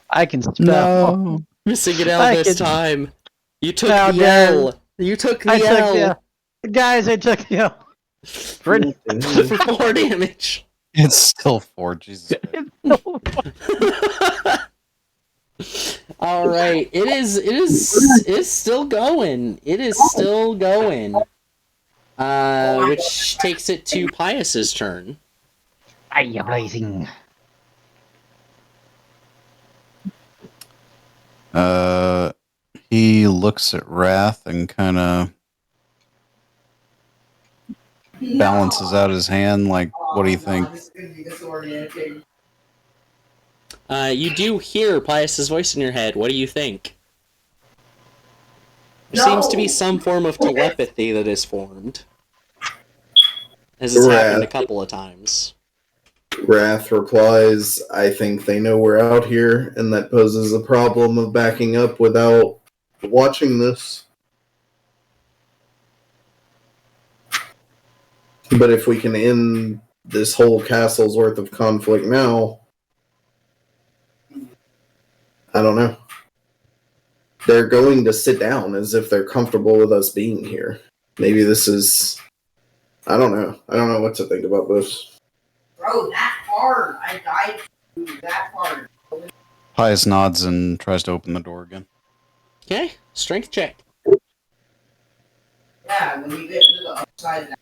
I can spell. No. Missing an L this time. You took the damn. L. You took the L. Guys, I took the L. For 4 damage. It's still 4, Jesus. All right, it is still going. It is still going. Which takes it to Pius's turn. Aye, blazing. He looks at Wrath and kind of balances out his hand like, what do you think? You do hear Pius's voice in your head. What do you think? There seems to be some form of telepathy that is formed. As it's happened a couple of times. Wrath replies, I think they know we're out here, and that poses a problem of backing up without watching this. But if we can end this whole castle's worth of conflict now, I don't know. They're going to sit down as if they're comfortable with us being here. Maybe this is... I don't know. I don't know what to think about this. Bro, that hard. I died that hard. Pius nods and tries to open the door again. Okay, strength check. Yeah, when you get to the other side of that.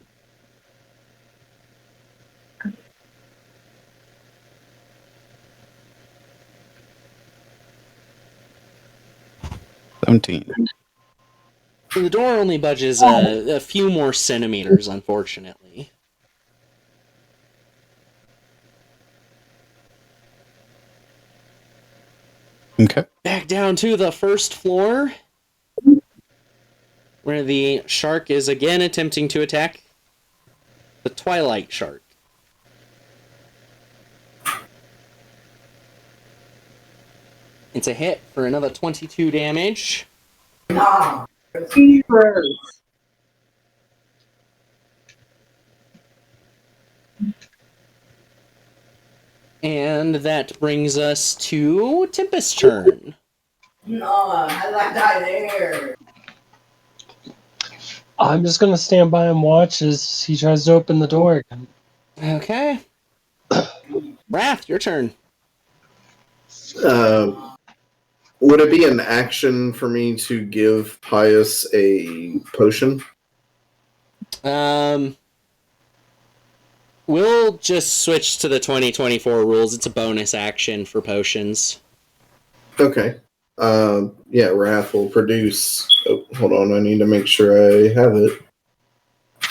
The door only budges a few more centimeters, unfortunately. Okay. Back down to the first floor, where the shark is again attempting to attack the Twilight shark. It's a hit for another 22 damage. Nah. Heroes. And that brings us to Tempest's turn. No, how did I die there? I'm just gonna stand by and watch as he tries to open the door again. Okay. Wrath, your turn. Would it be an action for me to give Pius a potion? We'll just switch to the 2024 rules. It's a bonus action for potions. Okay. Yeah, Wrath will produce. Oh, hold on, I need to make sure I have it.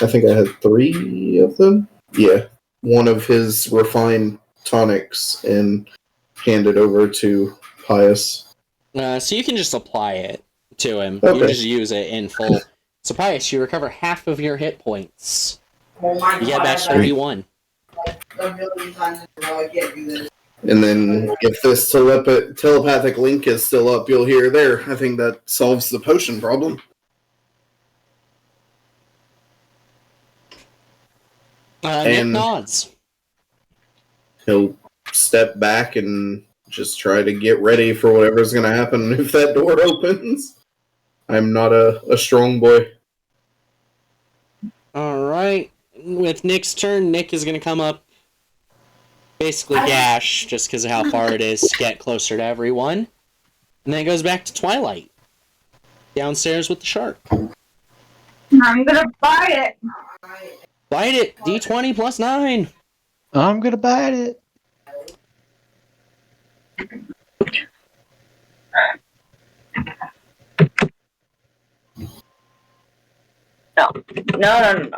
I think I had 3 of them. Yeah, one of his refined tonics and hand it over to Pius. So you can just apply it to him. Okay. You can just use it in full. So Pius, you recover half of your hit points. Oh my You get God, back I've 31. like a million times in a row. I can't do this. And then if this telepathic link is still up, you'll hear there. I think that solves the potion problem. Nick And- nods. He'll step back and just try to get ready for whatever's going to happen if that door opens. I'm not a strong boy. Alright. With Nick's turn, Nick is going to come up, basically dash, just because of how far it is to get closer to everyone. And then it goes back to Twilight. Downstairs with the shark. I'm gonna bite it. Bite it! D20 plus 9! I'm gonna bite it. No. No.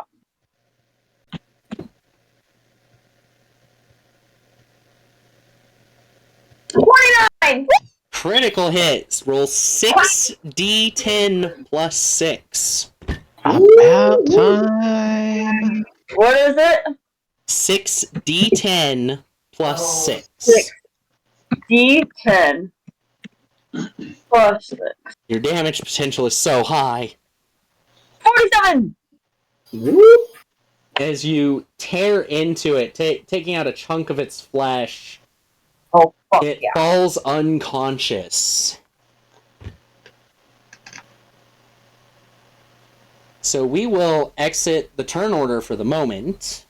29! Critical hits. Roll 6d10 plus 6. About time. What is it? 6d10 plus 6. 6d10 plus 6. Your damage potential is so high. 47! Whoop. As you tear into it, taking out a chunk of its flesh, Oh, fuck it yeah. falls unconscious. So we will exit the turn order for the moment.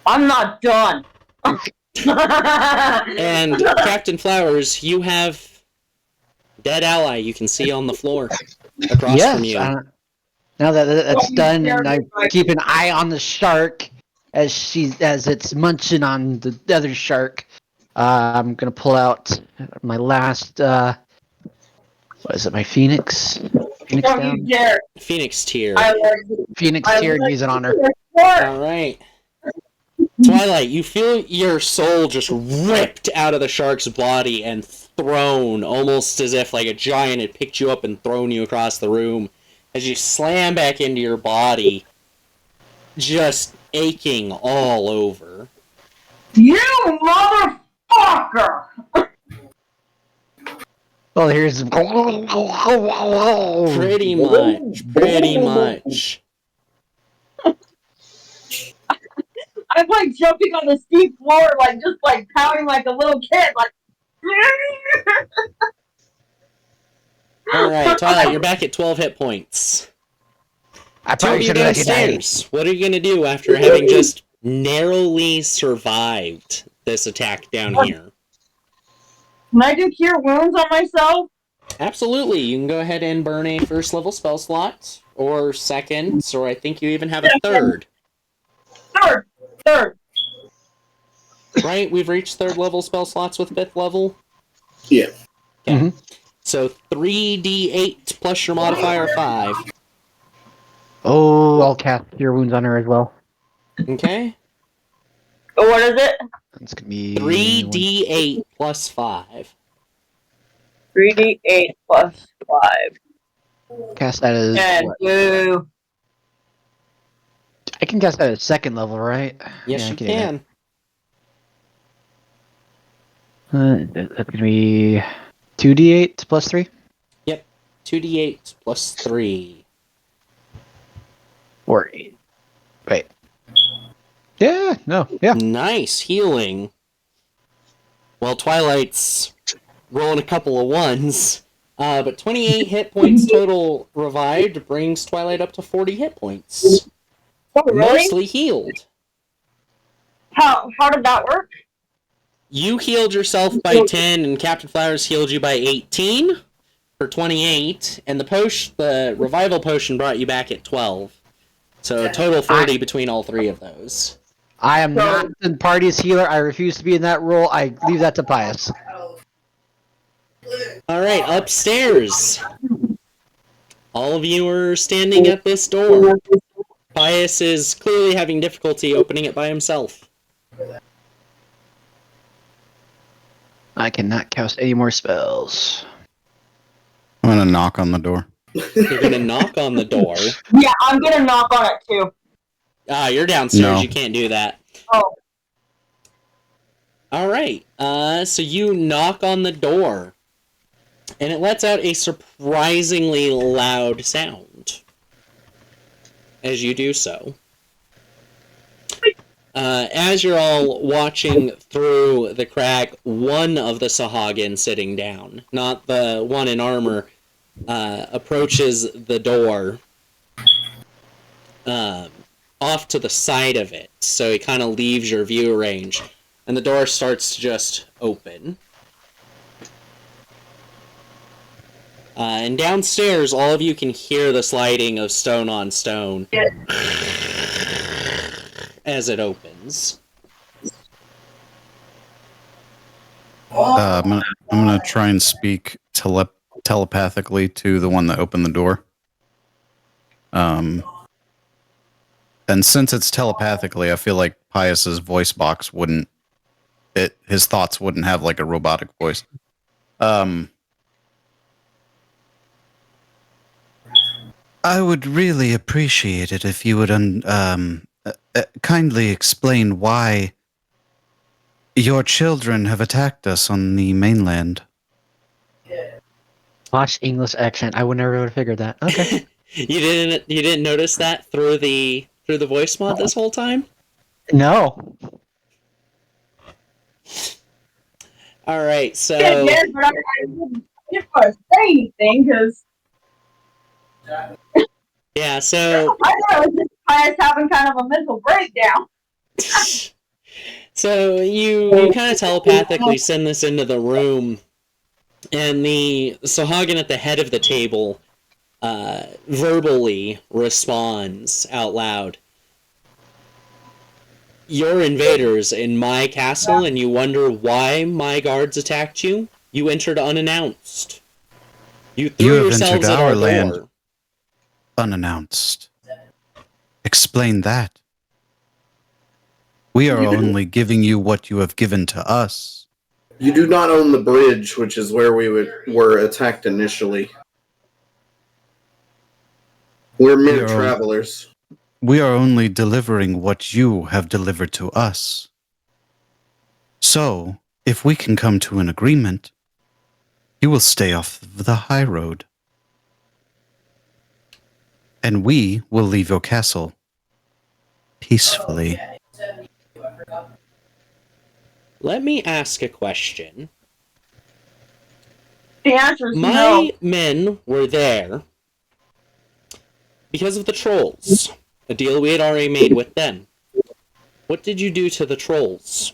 I'm not done. And Captain Flowers, you have dead ally you can see on the floor across from you. Now that that's done, and I keep an eye on the shark as it's munching on the other shark. I'm gonna pull out my last. What is it? My Phoenix. Phoenix Don't down. you dare. Phoenix tier. Phoenix tier, and use it on her. Alright. Twilight, you feel your soul just ripped out of the shark's body and thrown, almost as if like a giant had picked you up and thrown you across the room. As you slam back into your body, just aching all over. You motherfucker! Well, here's. Pretty much. I'm like jumping on the steep floor, like just like pouting like a little kid, like. Alright, Twilight, you're back at 12 hit points. I Two of probably you should have let you die. downstairs. What are you gonna do after having just narrowly survived this attack down here? Can I do cure wounds on myself? Absolutely, you can go ahead and burn a first level spell slot, or second, or I think you even have a third. Third. Right? We've reached third level spell slots with 5th level? Yeah. Okay. Mhm. So 3d8 plus your modifier 5. Oh, I'll cast Cure Wounds on her as well. Okay? What is it? It's gonna be 3d8 plus 5. 3d8 plus 5. Cast that as And what? I can cast that at second level, right? Yes, Yeah, I you can do that. That's gonna be 2d8 plus 3. Yep. 2d8 plus 3. Or 8. Wait. Yeah. No. Yeah. Nice healing. Well, Twilight's rolling a couple of ones. But 28 hit points total revived brings Twilight up to 40 hit points. Oh, really? Mostly healed. How did that work? You healed yourself by 10, and Captain Flowers healed you by 18 for 28, and the revival potion brought you back at 12. So a total 40 between all three of those. I am not the party's healer. I refuse to be in that role. I leave that to Pius. Alright, upstairs. All of you are standing at this door. Pius is clearly having difficulty opening it by himself. I cannot cast any more spells. I'm gonna knock on the door. You're gonna knock on the door. Yeah, I'm gonna knock on it too. You're downstairs, No. you can't do that. Oh. Alright, so you knock on the door. And it lets out a surprisingly loud sound as you do so. As you're all watching through the crack, one of the sahuagin sitting down, not the one in armor, approaches the door off to the side of it, so he kind of leaves your view range, and the door starts to just open. And downstairs, all of you can hear the sliding of stone on stone as it opens. I'm gonna try and speak telepathically to the one that opened the door. And since it's telepathically, I feel like Pius's voice box his thoughts wouldn't have like a robotic voice. I would really appreciate it if you would kindly explain why your children have attacked us on the mainland. Posh English accent. I would never have figured that. Okay. You didn't notice that through the voice mod this whole time? No. All right, so Yeah, but I didn't want to say anything because yeah, so I thought it was just Pius having kind of a mental breakdown. so you kind of telepathically send this into the room, and the sahuagin at the head of the table verbally responds out loud. You're invaders in my castle, and you wonder why my guards attacked you? You entered unannounced. You threw You have yourselves entered at our our land. door. Unannounced. Explain that. We are only giving you what you have given to us. You do not own the bridge, which is where we were attacked initially. We're mere travelers. We are only delivering what you have delivered to us. So, if we can come to an agreement, you will stay off the Highroad. And we will leave your castle peacefully. Let me ask a question. The answer is My no. men were there because of the trolls. A deal we had already made with them. What did you do to the trolls?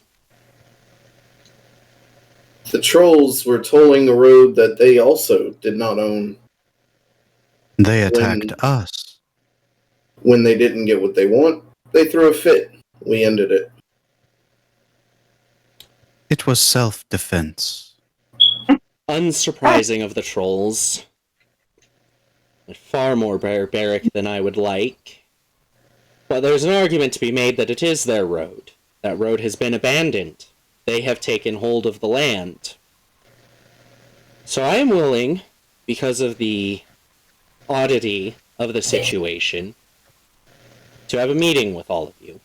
The trolls were tolling a road that they also did not own. They attacked us. When they didn't get what they want, they threw a fit. We ended it. It was self-defense. Unsurprising of the trolls. Far more barbaric than I would like. But there's an argument to be made that it is their road. That road has been abandoned. they have taken hold of the land. So I am willing, because of the oddity of the situation, to have a meeting with all of you.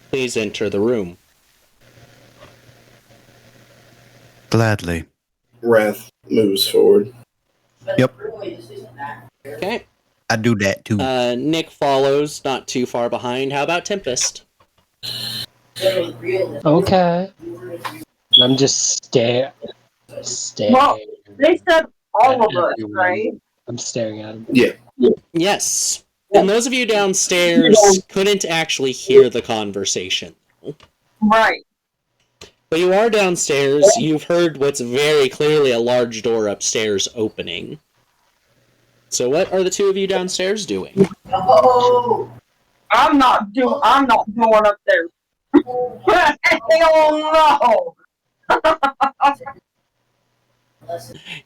Please enter the room. Gladly. Wrath moves forward. Yep. Okay. I do that too. Nick follows, not too far behind. How about Tempest? Okay. I'm just staring. Well, they said all of us, Everyone. right? I'm staring at him. Yeah. Yes. And those of you downstairs couldn't actually hear the conversation. Right. But you are downstairs. You've heard what's very clearly a large door upstairs opening. So what are the two of you downstairs doing? Oh, I'm not going up there. Hell no!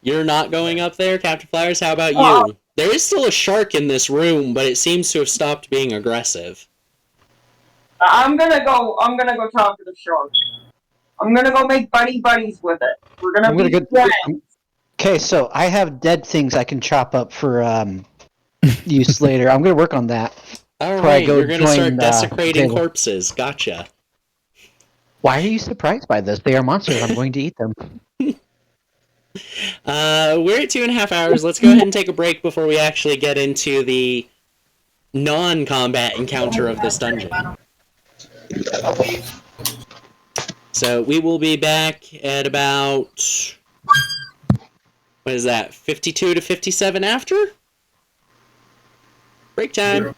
You're not going up there, Captain Flowers? How about you? There is still a shark in this room, but it seems to have stopped being aggressive. I'm gonna go talk to the shark. I'm gonna go make buddies with it. We're gonna be friends. Okay, so I have dead things I can chop up for use later. I'm gonna work on that. Alright, you're gonna start join, desecrating Taylor. corpses. Gotcha. Why are you surprised by this? They are monsters. I'm going to eat them. We're at 2.5 hours. Let's go ahead and take a break before we actually get into the non-combat encounter of this dungeon. So we will be back at about, what is that, 52 to 57 after? Break time.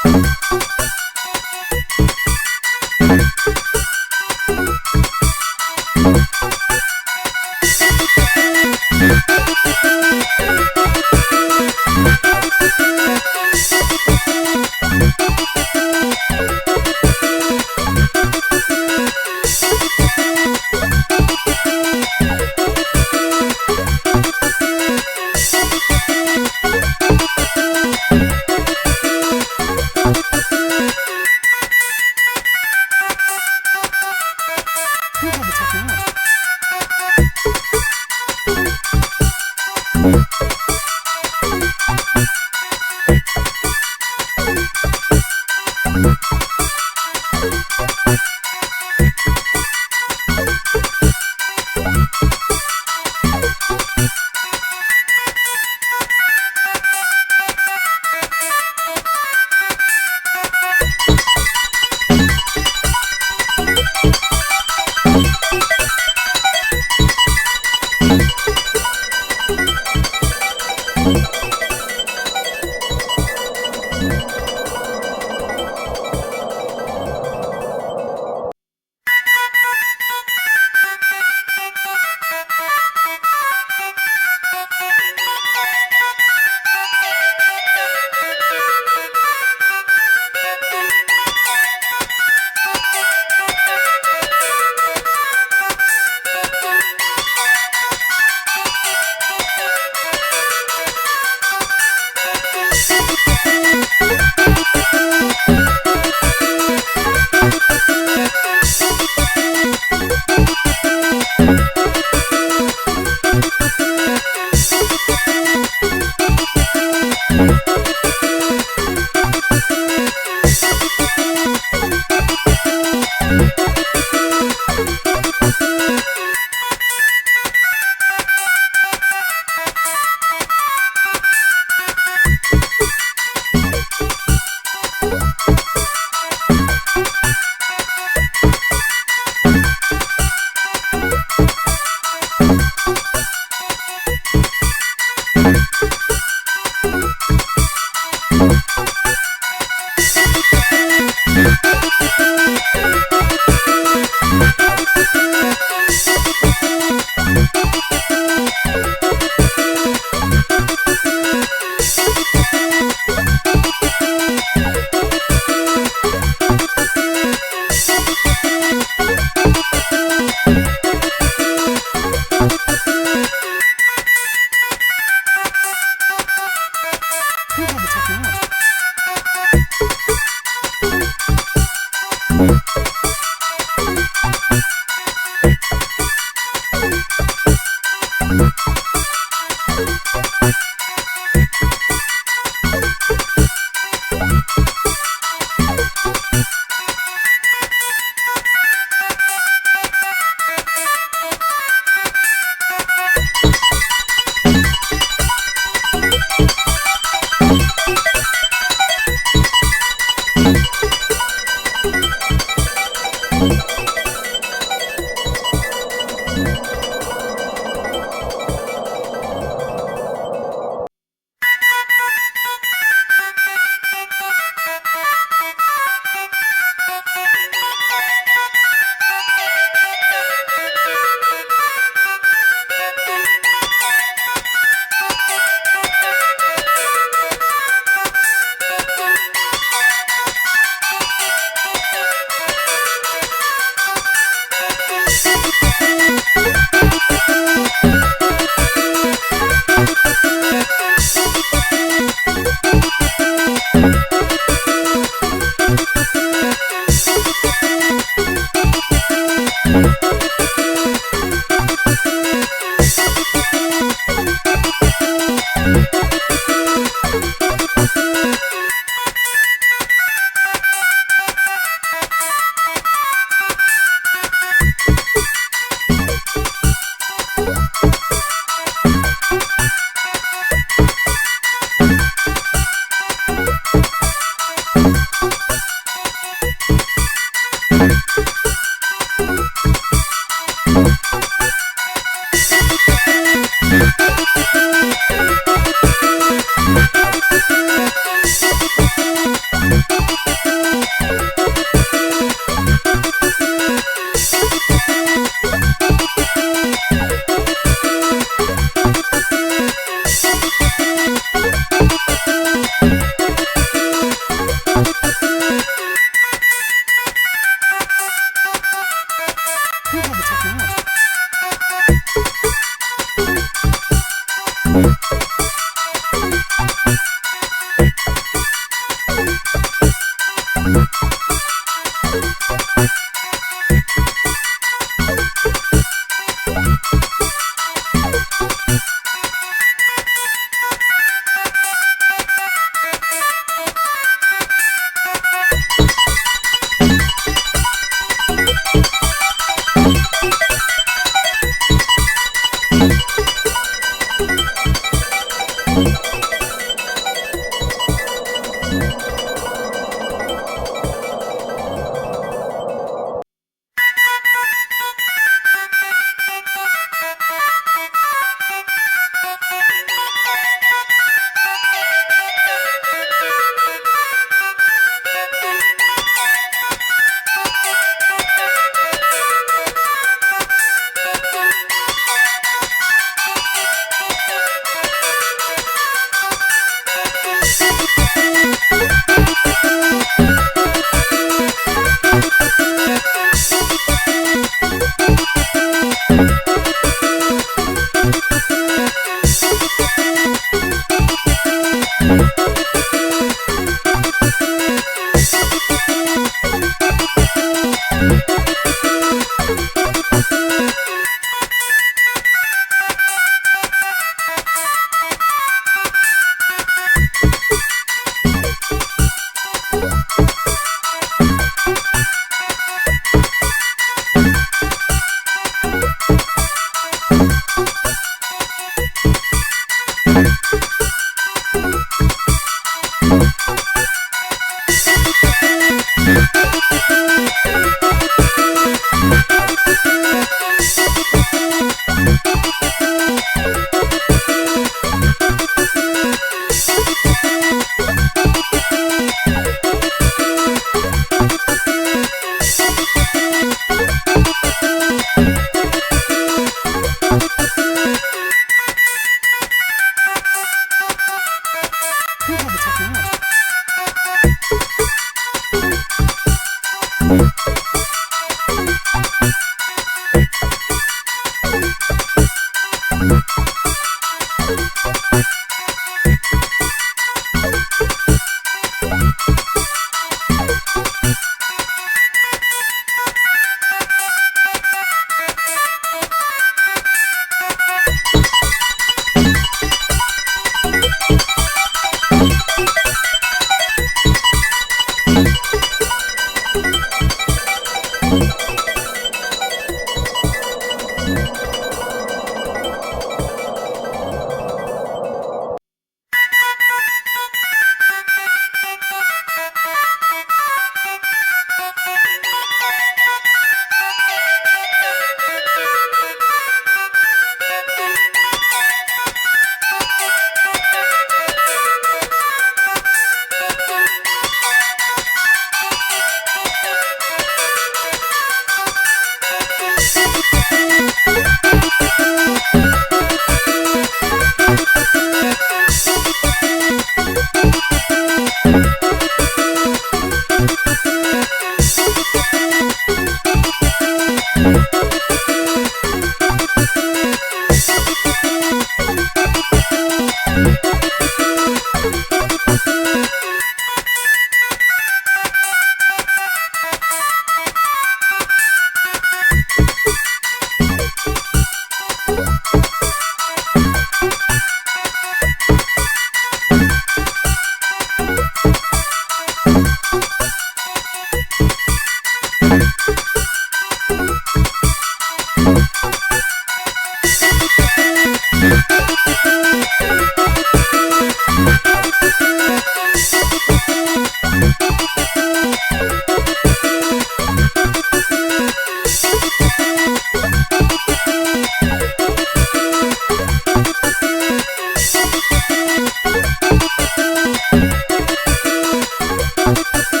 Who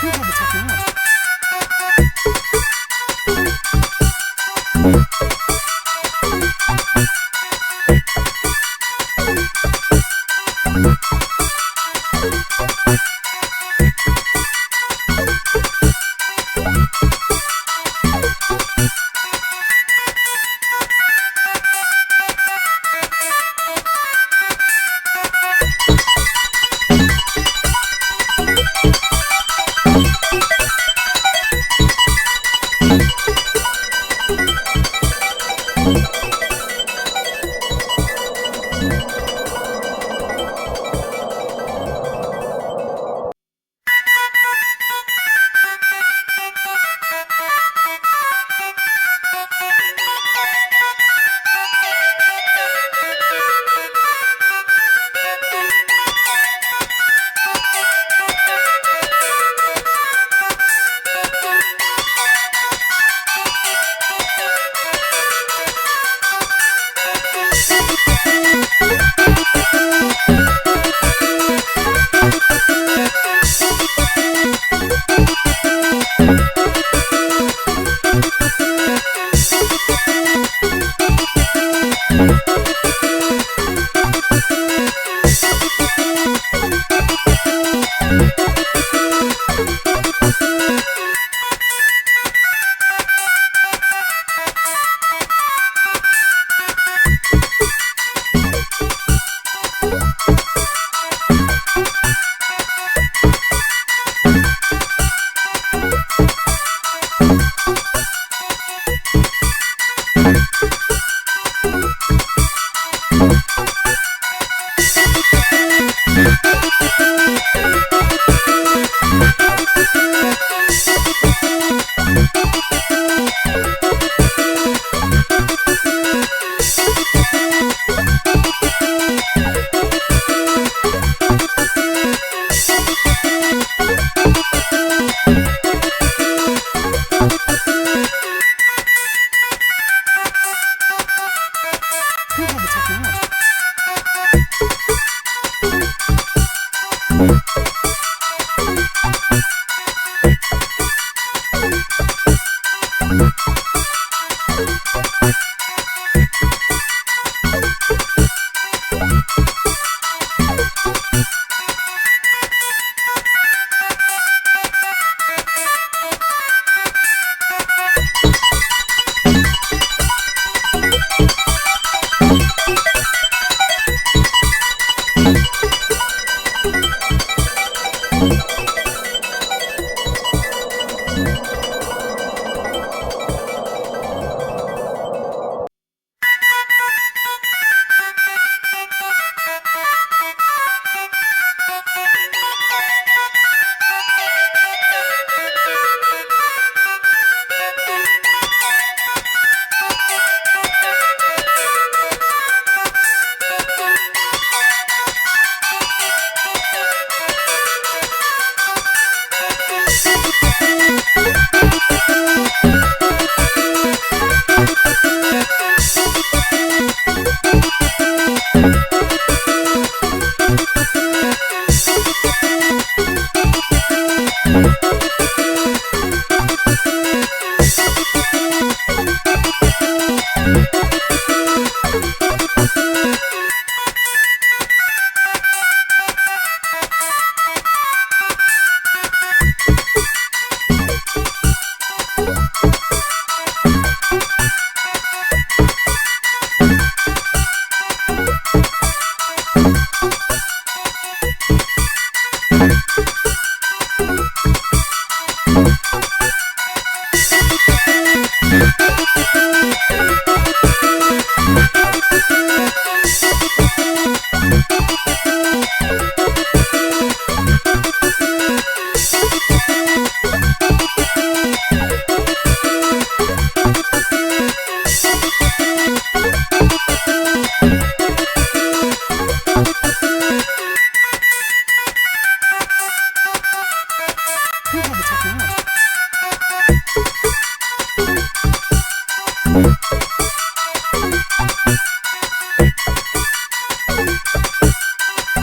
had the technology?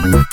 Who had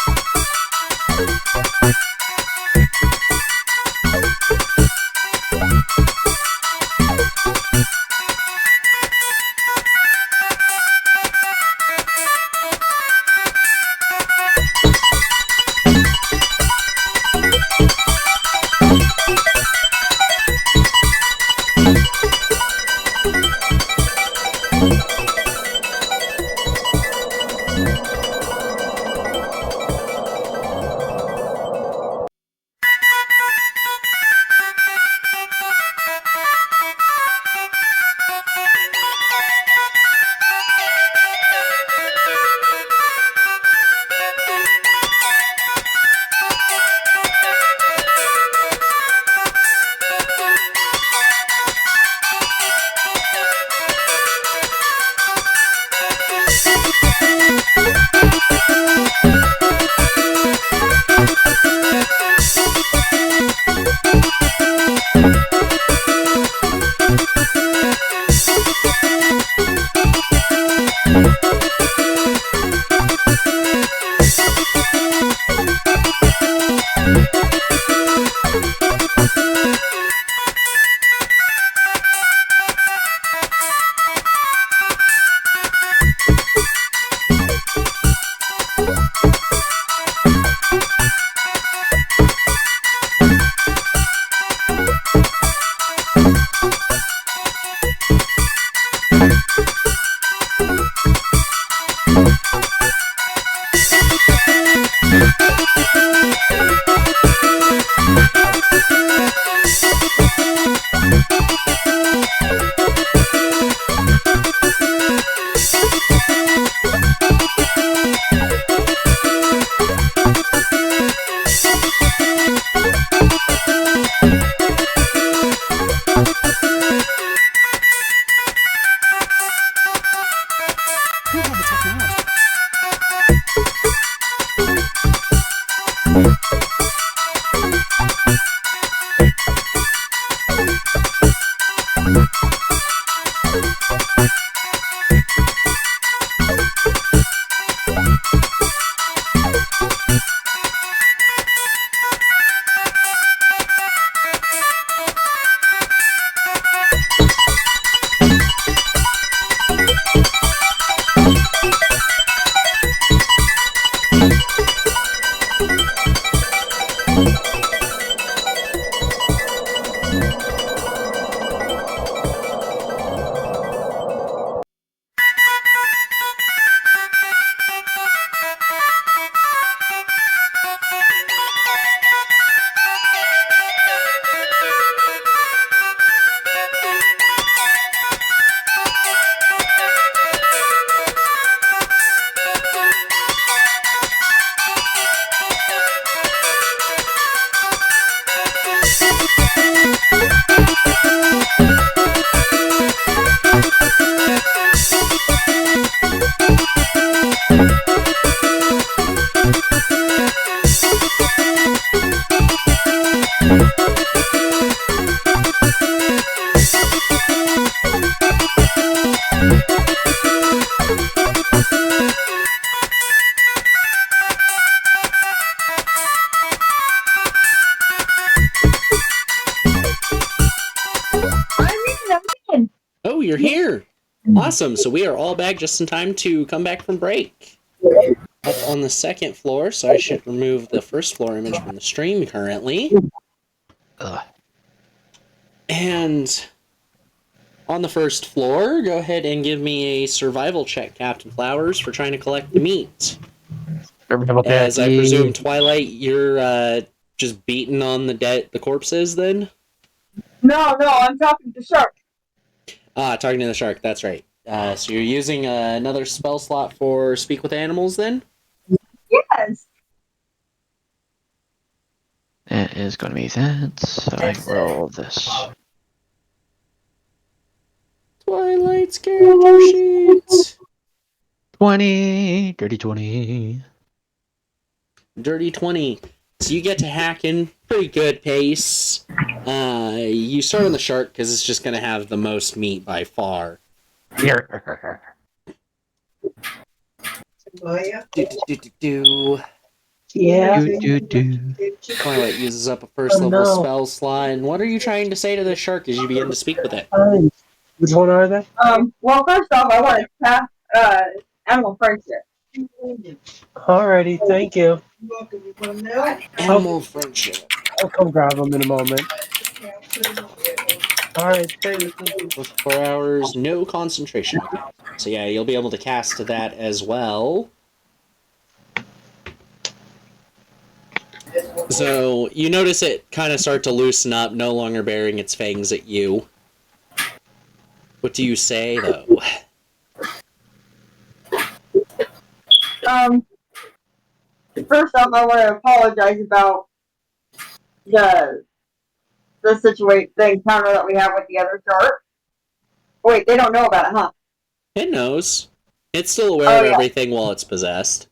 the technology? Oh, you're here. Awesome. So we are all back just in time to come back from break. Up on the second floor, so I should remove the first floor image from the stream currently. Ugh. And on the first floor, go ahead and give me a survival check, Captain Flowers, for trying to collect the meat. As I presume, Twilight, you're just beating on the corpses then? No, I'm talking to Shark. Ah, talking to the shark, that's right. So you're using another spell slot for Speak with Animals then? Yes. It is going to be that. So I roll this. Twilight's character sheet. 20. Dirty 20. Dirty 20. So you get to hacking pretty good pace. You start on the shark because it's just going to have the most meat by far. Oh, yeah. Do. Yeah. Do. Twilight uses up a first Oh, level no. spell slot. And what are you trying to say to this shark as you begin to speak with it? Which one are they? Well, first off, I want to cast animal friendship. Alrighty, thank you. Animal friendship. I'll come grab them in a moment. Alright, thanks. For 4 hours, no concentration. Okay. So yeah, you'll be able to cast that as well. So you notice it kind of start to loosen up, no longer bearing its fangs at you. What do you say, though? First off, I want to apologize about the situation, the encounter that we have with the other shark. Wait, they don't know about it, huh? It knows. It's still aware of everything while it's possessed.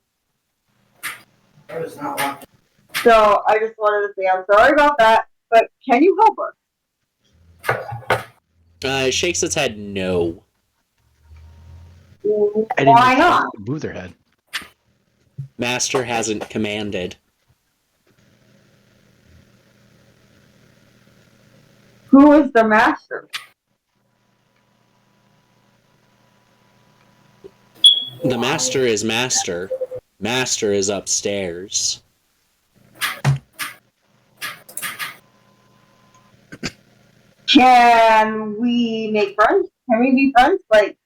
So I just wanted to say I'm sorry about that, but can you help us? It shakes its head no. Why not? Move their head. Master hasn't commanded. Who is the master? The master is master. Master is upstairs. Can we make friends? Can we be friends? Like,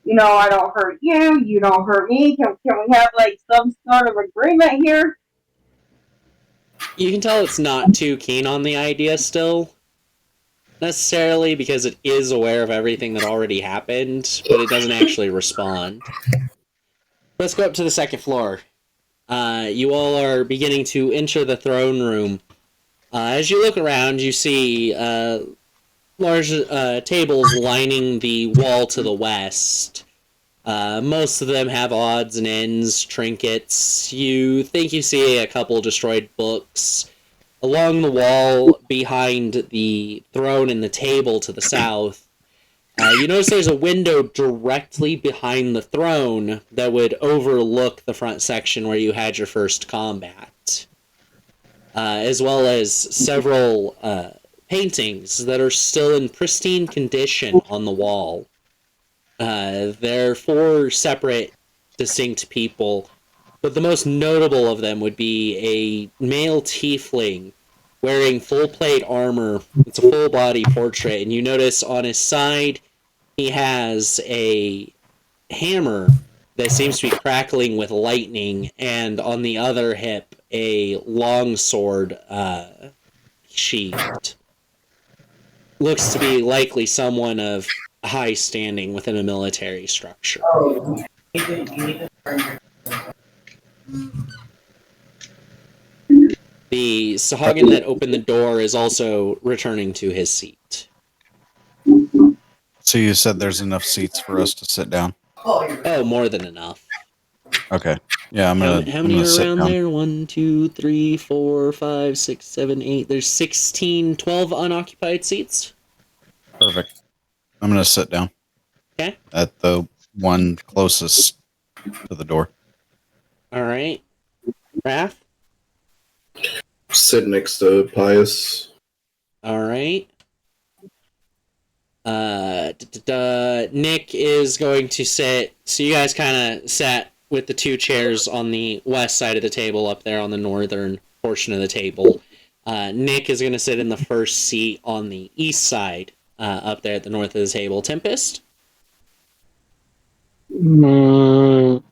you know, I don't hurt you, you don't hurt me. Can we have like some sort of agreement here? You can tell it's not too keen on the idea still. Necessarily, because it is aware of everything that already happened, but it doesn't actually respond. Let's go up to the second floor. You all are beginning to enter the throne room. As you look around, you see large tables lining the wall to the west. Most of them have odds and ends, trinkets. You think you see a couple destroyed books. Along the wall behind the throne and the table to the south, you notice there's a window directly behind the throne that would overlook the front section where you had your first combat. As well as several paintings that are still in pristine condition on the wall. They're 4 separate, distinct people, but the most notable of them would be a male tiefling wearing full plate armor. It's a full body portrait, and you notice on his side he has a hammer that seems to be crackling with lightning, and on the other hip a longsword sheathed. Looks to be likely someone of high standing within a military structure. The sahuagin that opened the door is also returning to his seat. So you said there's enough seats for us to sit down? Oh, more than enough. Okay. Yeah, I'm gonna. How many are sit around down. there? 1, 2, 3, 4, 5, 6, 7, 8. There's 16, 12 unoccupied seats. Perfect. I'm gonna sit down. Okay. At the one closest to the door. All right. Wrath? Sit next to Pius. All right. Nick is going to sit. So you guys kind of sat with the 2 chairs on the west side of the table up there on the northern portion of the table. Nick is going to sit in the first seat on the east side up there at the north of the table. Tempest? I'm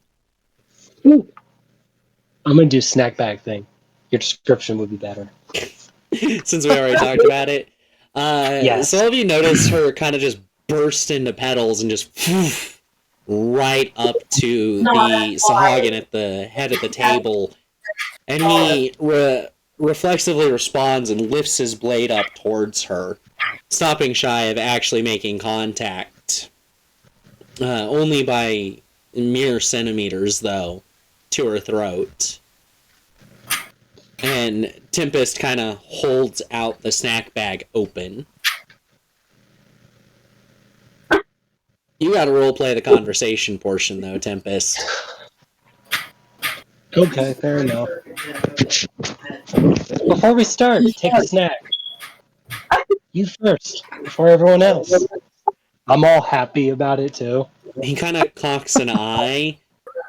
gonna do snack bag thing. Your description would be better. Since we already talked about it. Yes. Some of you noticed her kind of just burst into petals and just right up to the sahuagin at the head of the table. And he reflexively responds and lifts his blade up towards her, stopping shy of actually making contact. Only by mere centimeters, though, to her throat. And Tempest kind of holds out the snack bag open. You gotta roleplay the conversation portion, though, Tempest. Okay, fair enough. Before we start, take a snack. You first, before everyone else. I'm all happy about it too. He kind of cocks an eye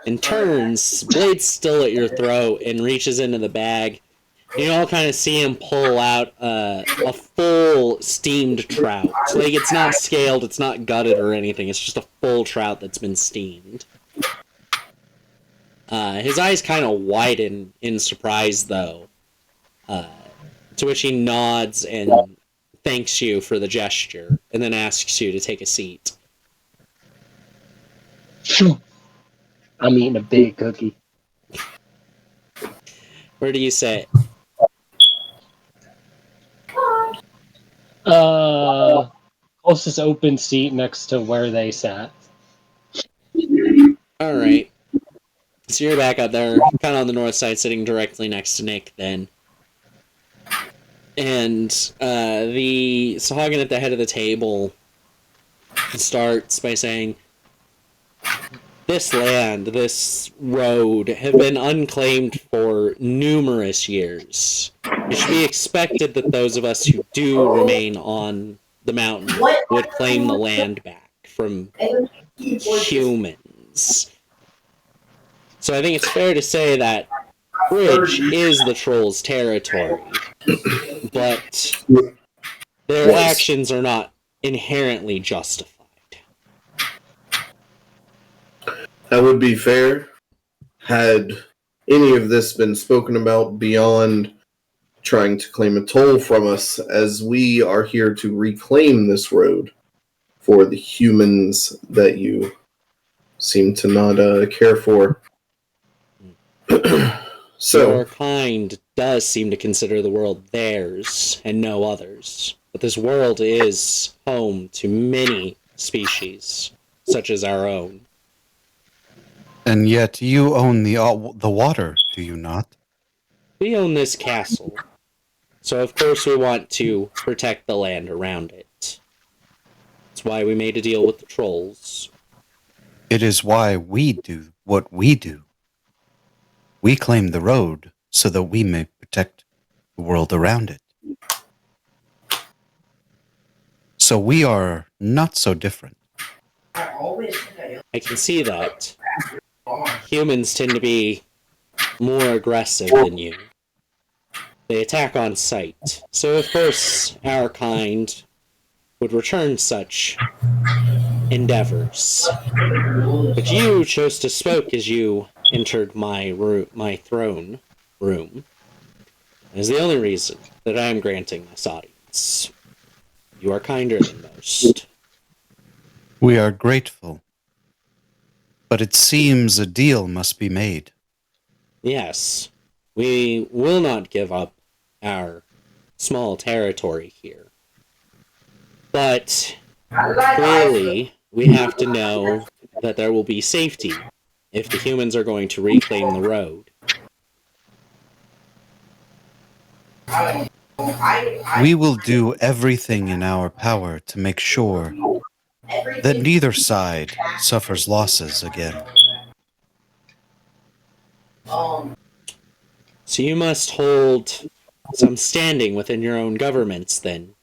and turns, blade still at your throat, and reaches into the bag. You all kind of see him pull out a full steamed trout. Like, it's not scaled, it's not gutted or anything. It's just a full trout that's been steamed. His eyes kind of widen in surprise, though. To which he nods and thanks you for the gesture, and then asks you to take a seat. I'm eating a big cookie. Where do you sit? Closest open seat next to where they sat. Alright. So you're back up there, kind of on the north side, sitting directly next to Nick, then. And the sahuagin at the head of the table starts by saying, this land, this road, have been unclaimed for numerous years. It should be expected that those of us who do remain on the mountain would claim the land back from humans. So I think it's fair to say that bridge is the troll's territory, but their actions are not inherently justified. That would be fair. Had any of this been spoken about beyond trying to claim a toll from us, as we are here to reclaim this road for the humans that you seem to not care for. So, your kind does seem to consider the world theirs and no others. But this world is home to many species, such as our own. And yet you own the water, do you not? We own this castle, so of course we want to protect the land around it. That's why we made a deal with the trolls. It is why we do what we do. We claim the road so that we may protect the world around it. So we are not so different. I can see that. Humans tend to be more aggressive than you. They attack on sight. So of course, our kind would return such endeavors. But you chose to spoke as you entered my throne room. It is the only reason that I am granting this audience. You are kinder than most. We are grateful. But it seems a deal must be made. Yes, we will not give up our small territory here. But clearly, we have to know that there will be safety if the humans are going to reclaim the road. We will do everything in our power to make sure that neither side suffers losses again. So you must hold some standing within your own governments, then.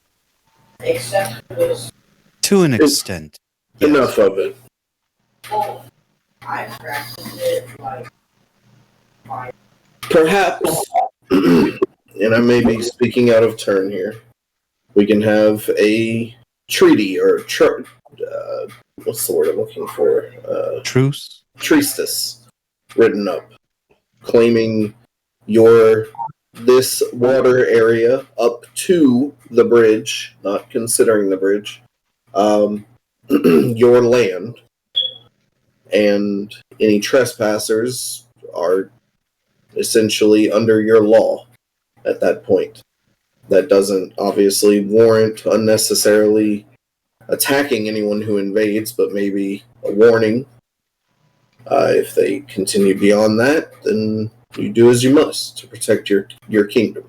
To an extent. Enough of it. Perhaps, and I may be speaking out of turn here, we can have a treaty or what's the word I'm looking for? Truce? Treatise written up, claiming this water area up to the bridge, not considering the bridge, your land, and any trespassers are essentially under your law at that point. That doesn't obviously warrant unnecessarily attacking anyone who invades, but maybe a warning. If they continue beyond that, then you do as you must to protect your kingdom.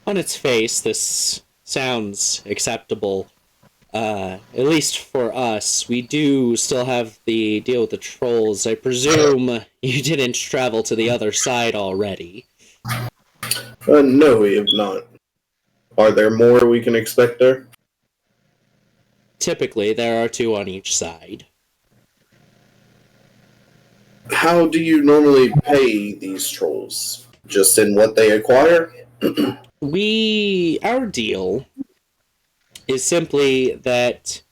On its face, this sounds acceptable. At least for us, we do still have the deal with the trolls. I presume you didn't travel to the other side already. No, we have not. Are there more we can expect there? Typically, there are 2 on each side. How do you normally pay these trolls? Just in what they acquire? Our deal is simply that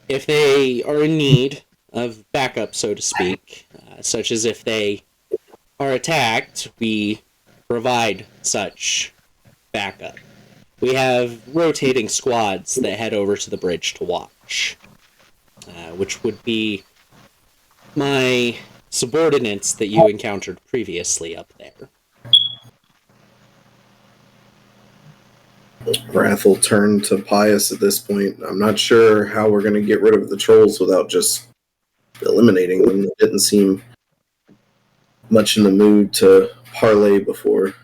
if they are in need of backup, so to speak, such as if they are attacked, we provide such backup. We have rotating squads that head over to the bridge to watch, which would be my subordinates that you encountered previously up there. Wrath will turn to Pius at this point. I'm not sure how we're going to get rid of the trolls without just eliminating them. They didn't seem much in the mood to parley before.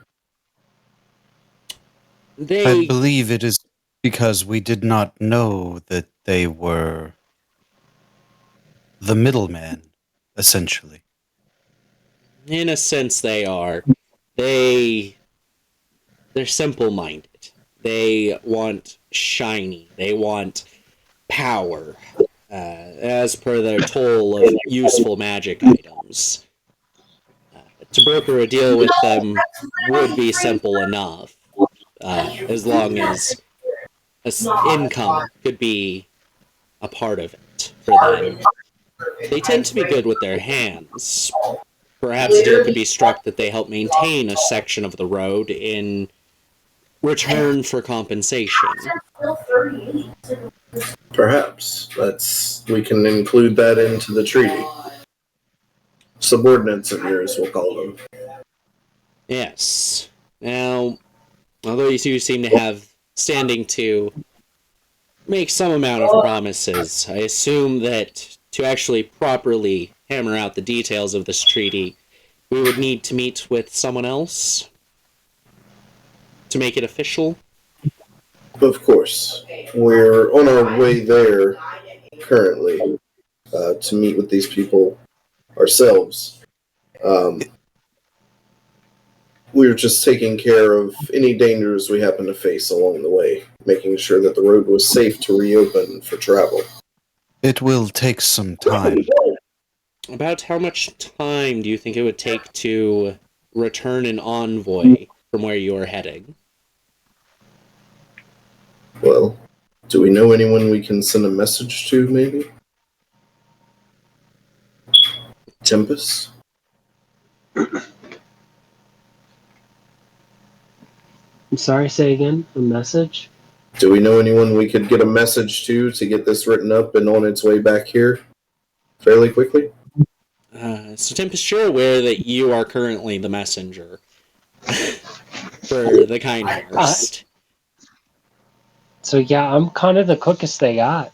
I believe it is because we did not know that they were the middleman, essentially. In a sense, they are. They're simple-minded. They want shiny. They want power, as per their toll of useful magic items. To broker a deal with them would be simple enough, as long as income could be a part of it for them. They tend to be good with their hands. Perhaps a deal could be struck that they help maintain a section of the road in return for compensation. Perhaps. We can include that into the treaty. Subordinates of yours, we'll call them. Yes. Now, although you two seem to have standing to make some amount of promises, I assume that to actually properly hammer out the details of this treaty, we would need to meet with someone else to make it official. Of course. We're on our way there currently to meet with these people ourselves. We're just taking care of any dangers we happen to face along the way, making sure that the road was safe to reopen for travel. It will take some time. About how much time do you think it would take to return an envoy from where you are heading? Well, do we know anyone we can send a message to, maybe? Tempest? I'm sorry, say again? A message? Do we know anyone we could get a message to get this written up and on its way back here fairly quickly? So Tempest, you're aware that you are currently the messenger for the Kindhurst. So yeah, I'm kind of the quickest they got.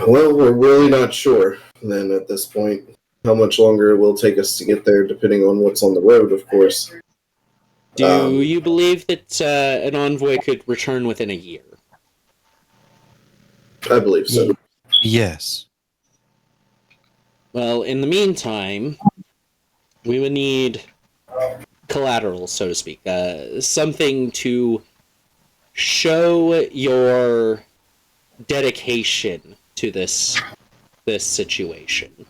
Well, we're really not sure then at this point how much longer it will take us to get there, depending on what's on the road, of course. Do you believe that an envoy could return within a year? I believe so. Yes. Well, in the meantime, we would need collateral, so to speak. Something to show your dedication to this situation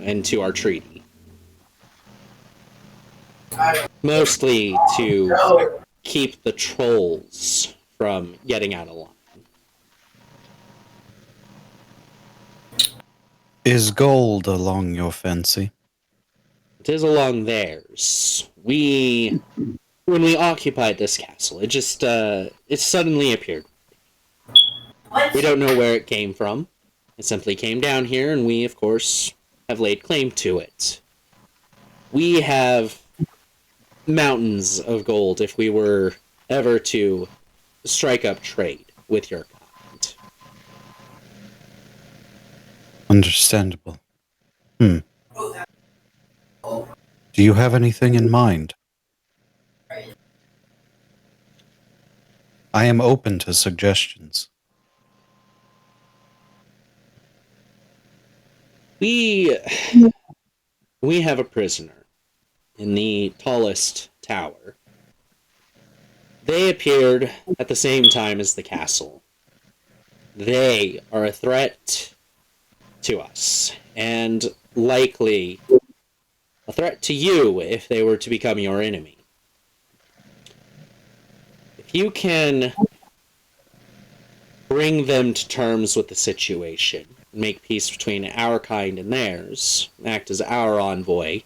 and to our treaty. Mostly to keep the trolls from getting out of line. Is gold along your fancy? It is along theirs. When we occupied this castle, it suddenly appeared. We don't know where it came from. It simply came down here, and we, of course, have laid claim to it. We have mountains of gold if we were ever to strike up trade with your kind. Understandable. Do you have anything in mind? I am open to suggestions. We have a prisoner in the tallest tower. They appeared at the same time as the castle. They are a threat to us, and likely a threat to you if they were to become your enemy. If you can bring them to terms with the situation, make peace between our kind and theirs, act as our envoy,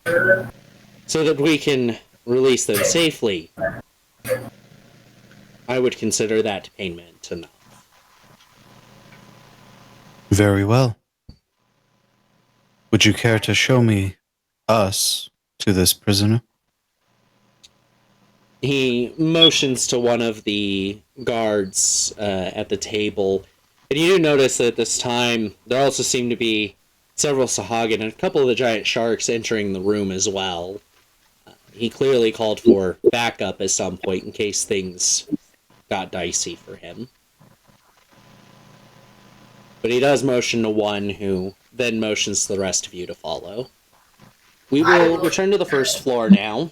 so that we can release them safely, I would consider that payment enough. Very well. Would you care to show me us to this prisoner? He motions to one of the guards at the table, and you do notice that at this time there also seem to be several sahuagin and a couple of the giant sharks entering the room as well. He clearly called for backup at some point in case things got dicey for him. But he does motion to one, who then motions to the rest of you to follow. We will return to the first floor now.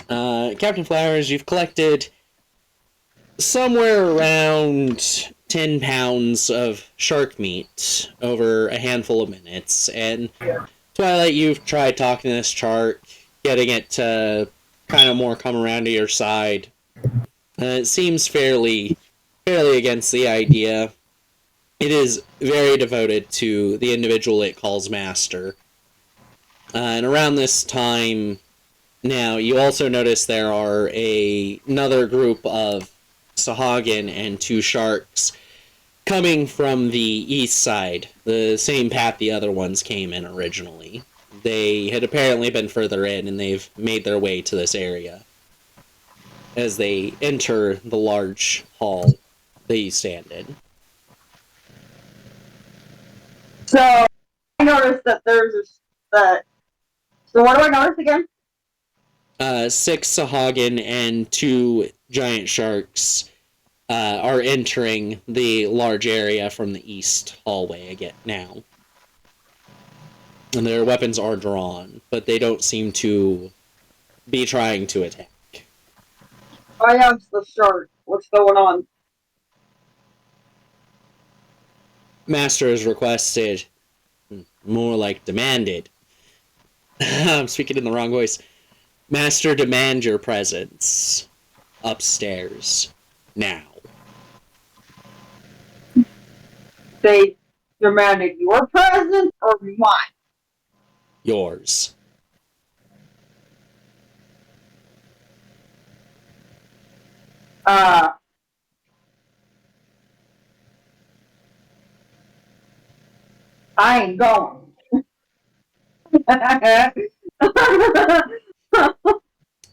Captain Flowers, you've collected somewhere around 10 pounds of shark meat over a handful of minutes, and Twilight, you've tried talking to this shark, getting it to kind of more come around to your side. It seems fairly against the idea. It is very devoted to the individual it calls master. And around this time now, you also notice there are another group of sahuagin and two sharks coming from the east side, the same path the other ones came in originally. They had apparently been further in, and they've made their way to this area as they enter the large hall that you stand in. So I noticed that so what do I notice again? 6 sahuagin and 2 giant sharks are entering the large area from the east hallway again now. And their weapons are drawn, but they don't seem to be trying to attack. I am the shark. What's going on? Master has requested, more like demanded. I'm speaking in the wrong voice. Master, demand your presence upstairs now. They demanded your presence or mine? Yours. I ain't going.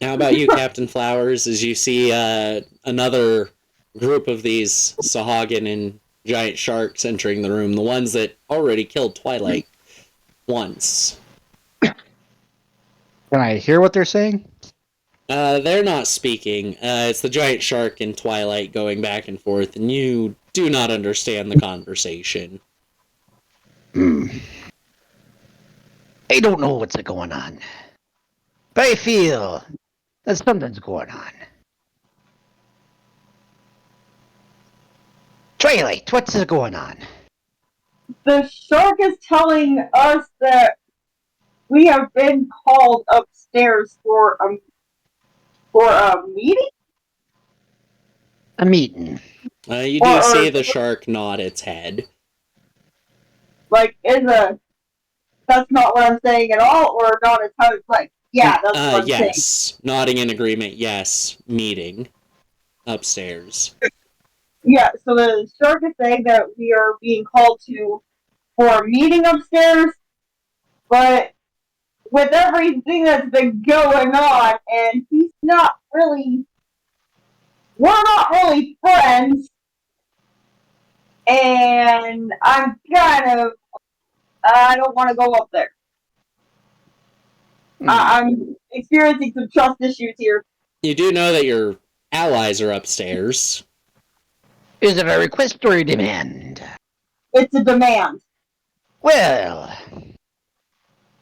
How about you, Captain Flowers, as you see another group of these sahuagin and giant sharks entering the room, the ones that already killed Twilight once. Can I hear what they're saying? They're not speaking. It's the giant shark and Twilight going back and forth, and you do not understand the conversation. I don't know what's going on, but I feel that something's going on. Twilight, what's going on? The shark is telling us that we have been called upstairs for a meeting? A meeting. You do see the shark nod its head. Like, that's not what I'm saying at all, or not as how it's like, yeah, that's what I'm saying. Yes. Nodding in agreement, yes. Meeting. Upstairs. Yeah, so the shark is saying that we are being called for a meeting upstairs, but with everything that's been going on, and we're not really friends, and I don't want to go up there. I'm experiencing some trust issues here. You do know that your allies are upstairs. Is it a request or a demand? It's a demand. Well,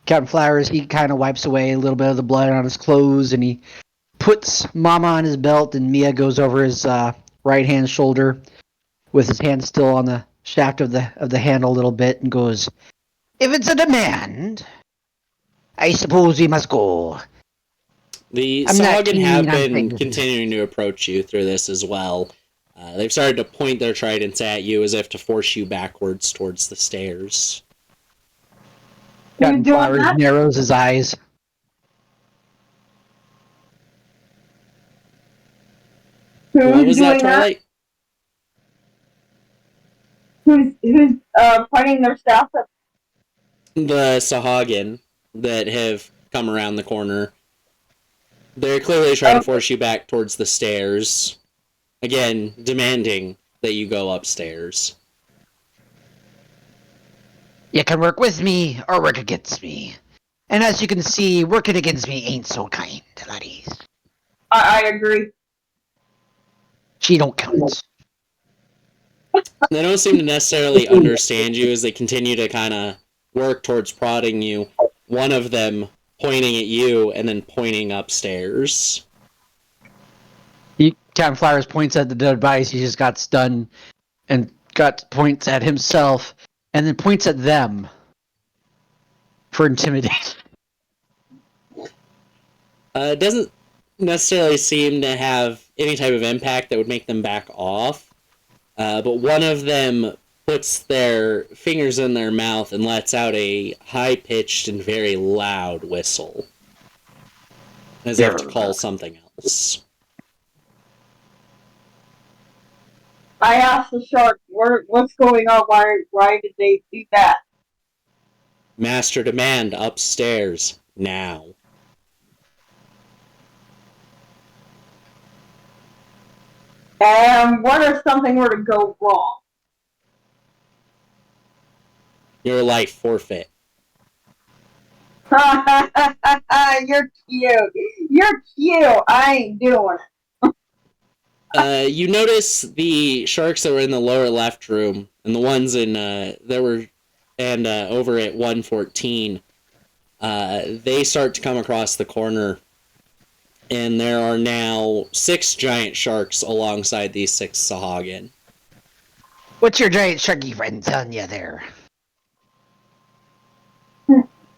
Captain Flowers, he kind of wipes away a little bit of the blood on his clothes, and he puts Mama on his belt, and Mia goes over his right hand shoulder with his hand still on the shaft of the handle a little bit, and goes, "If it's a demand, I suppose we must go." The I'm not sahuagin keen have on been things. continuing to approach you through this as well. They've started to point their tridents at you as if to force you backwards towards the stairs. Captain doing Flowers that? narrows his eyes. What was that, doing Twilight? Who's pointing their staff at? The sahuagin that have come around the corner. They're clearly trying to force you back towards the stairs. Again, demanding that you go upstairs. You can work with me or work against me. And as you can see, working against me ain't so kind, laddies. I agree. She don't count. They don't seem to necessarily understand you as they continue to kind of work towards prodding you. One of them pointing at you and then pointing upstairs. Captain Flowers points at the dead bodies he just got stunned and points at himself and then points at them for intimidation. It doesn't necessarily seem to have any type of impact that would make them back off. But one of them puts their fingers in their mouth and lets out a high-pitched and very loud whistle. As if to call something else. I asked the shark, what's going on? Why did they do that? Master demand upstairs, now. And what if something were to go wrong? Your life forfeit. You're cute. You're cute. I ain't doing it. You notice the sharks that were in the lower left room and the ones in over at 114. They start to come across the corner, and there are now 6 giant sharks alongside these 6 sahuagin. What's your giant sharky friend telling you there?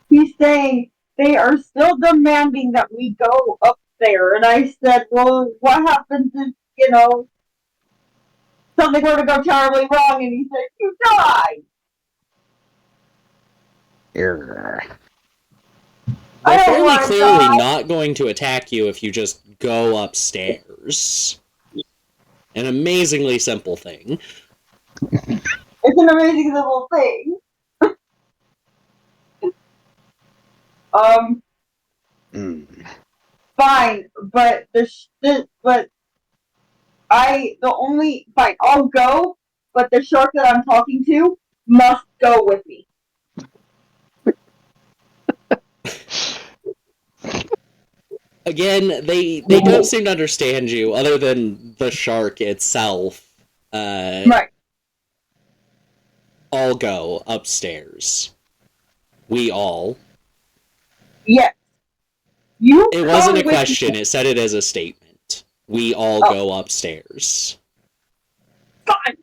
He's saying they are still demanding that we go up there. And I said, well, what happens if, something were to go terribly wrong? And he said, you die. Err. They're fairly clearly not going to attack you if you just go upstairs. An amazingly simple thing. It's an amazing little thing. Fine, but fine, I'll go, but the shark that I'm talking to must go with me. Again, they don't seem to understand you, other than the shark itself. Right. All go upstairs. We all. Yes. It wasn't a question, it said it as a statement. We all go upstairs. Fine.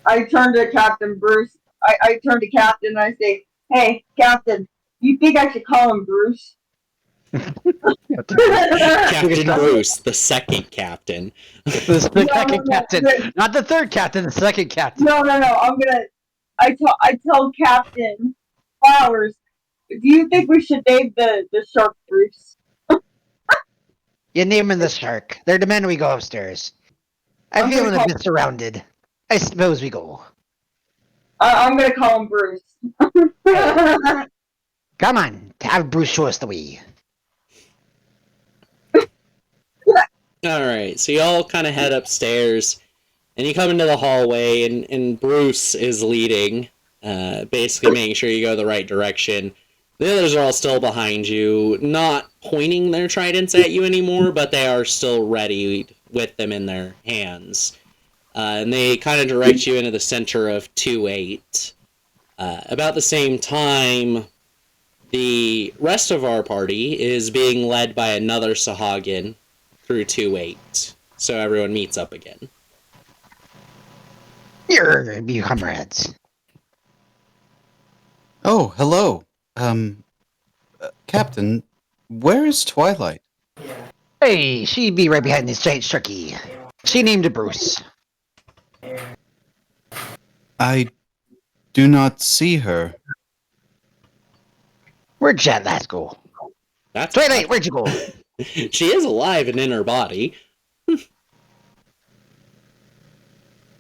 I turn to Captain Bruce. I turn to Captain and I say, hey, Captain, you think I should call him Bruce? Captain Bruce, the second captain. The second captain. Not the third captain, the second captain. No. I tell Captain Flowers, do you think we should name the shark Bruce? You name him the shark. They're demanding we go upstairs. I'm feeling a bit surrounded. I suppose we go. I'm gonna call him Bruce. Come on, have Bruce show us the way. Alright, so you all kind of head upstairs, and you come into the hallway, and Bruce is leading, basically making sure you go the right direction. The others are all still behind you, not pointing their tridents at you anymore, but they are still ready with them in their hands. And they kind of direct you into the center of 2-8. About the same time, the rest of our party is being led by another sahuagin through 2-8. So everyone meets up again. Here, be comrades. Oh, hello. Captain, where is Twilight? Hey, she be right behind this giant sharky. She named it Bruce. I do not see her. Where'd Chad last go? That's Twilight, where'd you go? She is alive and in her body.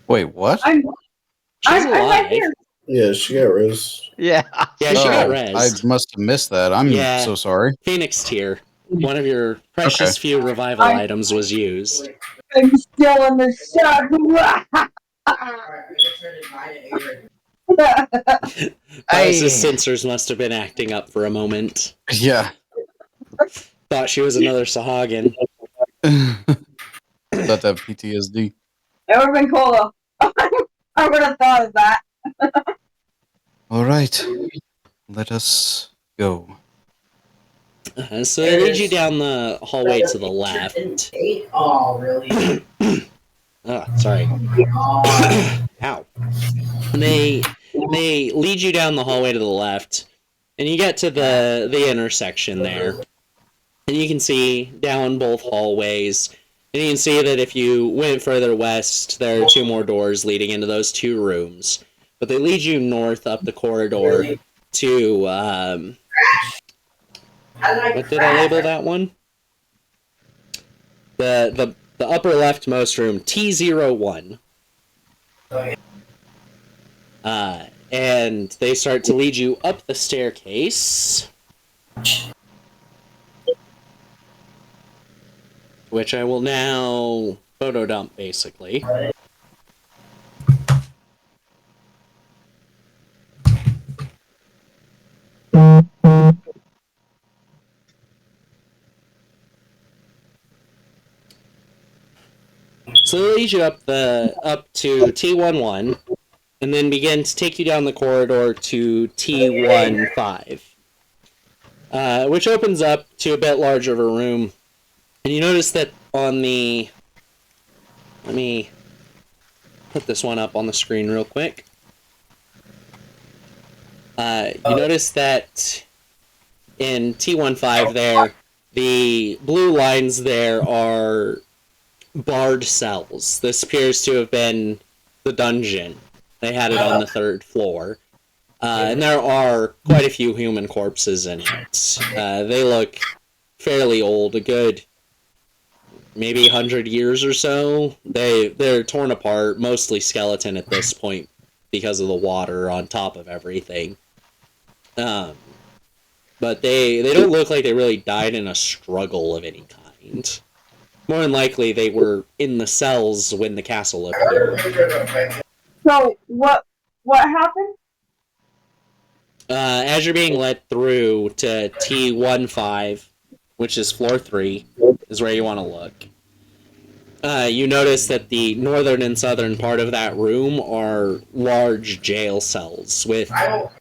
Wait, what? I'm She's right alive. here. Yeah, she got res. Yeah. Yeah, she got I rezzed. must have missed that. I'm Yeah. so sorry. Phoenix Tear. One of your precious few revival I'm- items was used. I'm still in the shot. Paris' sensors must have been acting up for a moment. Yeah. Thought she was another sahuagin. About to have PTSD. It would have been cool though. I would have thought of that. All right. Let us go. So they lead you down the hallway to the left. Oh, really? Oh, sorry. Ow. And they lead you down the hallway to the left, and you get to the intersection there. And you can see down both hallways, and you can see that if you went further west, there are 2 more doors leading into those 2 rooms. But they lead you north up the corridor to, what did I label that one? The upper leftmost room, T01. And they start to lead you up the staircase, which I will now photo dump, basically. So they lead you up to T11, and then begin to take you down the corridor to T15, which opens up to a bit larger of a room. And you notice that on the... Let me put this one up on the screen real quick. You notice that in T15 there, the blue lines there are barred cells. This appears to have been the dungeon. They had it on the 3rd floor. And there are quite a few human corpses in it. They look fairly old, a good maybe 100 years or so. They're torn apart, mostly skeleton at this point because of the water on top of everything. But they don't look like they really died in a struggle of any kind. More than likely, they were in the cells when the castle appeared. So what happened? As you're being led through to T15, which is floor 3, is where you want to look. You notice that the northern and southern part of that room are large jail cells with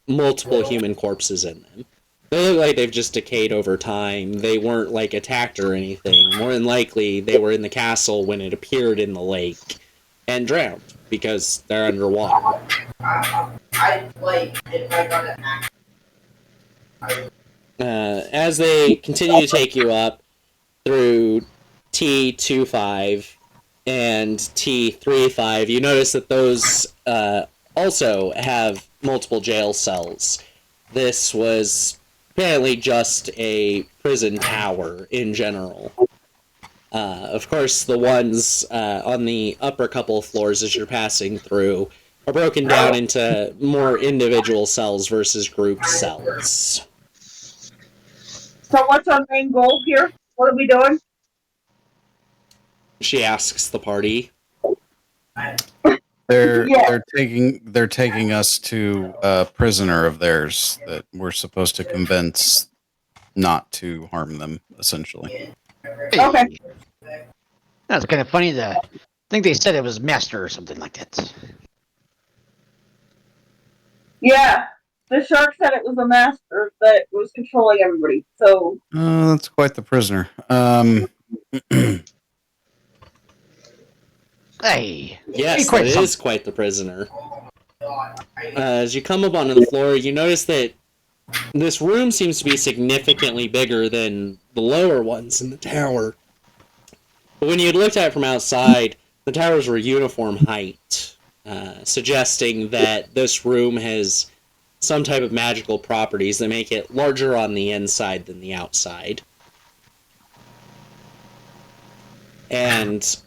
multiple human corpses in them. They look like they've just decayed over time. They weren't, like, attacked or anything. More than likely, they were in the castle when it appeared in the lake and drowned because they're underwater. As they continue to take you up through T25 and T35, you notice that those also have multiple jail cells. This was apparently just a prison tower in general. Of course, the ones on the upper couple of floors as you're passing through are broken down into more individual cells versus group cells. So what's our main goal here? What are we doing? She asks the party. They're taking us to a prisoner of theirs that we're supposed to convince not to harm them, essentially. Okay. That's kind of funny. I think they said it was master or something like that. Yeah. The shark said it was a master that was controlling everybody. So That's quite the prisoner. Hey. Yes, quite that is quite the prisoner. As you come up onto the floor, you notice that this room seems to be significantly bigger than the lower ones in the tower. But when you looked at it from outside, the towers were uniform height, suggesting that this room has some type of magical properties that make it larger on the inside than the outside. And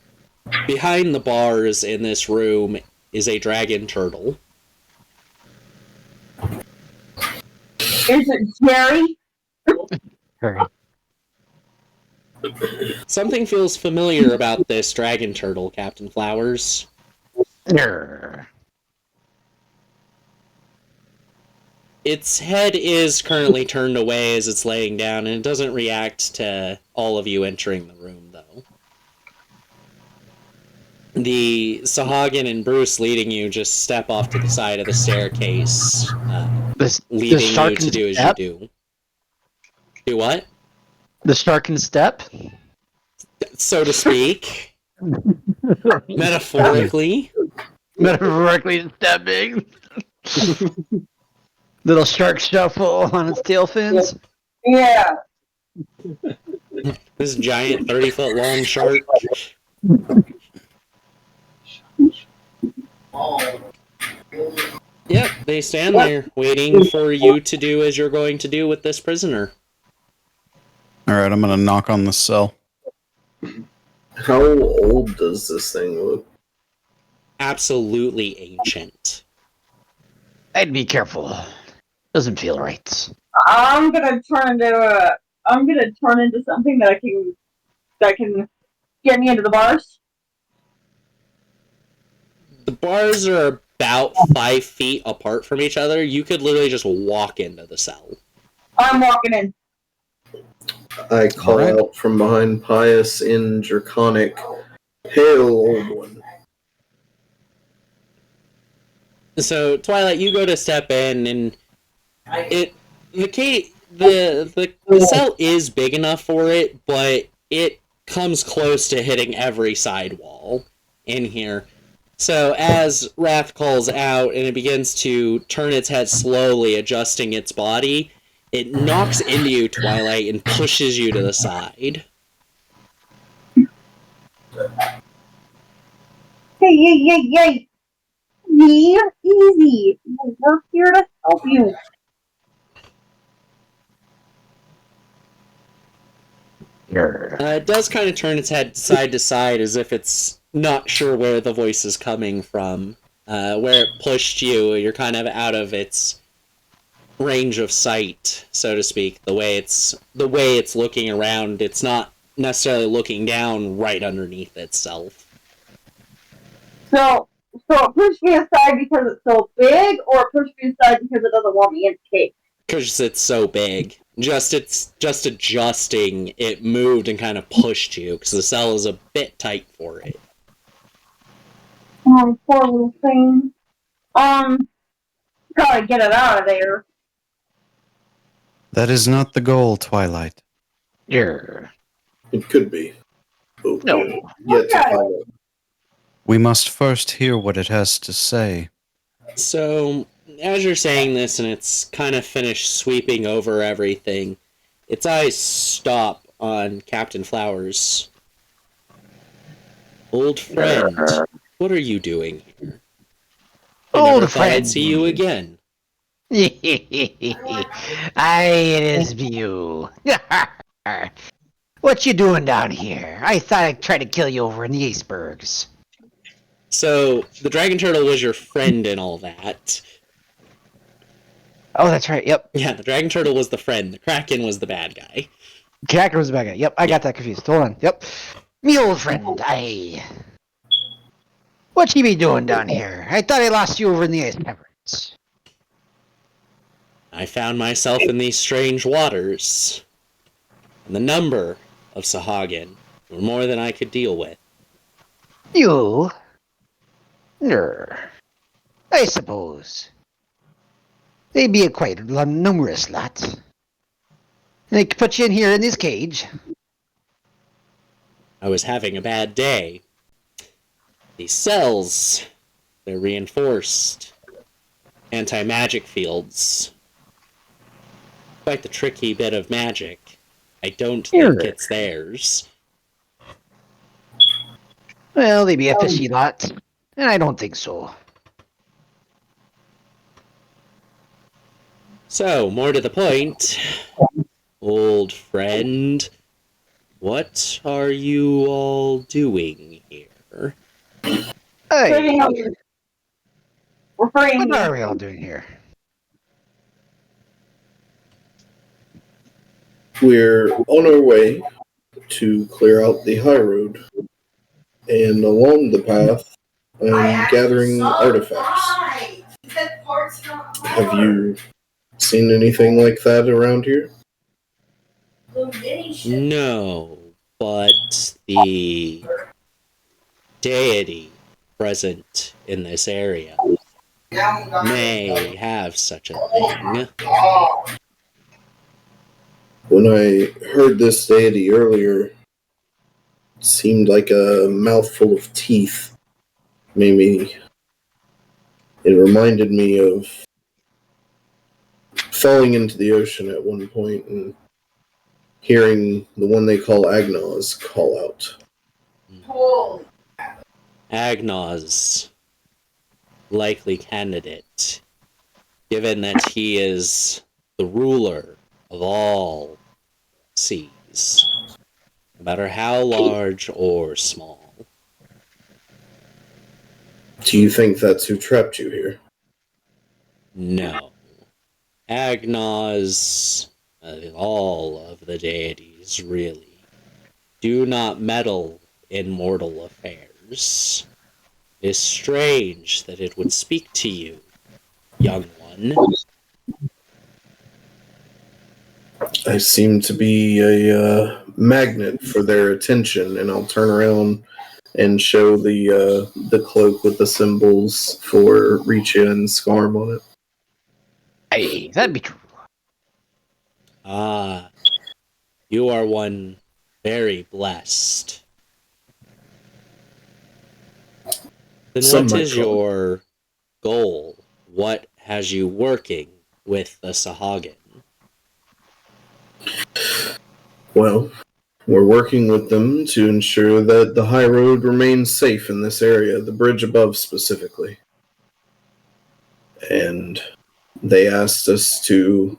behind the bars in this room is a dragon turtle. is it Jerry? Something feels familiar about this dragon turtle, Captain Flowers. Its head is currently turned away as it's laying down, and it doesn't react to all of you entering the room, though. The sahuagin and Bruce leading you just step off to the side of the staircase, leaving you to do as you do. Do what? The Starkin step? So to speak. Metaphorically. Metaphorically stepping. Little shark shuffle on its tail fins. Yeah. This giant 30-foot long shark. Yep, they stand there waiting for you to do as you're going to do with this prisoner. Alright, I'm gonna knock on the cell. How old does this thing look? Absolutely ancient. I'd be careful. Doesn't feel right. I'm gonna turn into something that can get me into the bars. The bars are about 5 feet apart from each other. You could literally just walk into the cell. I'm walking in. I call out from behind Pius in Draconic, "Hail, old one." So, Twilight, you go to step in, and the cell is big enough for it, but it comes close to hitting every side wall in here. So as Wrath calls out and it begins to turn its head slowly, adjusting its body, it knocks into you, Twilight, and pushes you to the side. Hey. Easy. We're here to help you. It does kind of turn its head side to side as if it's not sure where the voice is coming from. Where it pushed you, you're kind of out of its range of sight, so to speak. The way it's looking around, it's not necessarily looking down right underneath itself. So it pushed me aside because it's so big, or it pushed me aside because it doesn't want me in the cave? Because it's so big. It's just adjusting, it moved and kind of pushed you, because the cell is a bit tight for it. Poor little thing. Gotta get it out of there. That is not the goal, Twilight. It could be. Oh, No. Yet to find out. We must first hear what it has to say. So, as you're saying this and it's kind of finished sweeping over everything, its eyes stop on Captain Flowers. Old friend, what are you doing here? I never thought I'd see you again. It is you. What you doing down here? I thought I'd try to kill you over in the icebergs. So, the dragon turtle was your friend and all that. Oh, that's right. Yep. Yeah, the dragon turtle was the friend. The kraken was the bad guy. Kraken was the bad guy. Yep, I got that confused. Hold on. Yep. Me old friend. What you be doing down here? I thought I lost you over in the ice caverns. I found myself in these strange waters, and the number of sahuagin were more than I could deal with. You? I suppose. They be a quite numerous lot. And they could put you in here in this cage. I was having a bad day. These cells, they're reinforced. Anti-magic fields. Quite the tricky bit of magic. I don't think it's theirs. Well, they be a fishy lot. And I don't think so. So, more to the point, old friend, what are you all doing here? Hey, We're freeing what you. are we all doing here? We're on our way to clear out the Highroad, and along the path, I'm gathering artifacts. Have you seen anything like that around here? No, but the deity present in this area may have such a thing. When I heard this deity earlier, it seemed like a mouthful of teeth. Maybe it reminded me of falling into the ocean at one point and hearing the one they call Agnos call out. Agnos, likely candidate, given that he is the ruler of all seas, no matter how large or small. Do you think that's who trapped you here? No. Agnos, all of the deities, really, do not meddle in mortal affairs. It is strange that it would speak to you, young one. I seem to be a magnet for their attention, and I'll turn around and show the cloak with the symbols for Richa and Scarm on it. Hey, that'd be true. Ah, you are one very blessed. Then what is your goal? What has you working with the sahuagin? Well, we're working with them to ensure that the Highroad remains safe in this area, the bridge above specifically. And they asked us to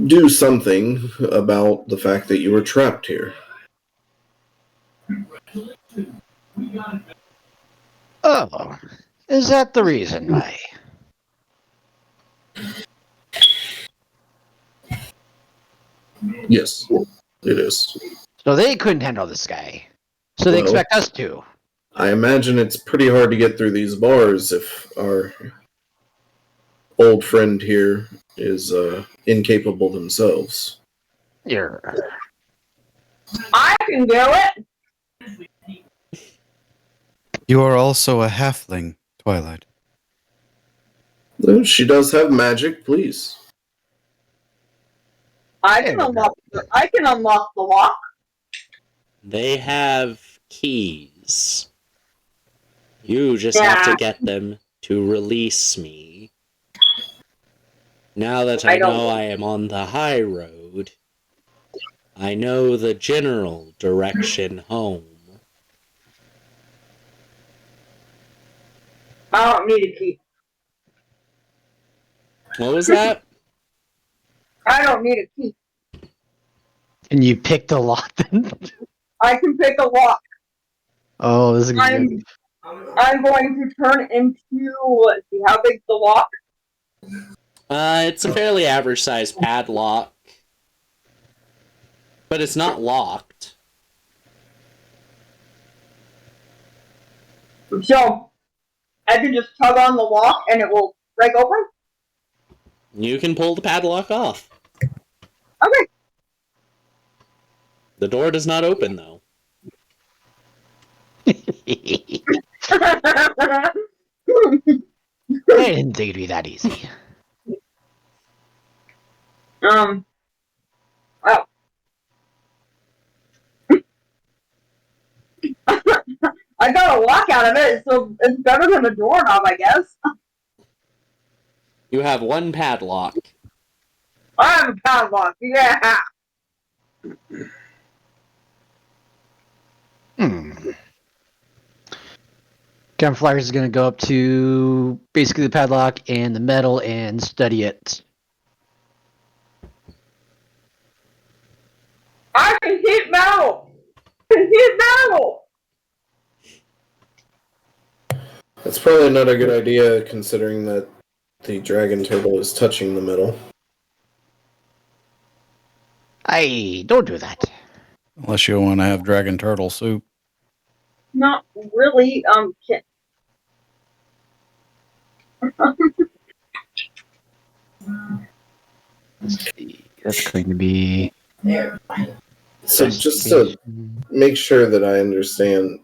do something about the fact that you were trapped here. Oh, is that the reason why? Yes, it is. So they couldn't handle this guy. So they Well, expect us to. I imagine it's pretty hard to get through these bars if our old friend here is incapable themselves. I can do it. You are also a halfling, Twilight. She does have magic, please. I can unlock the lock. They have keys. You just have to get them to release me. Now that I know I am on the high road, I know the general direction home. I don't need a key. What was that? I don't need a key. And you pick the lock then? I can pick a lock. Oh, this is good. I'm going to turn into, let's see, how big's the lock? It's a fairly average sized padlock. But it's not locked. So I can just tug on the lock and it will break open? You can pull the padlock off. Okay. The door does not open, though. I didn't think it'd be that easy. Well. I got a lock out of it, so it's better than a doorknob, I guess. You have one padlock. I have a padlock, yeah. Captain Flyers is going to go up to basically the padlock and the metal and study it. I can heat metal! I can heat metal! That's probably not a good idea, considering that the dragon turtle is touching the metal. Hey, don't do that. Unless you want to have dragon turtle soup. Not really, That's going to be... So just to make sure that I understand,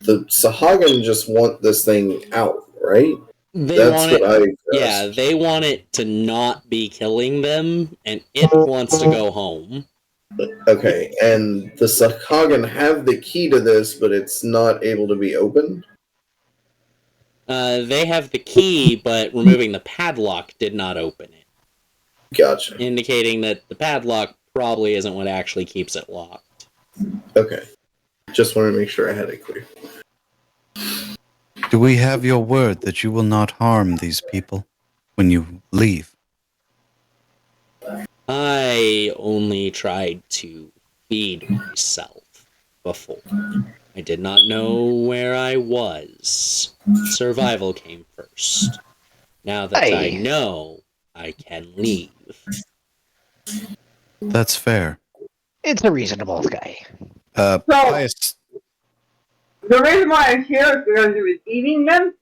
the sahuagin just want this thing out, right? Yeah, they want it to not be killing them, and it wants to go home. Okay, and the sahuagin have the key to this, but it's not able to be opened? They have the key, but removing the padlock did not open it. Gotcha. Indicating that the padlock probably isn't what actually keeps it locked. Okay. Just want to make sure I had it clear. Do we have your word that you will not harm these people when you leave? I only tried to feed myself before. I did not know where I was. Survival came first. Now that I know, I can leave. That's fair. It's a reasonable guy. Pious. the reason why I'm here is because he was eating them.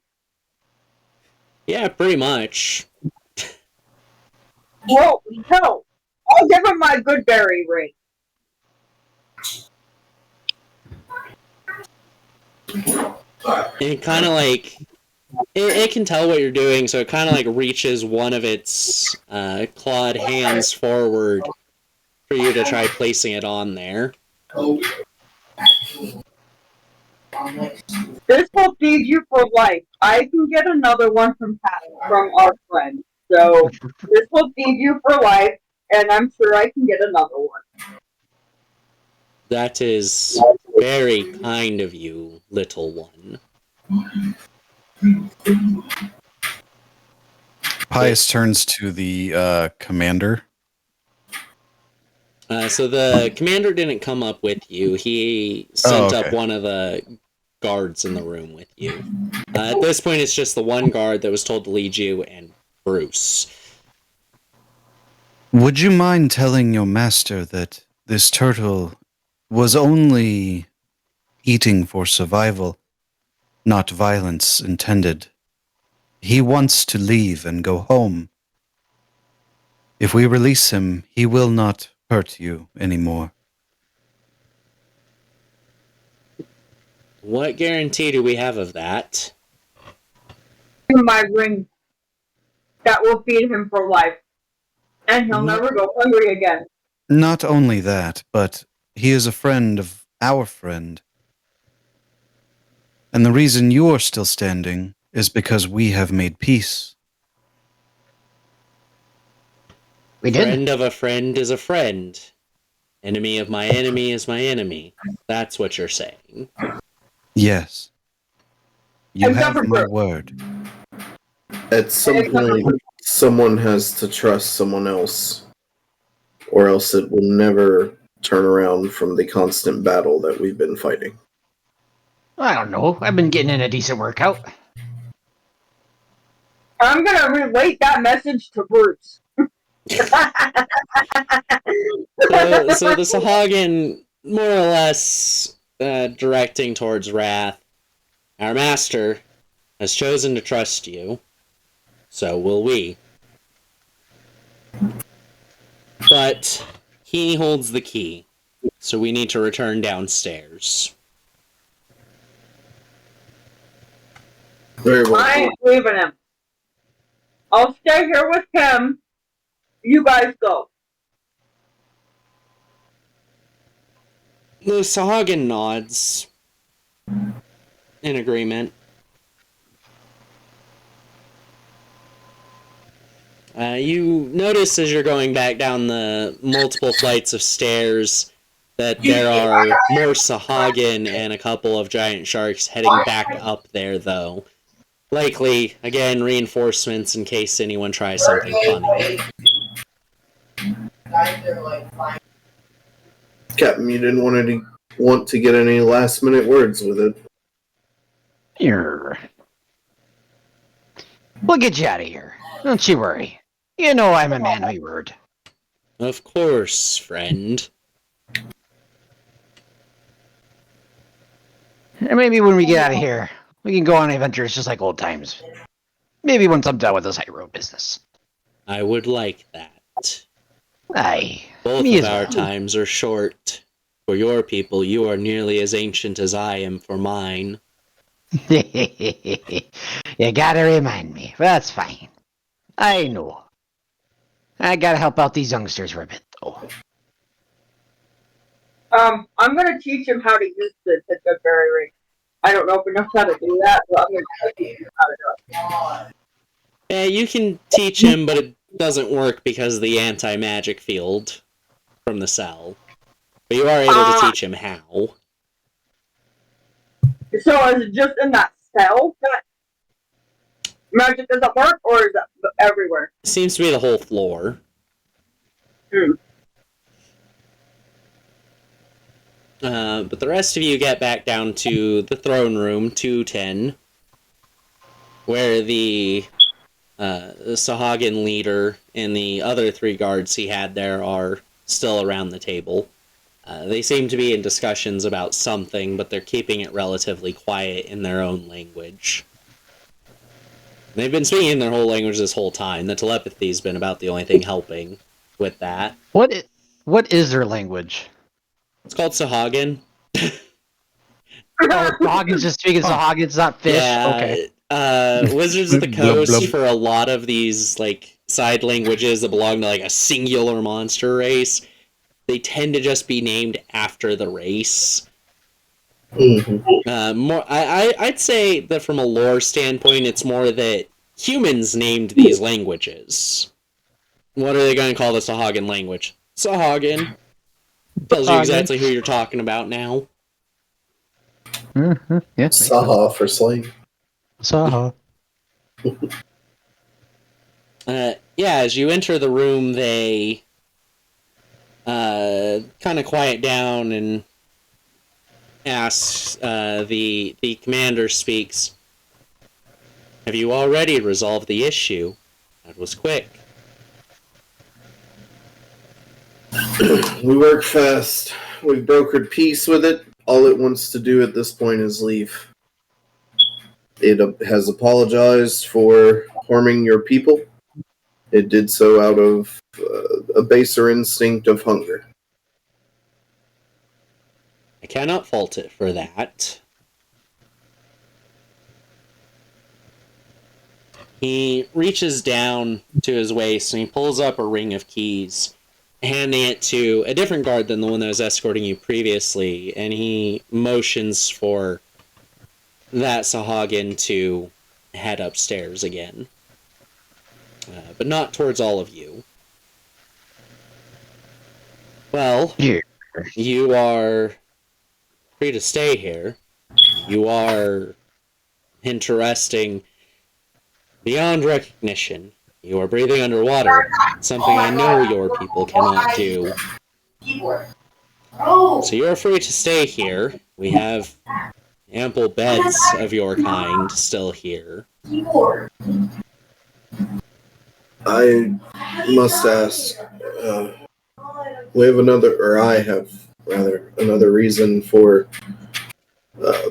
Yeah, pretty much. Well, hell, I'll give him my good berry ring. It kind of like... It can tell what you're doing, so it kind of like reaches one of its clawed hands forward for you to try placing it on there. This will feed you for life. I can get another one from our friend. So this will feed you for life, and I'm sure I can get another one. That is very kind of you, little one. Pius turns to the commander. So the commander didn't come up with you. He sent up one of the guards in the room with you. At this point, it's just the one guard that was told to lead you and Bruce. Would you mind telling your master that this turtle was only eating for survival, not violence intended? He wants to leave and go home. If we release him, he will not hurt you anymore. What guarantee do we have of that? My ring that will feed him for life, and he'll never go hungry again. Not only that, but he is a friend of our friend. And the reason you're still standing is because we have made peace. We did. Friend of a friend is a friend. Enemy of my enemy is my enemy. That's what you're saying. Yes. You have my word. At some point, someone has to trust someone else, or else it will never turn around from the constant battle that we've been fighting. I don't know. I've been getting in a decent workout. I'm gonna relate that message to Bruce. So the sahuagin, more or less directing towards Wrath, Our master has chosen to trust you, so will we. But he holds the key, so we need to return downstairs. Very well. I ain't leaving him. I'll stay here with him. You guys go. The sahuagin nods in agreement. You notice as you're going back down the multiple flights of stairs that there are more sahuagin and a couple of giant sharks heading back up there, though. Likely, again, reinforcements in case anyone tries something funny. Captain, you didn't want to get any last minute words with it. Here. We'll get you out of here. Don't you worry. You know I'm a man of my word. Of course, friend. And maybe when we get out of here, we can go on adventures just like old times. Maybe once I'm done with this Highroad business. I would like that. Aye. Both me of as our well. times are short. For your people, you are nearly as ancient as I am for mine. You gotta remind me. That's fine. I know. I gotta help out these youngsters for a bit, though. I'm gonna teach him how to use the berry ring. I don't know if he knows how to do that, but I'm gonna teach him how to do it. Yeah, you can teach him, but it doesn't work because of the anti-magic field from the cell. But you are able to teach him how. So is it just in that cell that magic doesn't work, or is it everywhere? It seems to be the whole floor. But the rest of you get back down to the throne room, 210, where the sahuagin leader and the other 3 guards he had there are still around the table. They seem to be in discussions about something, but they're keeping it relatively quiet in their own language. They've been speaking in their whole language this whole time. The telepathy's been about the only thing helping with that. What is their language? It's called sahuagin. Oh, Sahagins just speaking Sahagins, not fish. Yeah, Okay. Wizards of the Blub, Coast, blub. for a lot of these like side languages that belong to like a singular monster race, they tend to just be named after the race. Mm-hmm. I'd say that from a lore standpoint, it's more that humans named these languages. What are they going to call the Sahuagin language? Sahuagin. Tells you exactly who you're talking about now. Mm-hmm. Yeah. Saha for slave. Saha. Yeah, as you enter the room, they kind of quiet down and asks, the commander speaks, "Have you already resolved the issue? That was quick." We work fast. We've brokered peace with it. All it wants to do at this point is leave. It has apologized for harming your people. It did so out of a baser instinct of hunger. I cannot fault it for that. He reaches down to his waist and he pulls up a ring of keys, handing it to a different guard than the one that was escorting you previously, and he motions for that Sahuagin to head upstairs again. But not towards all of you. Well, Yeah. you are free to stay here. You are interesting beyond recognition. You are breathing underwater, something I know your people cannot do. So you're free to stay here. We have ample beds of your kind still here. I must ask, we have another, or I have, rather, another reason for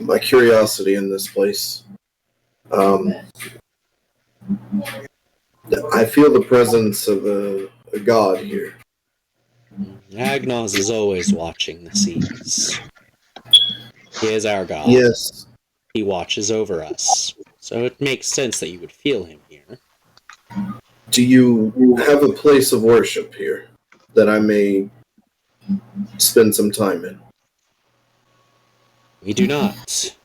my curiosity in this place. I feel the presence of a god here. Agnos is always watching the seas. He is our god. Yes. He watches over us. So it makes sense that you would feel him here. Do you have a place of worship here that I may spend some time in? We do not.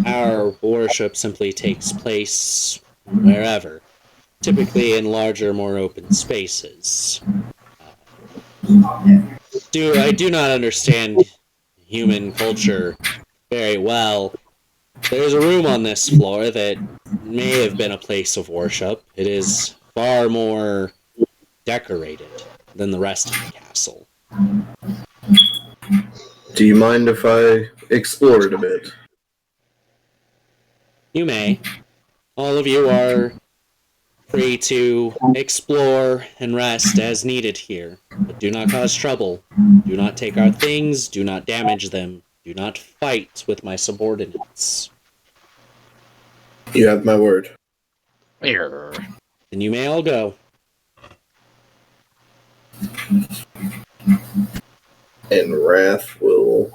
Our worship simply takes place wherever, typically in larger, more open spaces. I do not understand human culture very well. There's a room on this floor that may have been a place of worship. It is far more decorated than the rest of the castle. Do you mind if I explore it a bit? You may. All of you are free to explore and rest as needed here, but do not cause trouble. Do not take our things, do not damage them, do not fight with my subordinates. You have my word. Then you may all go. And Wrath will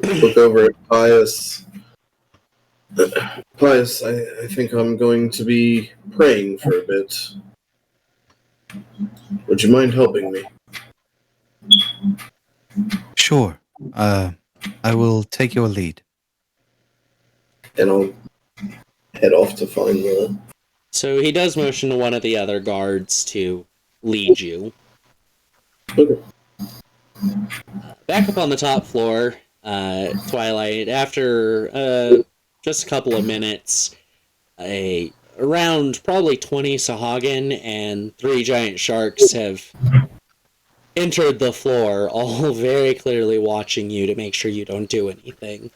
look over at Pius. Pius, I think I'm going to be praying for a bit. Would you mind helping me? Sure. I will take your lead. And I'll head off to find the... So he does motion to one of the other guards to lead you. Okay. Back up on the top floor, Twilight, after just a couple of minutes, around probably 20 sahuagin and 3 giant sharks have entered the floor, all very clearly watching you to make sure you don't do anything.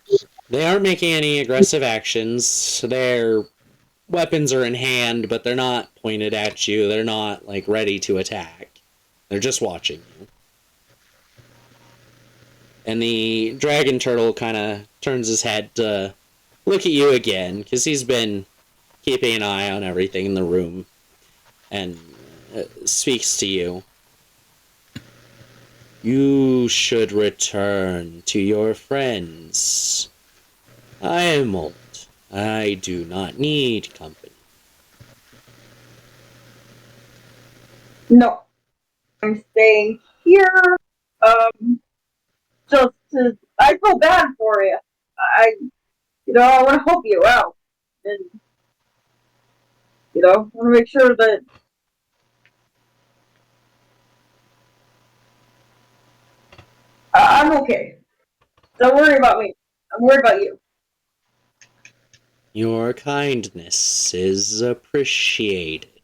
They aren't making any aggressive actions. Their weapons are in hand, but they're not pointed at you. They're not, like, ready to attack. They're just watching you. And the dragon turtle kind of turns his head to look at you again, because he's been keeping an eye on everything in the room, and speaks to you. You should return to your friends. I am old. I do not need company. No, I'm staying here. I feel bad for you. I want to help you out, and want to make sure that I'm okay. Don't worry about me. I'm worried about you. Your kindness is appreciated.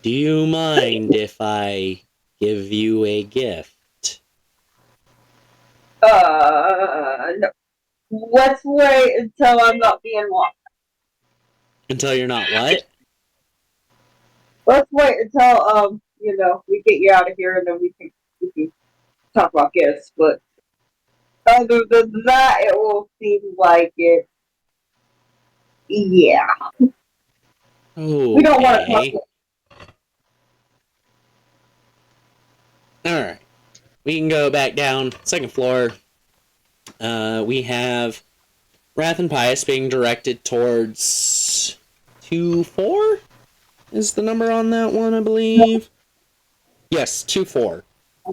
Do you mind if I give you a gift? No. Let's wait until I'm not being watched. Until you're not what? Let's wait until we get you out of here, and then we can talk about gifts. But other than that, it will seem like it. Yeah. Okay. We don't want to talk. Alright. We can go back down. Second floor. We have Wrath and Pius being directed towards 2-4? Is the number on that one, I believe? Yes, 2-4.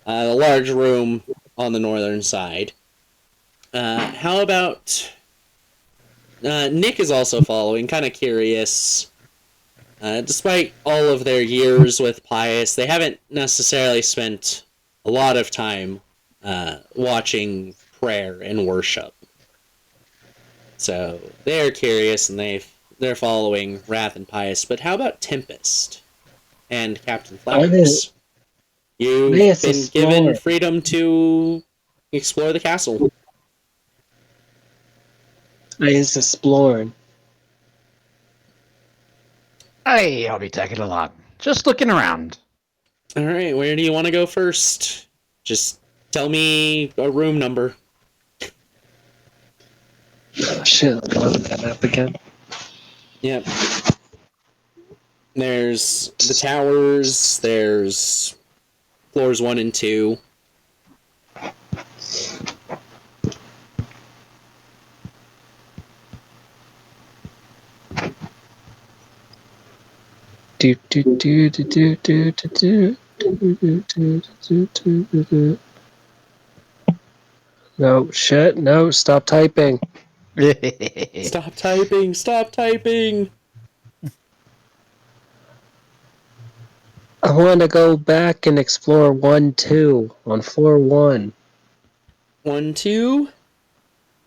A large room on the northern side. How about... Nick is also following, kind of curious. Despite all of their years with Pius, they haven't necessarily spent a lot of time watching prayer and worship. So they're curious and they're following Wrath and Pius. But how about Tempest and Captain Flowers? You've been given freedom to explore the castle. I is exploring. Hey, I'll be tagging along. Just looking around. Alright, where do you want to go first? Just tell me a room number. Oh, shit, let's go to that map again. Yep. There's the towers, there's floors 1 and 2. No, shit, no, stop typing. Stop typing, stop typing! I want to go back and explore 1-2 on floor 1. 1, 2?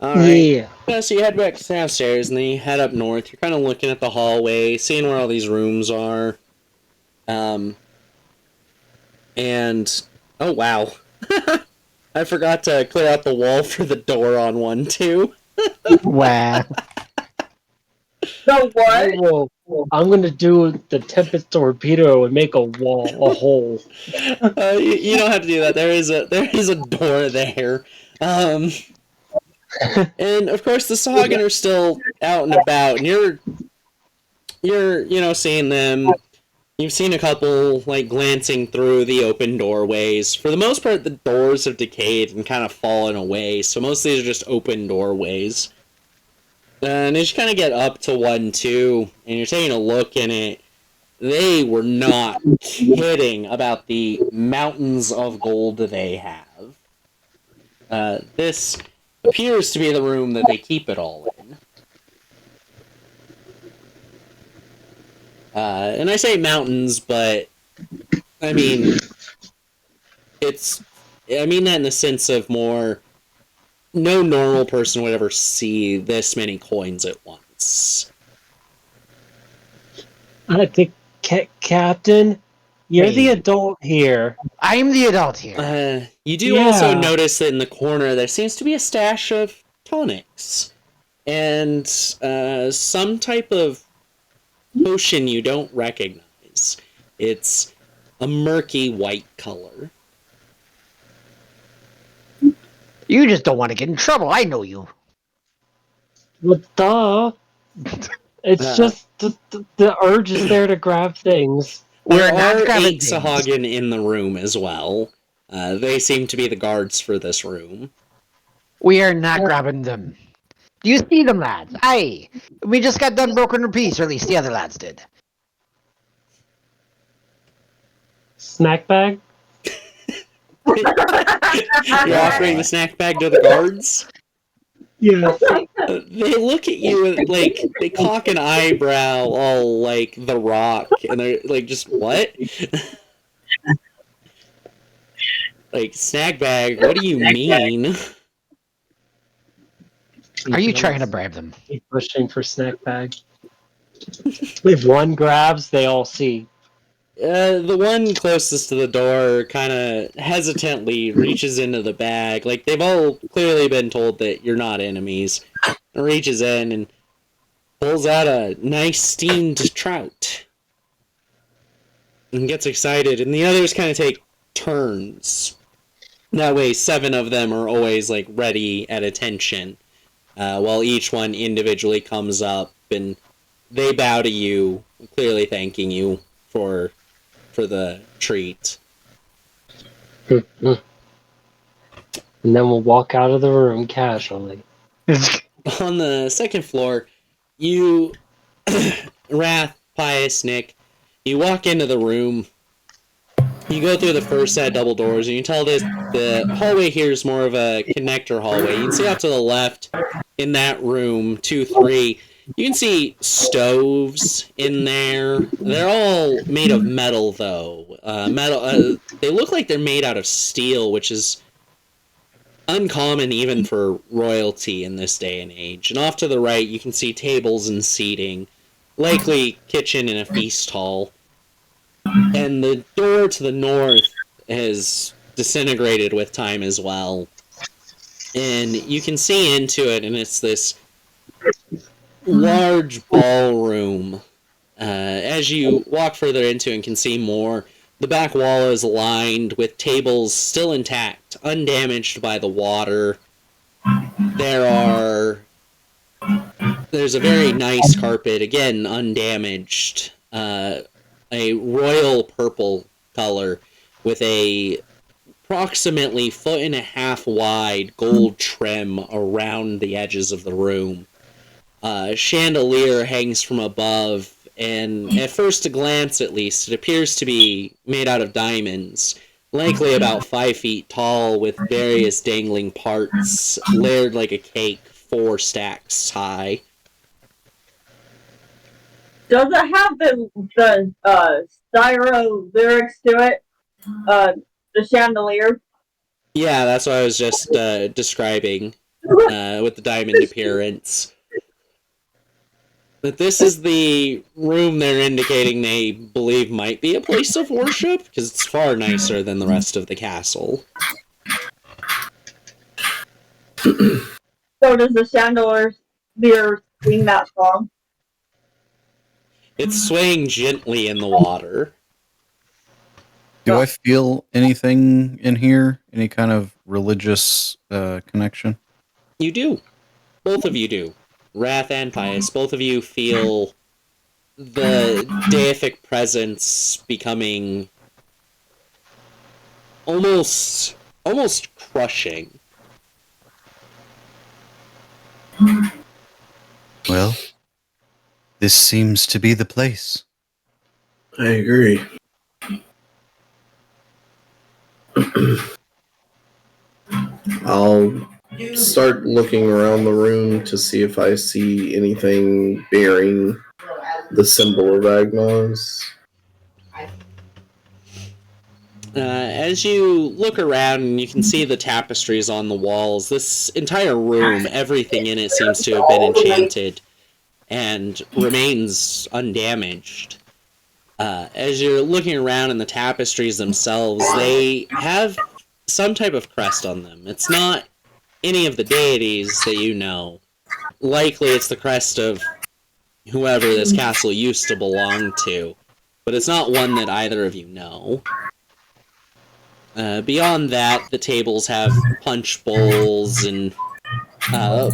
Alright. Yeah. Yeah, so you head back downstairs and then you head up north. You're kind of looking at the hallway, seeing where all these rooms are. And oh wow. I forgot to clear out the wall for the door on 1, 2. Wow. No what? I'm gonna do the Tempest torpedo and make a wall, a hole. You don't have to do that. There is a door there. And of course the sahuagin are still out and about, and you're seeing them. You've seen a couple like glancing through the open doorways. For the most part, the doors have decayed and kind of fallen away, so most of these are just open doorways. And as you kind of get up to 1, 2, and you're taking a look in it, they were not kidding about the mountains of gold they have. This appears to be the room that they keep it all in. And I say mountains, but I mean I mean that in the sense of more, no normal person would ever see this many coins at once. I think, Captain, you're Hey. the adult here. I'm the adult here. You do also notice that in the corner there seems to be a stash of tonics and some type of potion you don't recognize. It's a murky white color. You just don't want to get in trouble. I know you. Well, duh. It's just the urge is there to grab things. There We're not are grabbing 8 things. sahuagin in the room as well. They seem to be the guards for this room. We are not grabbing them. Do you see them, lads? Aye. We just got done broken in peace, or at least the other lads did. Snack bag? You're offering the snack bag to the guards? Yeah. They look at you like they cock an eyebrow, all like The Rock, and they're like, "Just what?" Like, snack bag? What do you mean? Are you trying to bribe them? Keep pushing for snack bag. If one grabs, they all see. The one closest to the door kind of hesitantly reaches into the bag. Like, they've all clearly been told that you're not enemies. And reaches in and pulls out a nice steamed trout. And gets excited. And the others kind of take turns. That way, 7 of them are always, like, ready at attention. While each one individually comes up and they bow to you, clearly thanking you for the treat. And then we'll walk out of the room casually. On the second floor, you, Wrath, Pious, Nick, you walk into the room. You go through the first set of double doors, and you can tell the hallway here is more of a connector hallway. You can see out to the left in that room, 2, 3. You can see stoves in there. They're all made of metal, though. They look like they're made out of steel, which is uncommon even for royalty in this day and age. And off to the right, you can see tables and seating, likely kitchen and a feast hall. And the door to the north has disintegrated with time as well. And you can see into it, and it's this large ballroom. As you walk further into it and can see more, the back wall is lined with tables still intact, undamaged by the water. There are There's a very nice carpet, again, undamaged. A royal purple color with a approximately 1.5 foot wide gold trim around the edges of the room. Chandelier hangs from above, and at first glance at least, it appears to be made out of diamonds, likely about 5 feet tall, with various dangling parts, layered like a cake, 4 stacks high. Does it have the styro lyrics to it? The chandelier? Yeah, that's what I was just describing with the diamond appearance. But this is the room they're indicating they believe might be a place of worship, because it's far nicer than the rest of the castle. So does the chandelier sing that song? It's swaying gently in the water. Do I feel anything in here? Any kind of religious connection? You do. Both of you do. Wrath and Pious, both of you feel the deific presence becoming almost crushing. Well, this seems to be the place. I agree. I'll start looking around the room to see if I see anything bearing the symbol of Agnos. As you look around and you can see the tapestries on the walls, this entire room, everything in it seems to have been enchanted and remains undamaged. As you're looking around in the tapestries themselves, they have some type of crest on them. It's not any of the deities that you know. Likely it's the crest of whoever this castle used to belong to, but it's not one that either of you know. Beyond that, the tables have punch bowls and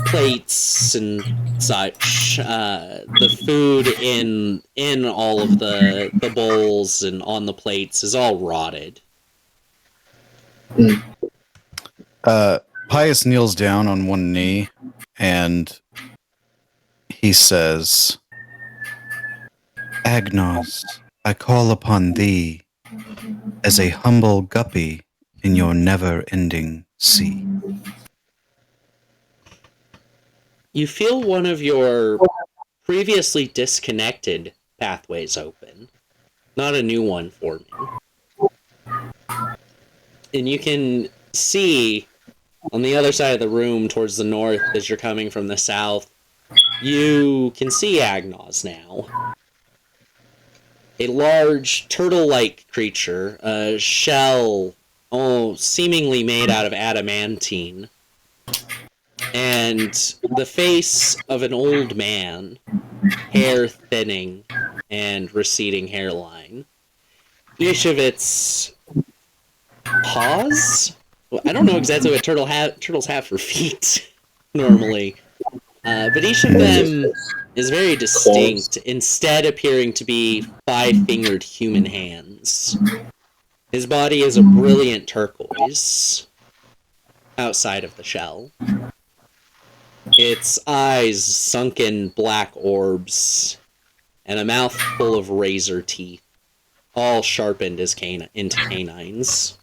plates and such. The food in all of the bowls and on the plates is all rotted. Pius kneels down on one knee and he says, Agnos, I call upon thee as a humble guppy in your never-ending sea. You feel one of your previously disconnected pathways open, not a new one forming. And you can see on the other side of the room towards the north as you're coming from the south, you can see Agnos now. A large turtle-like creature, a shell, seemingly made out of adamantine, and the face of an old man, hair thinning and receding hairline. Each of its paws? Well, I don't know exactly what turtles have for feet normally, but each of them is very distinct, instead appearing to be 5-fingered human hands. His body is a brilliant turquoise outside of the shell. Its eyes sunken black orbs, and a mouth full of razor teeth, all sharpened as into canines.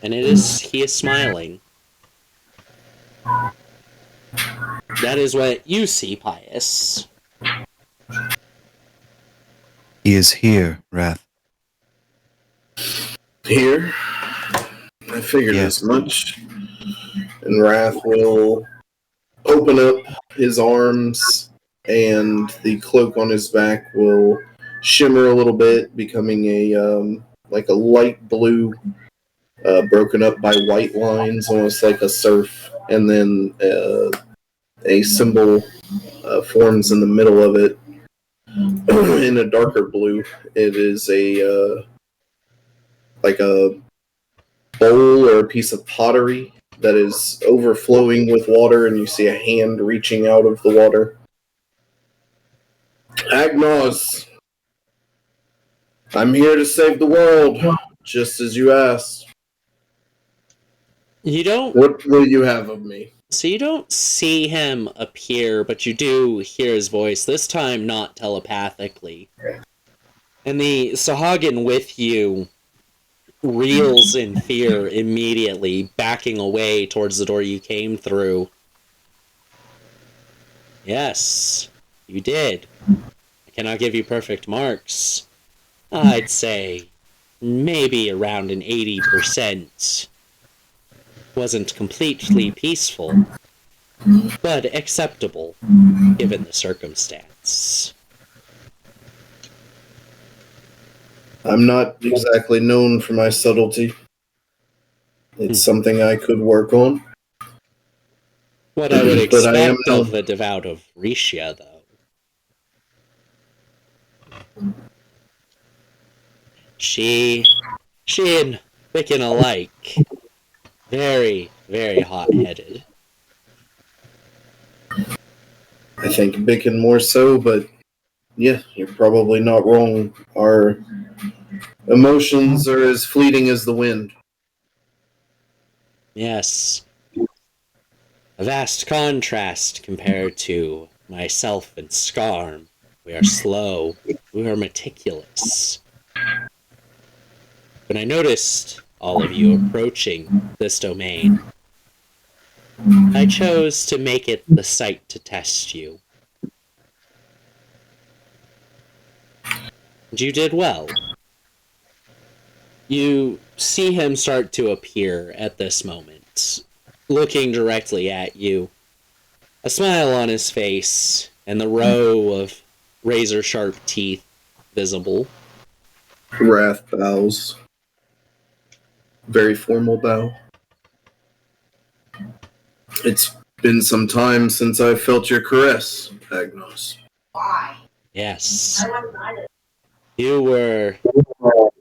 And he is smiling. That is what you see, Pius. He is here, Wrath. Here? I figured as much. And Wrath will open up his arms, and the cloak on his back will shimmer a little bit, becoming a like a light blue, broken up by white lines, almost like a surf. And then a symbol forms in the middle of it in a darker blue. It is a like a bowl or a piece of pottery that is overflowing with water, and you see a hand reaching out of the water. Agnos, I'm here to save the world, just as you asked. You don't. What will you have of me? So you don't see him appear, but you do hear his voice, this time not telepathically. And the sahuagin with you reels in fear immediately, backing away towards the door you came through. Yes, you did. I cannot give you perfect marks. I'd say maybe around an 80%. Wasn't completely peaceful, but acceptable given the circumstance. I'm not exactly known for my subtlety. It's something I could work on. What I would But I am expect of the devout of Risha, though. She and Wiccan alike, very, very hot-headed. I think Bicken more so, but yeah, you're probably not wrong. Our emotions are as fleeting as the wind. Yes. A vast contrast compared to myself and Scarm. We are slow. We are meticulous. When I noticed all of you approaching this domain, I chose to make it the site to test you. And you did well. You see him start to appear at this moment, looking directly at you. A smile on his face, and the row of razor-sharp teeth visible. Wrath bows. Very formal bow. It's been some time since I felt your caress, Agnos. Yes. You were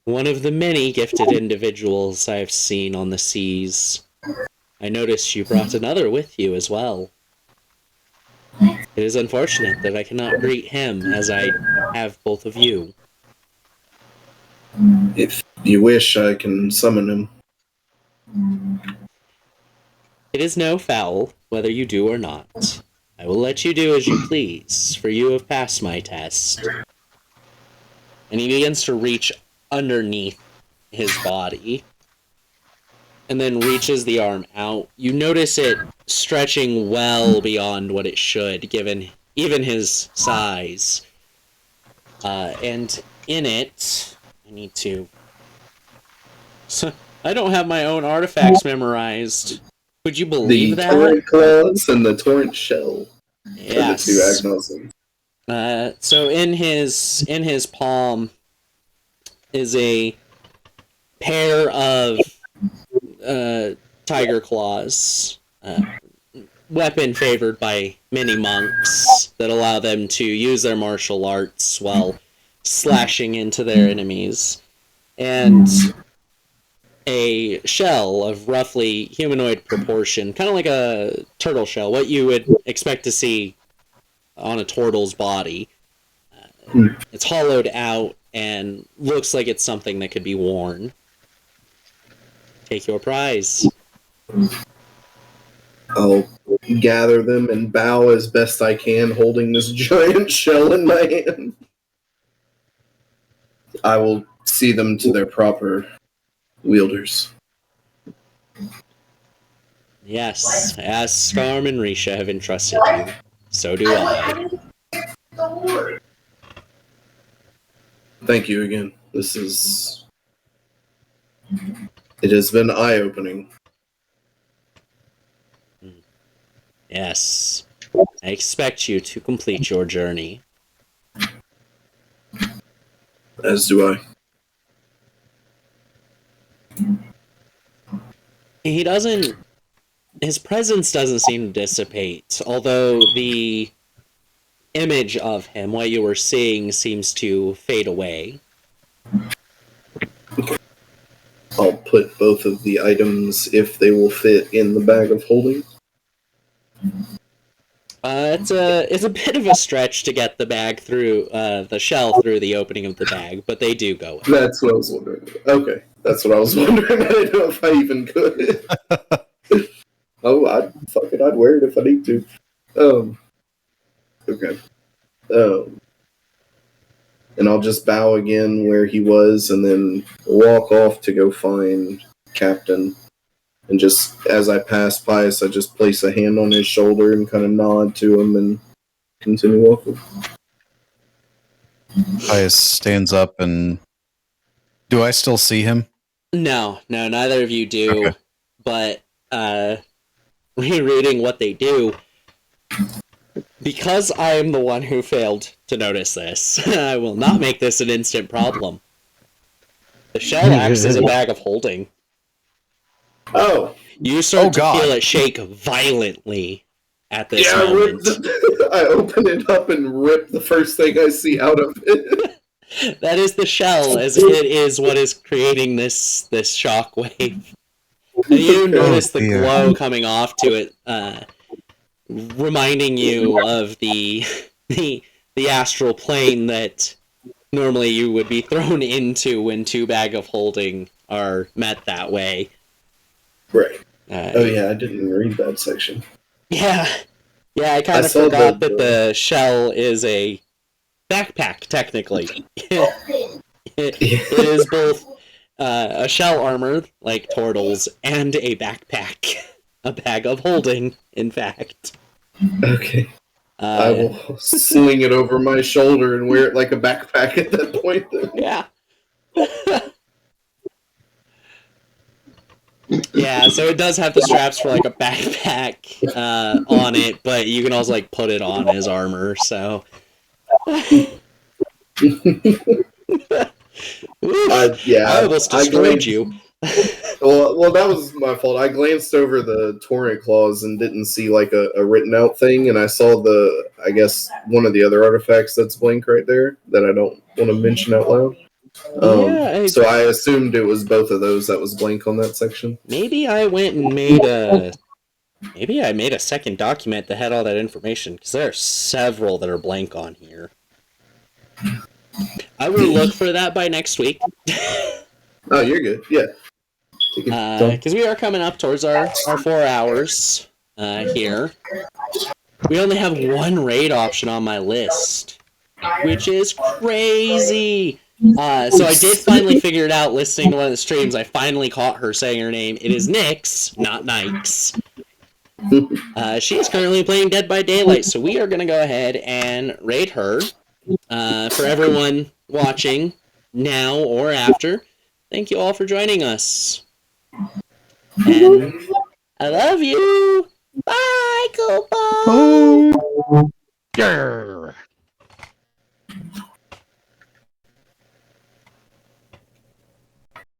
one of the many gifted individuals I've seen on the seas. I noticed you brought another with you as well. It is unfortunate that I cannot greet him as I have both of you. If you wish, I can summon him. It is no foul, whether you do or not. I will let you do as you please, for you have passed my test. And he begins to reach underneath his body, and then reaches the arm out. You notice it stretching well beyond what it should, given even his size. And in it, I need to... I don't have my own artifacts memorized. Could you believe that? The torrent claws and the torrent shell. Yes. Are the two Agnosim. So in his palm is a pair of tiger claws, weapon favored by many monks that allow them to use their martial arts while slashing into their enemies, and a shell of roughly humanoid proportion, kind of like a turtle shell, what you would expect to see on a turtle's body. It's hollowed out and looks like it's something that could be worn. Take your prize. I'll gather them and bow as best I can, holding this giant shell in my hand. I will see them to their proper wielders. Yes, as Scarm and Risha have entrusted you, so do I. Thank you again. It has been eye-opening. Yes. I expect you to complete your journey. As do I. His presence doesn't seem to dissipate, although the image of him, what you were seeing, seems to fade away. I'll put both of the items, if they will fit, in the bag of holding. It's a bit of a stretch to get the bag through the shell through the opening of the bag, but they do go in. That's what I was wondering. Okay, that's what I was wondering. I didn't know if I even could. Oh, I'd wear it if I need to. Okay. And I'll just bow again where he was, and then walk off to go find Captain. And just as I pass Pius, I just place a hand on his shoulder and kind of nod to him and continue walking. Pius stands up and... Do I still see him? No, neither of you do. Okay. But rereading what they do, because I am the one who failed to notice this, I will not make this an instant problem. The shell acts as a bag of holding. Oh. You start to God. feel it shake violently at this moment. I open it up and rip the first thing I see out of it. That is the shell, as it is what is creating this shockwave. And you notice the glow coming off to it, reminding you of the astral plane that normally you would be thrown into when two bag of holding are met that way. Right. Oh yeah, I didn't read that section. Yeah, I kind of forgot that the shell is a backpack, technically. It is both a shell armor, like turtles, and a backpack. A bag of holding, in fact. Okay. I will sling it over my shoulder and wear it like a backpack at that point. Yeah. Yeah, so it does have the straps for like a backpack on it, but you can also like put it on as armor, so... I almost destroyed you. Well, that was my fault. I glanced over the torrent clause and didn't see like a written out thing, and I saw I guess one of the other artifacts that's blank right there that I don't want to mention out loud. So I assumed it was both of those that was blank on that section. Maybe I went and made a second document that had all that information, because there are several that are blank on here. I will look for that by next week. Oh, you're good. Yeah. Because we are coming up towards our 4 hours here. We only have one raid option on my list, which is crazy. So I did finally figure it out listening to one of the streams. I finally caught her saying her name. It is Nyx, not Nikes. She is currently playing Dead by Daylight, so we are going to go ahead and raid her. For everyone watching now or after, thank you all for joining us. And I love you. Bye, Cobalt. Yeah.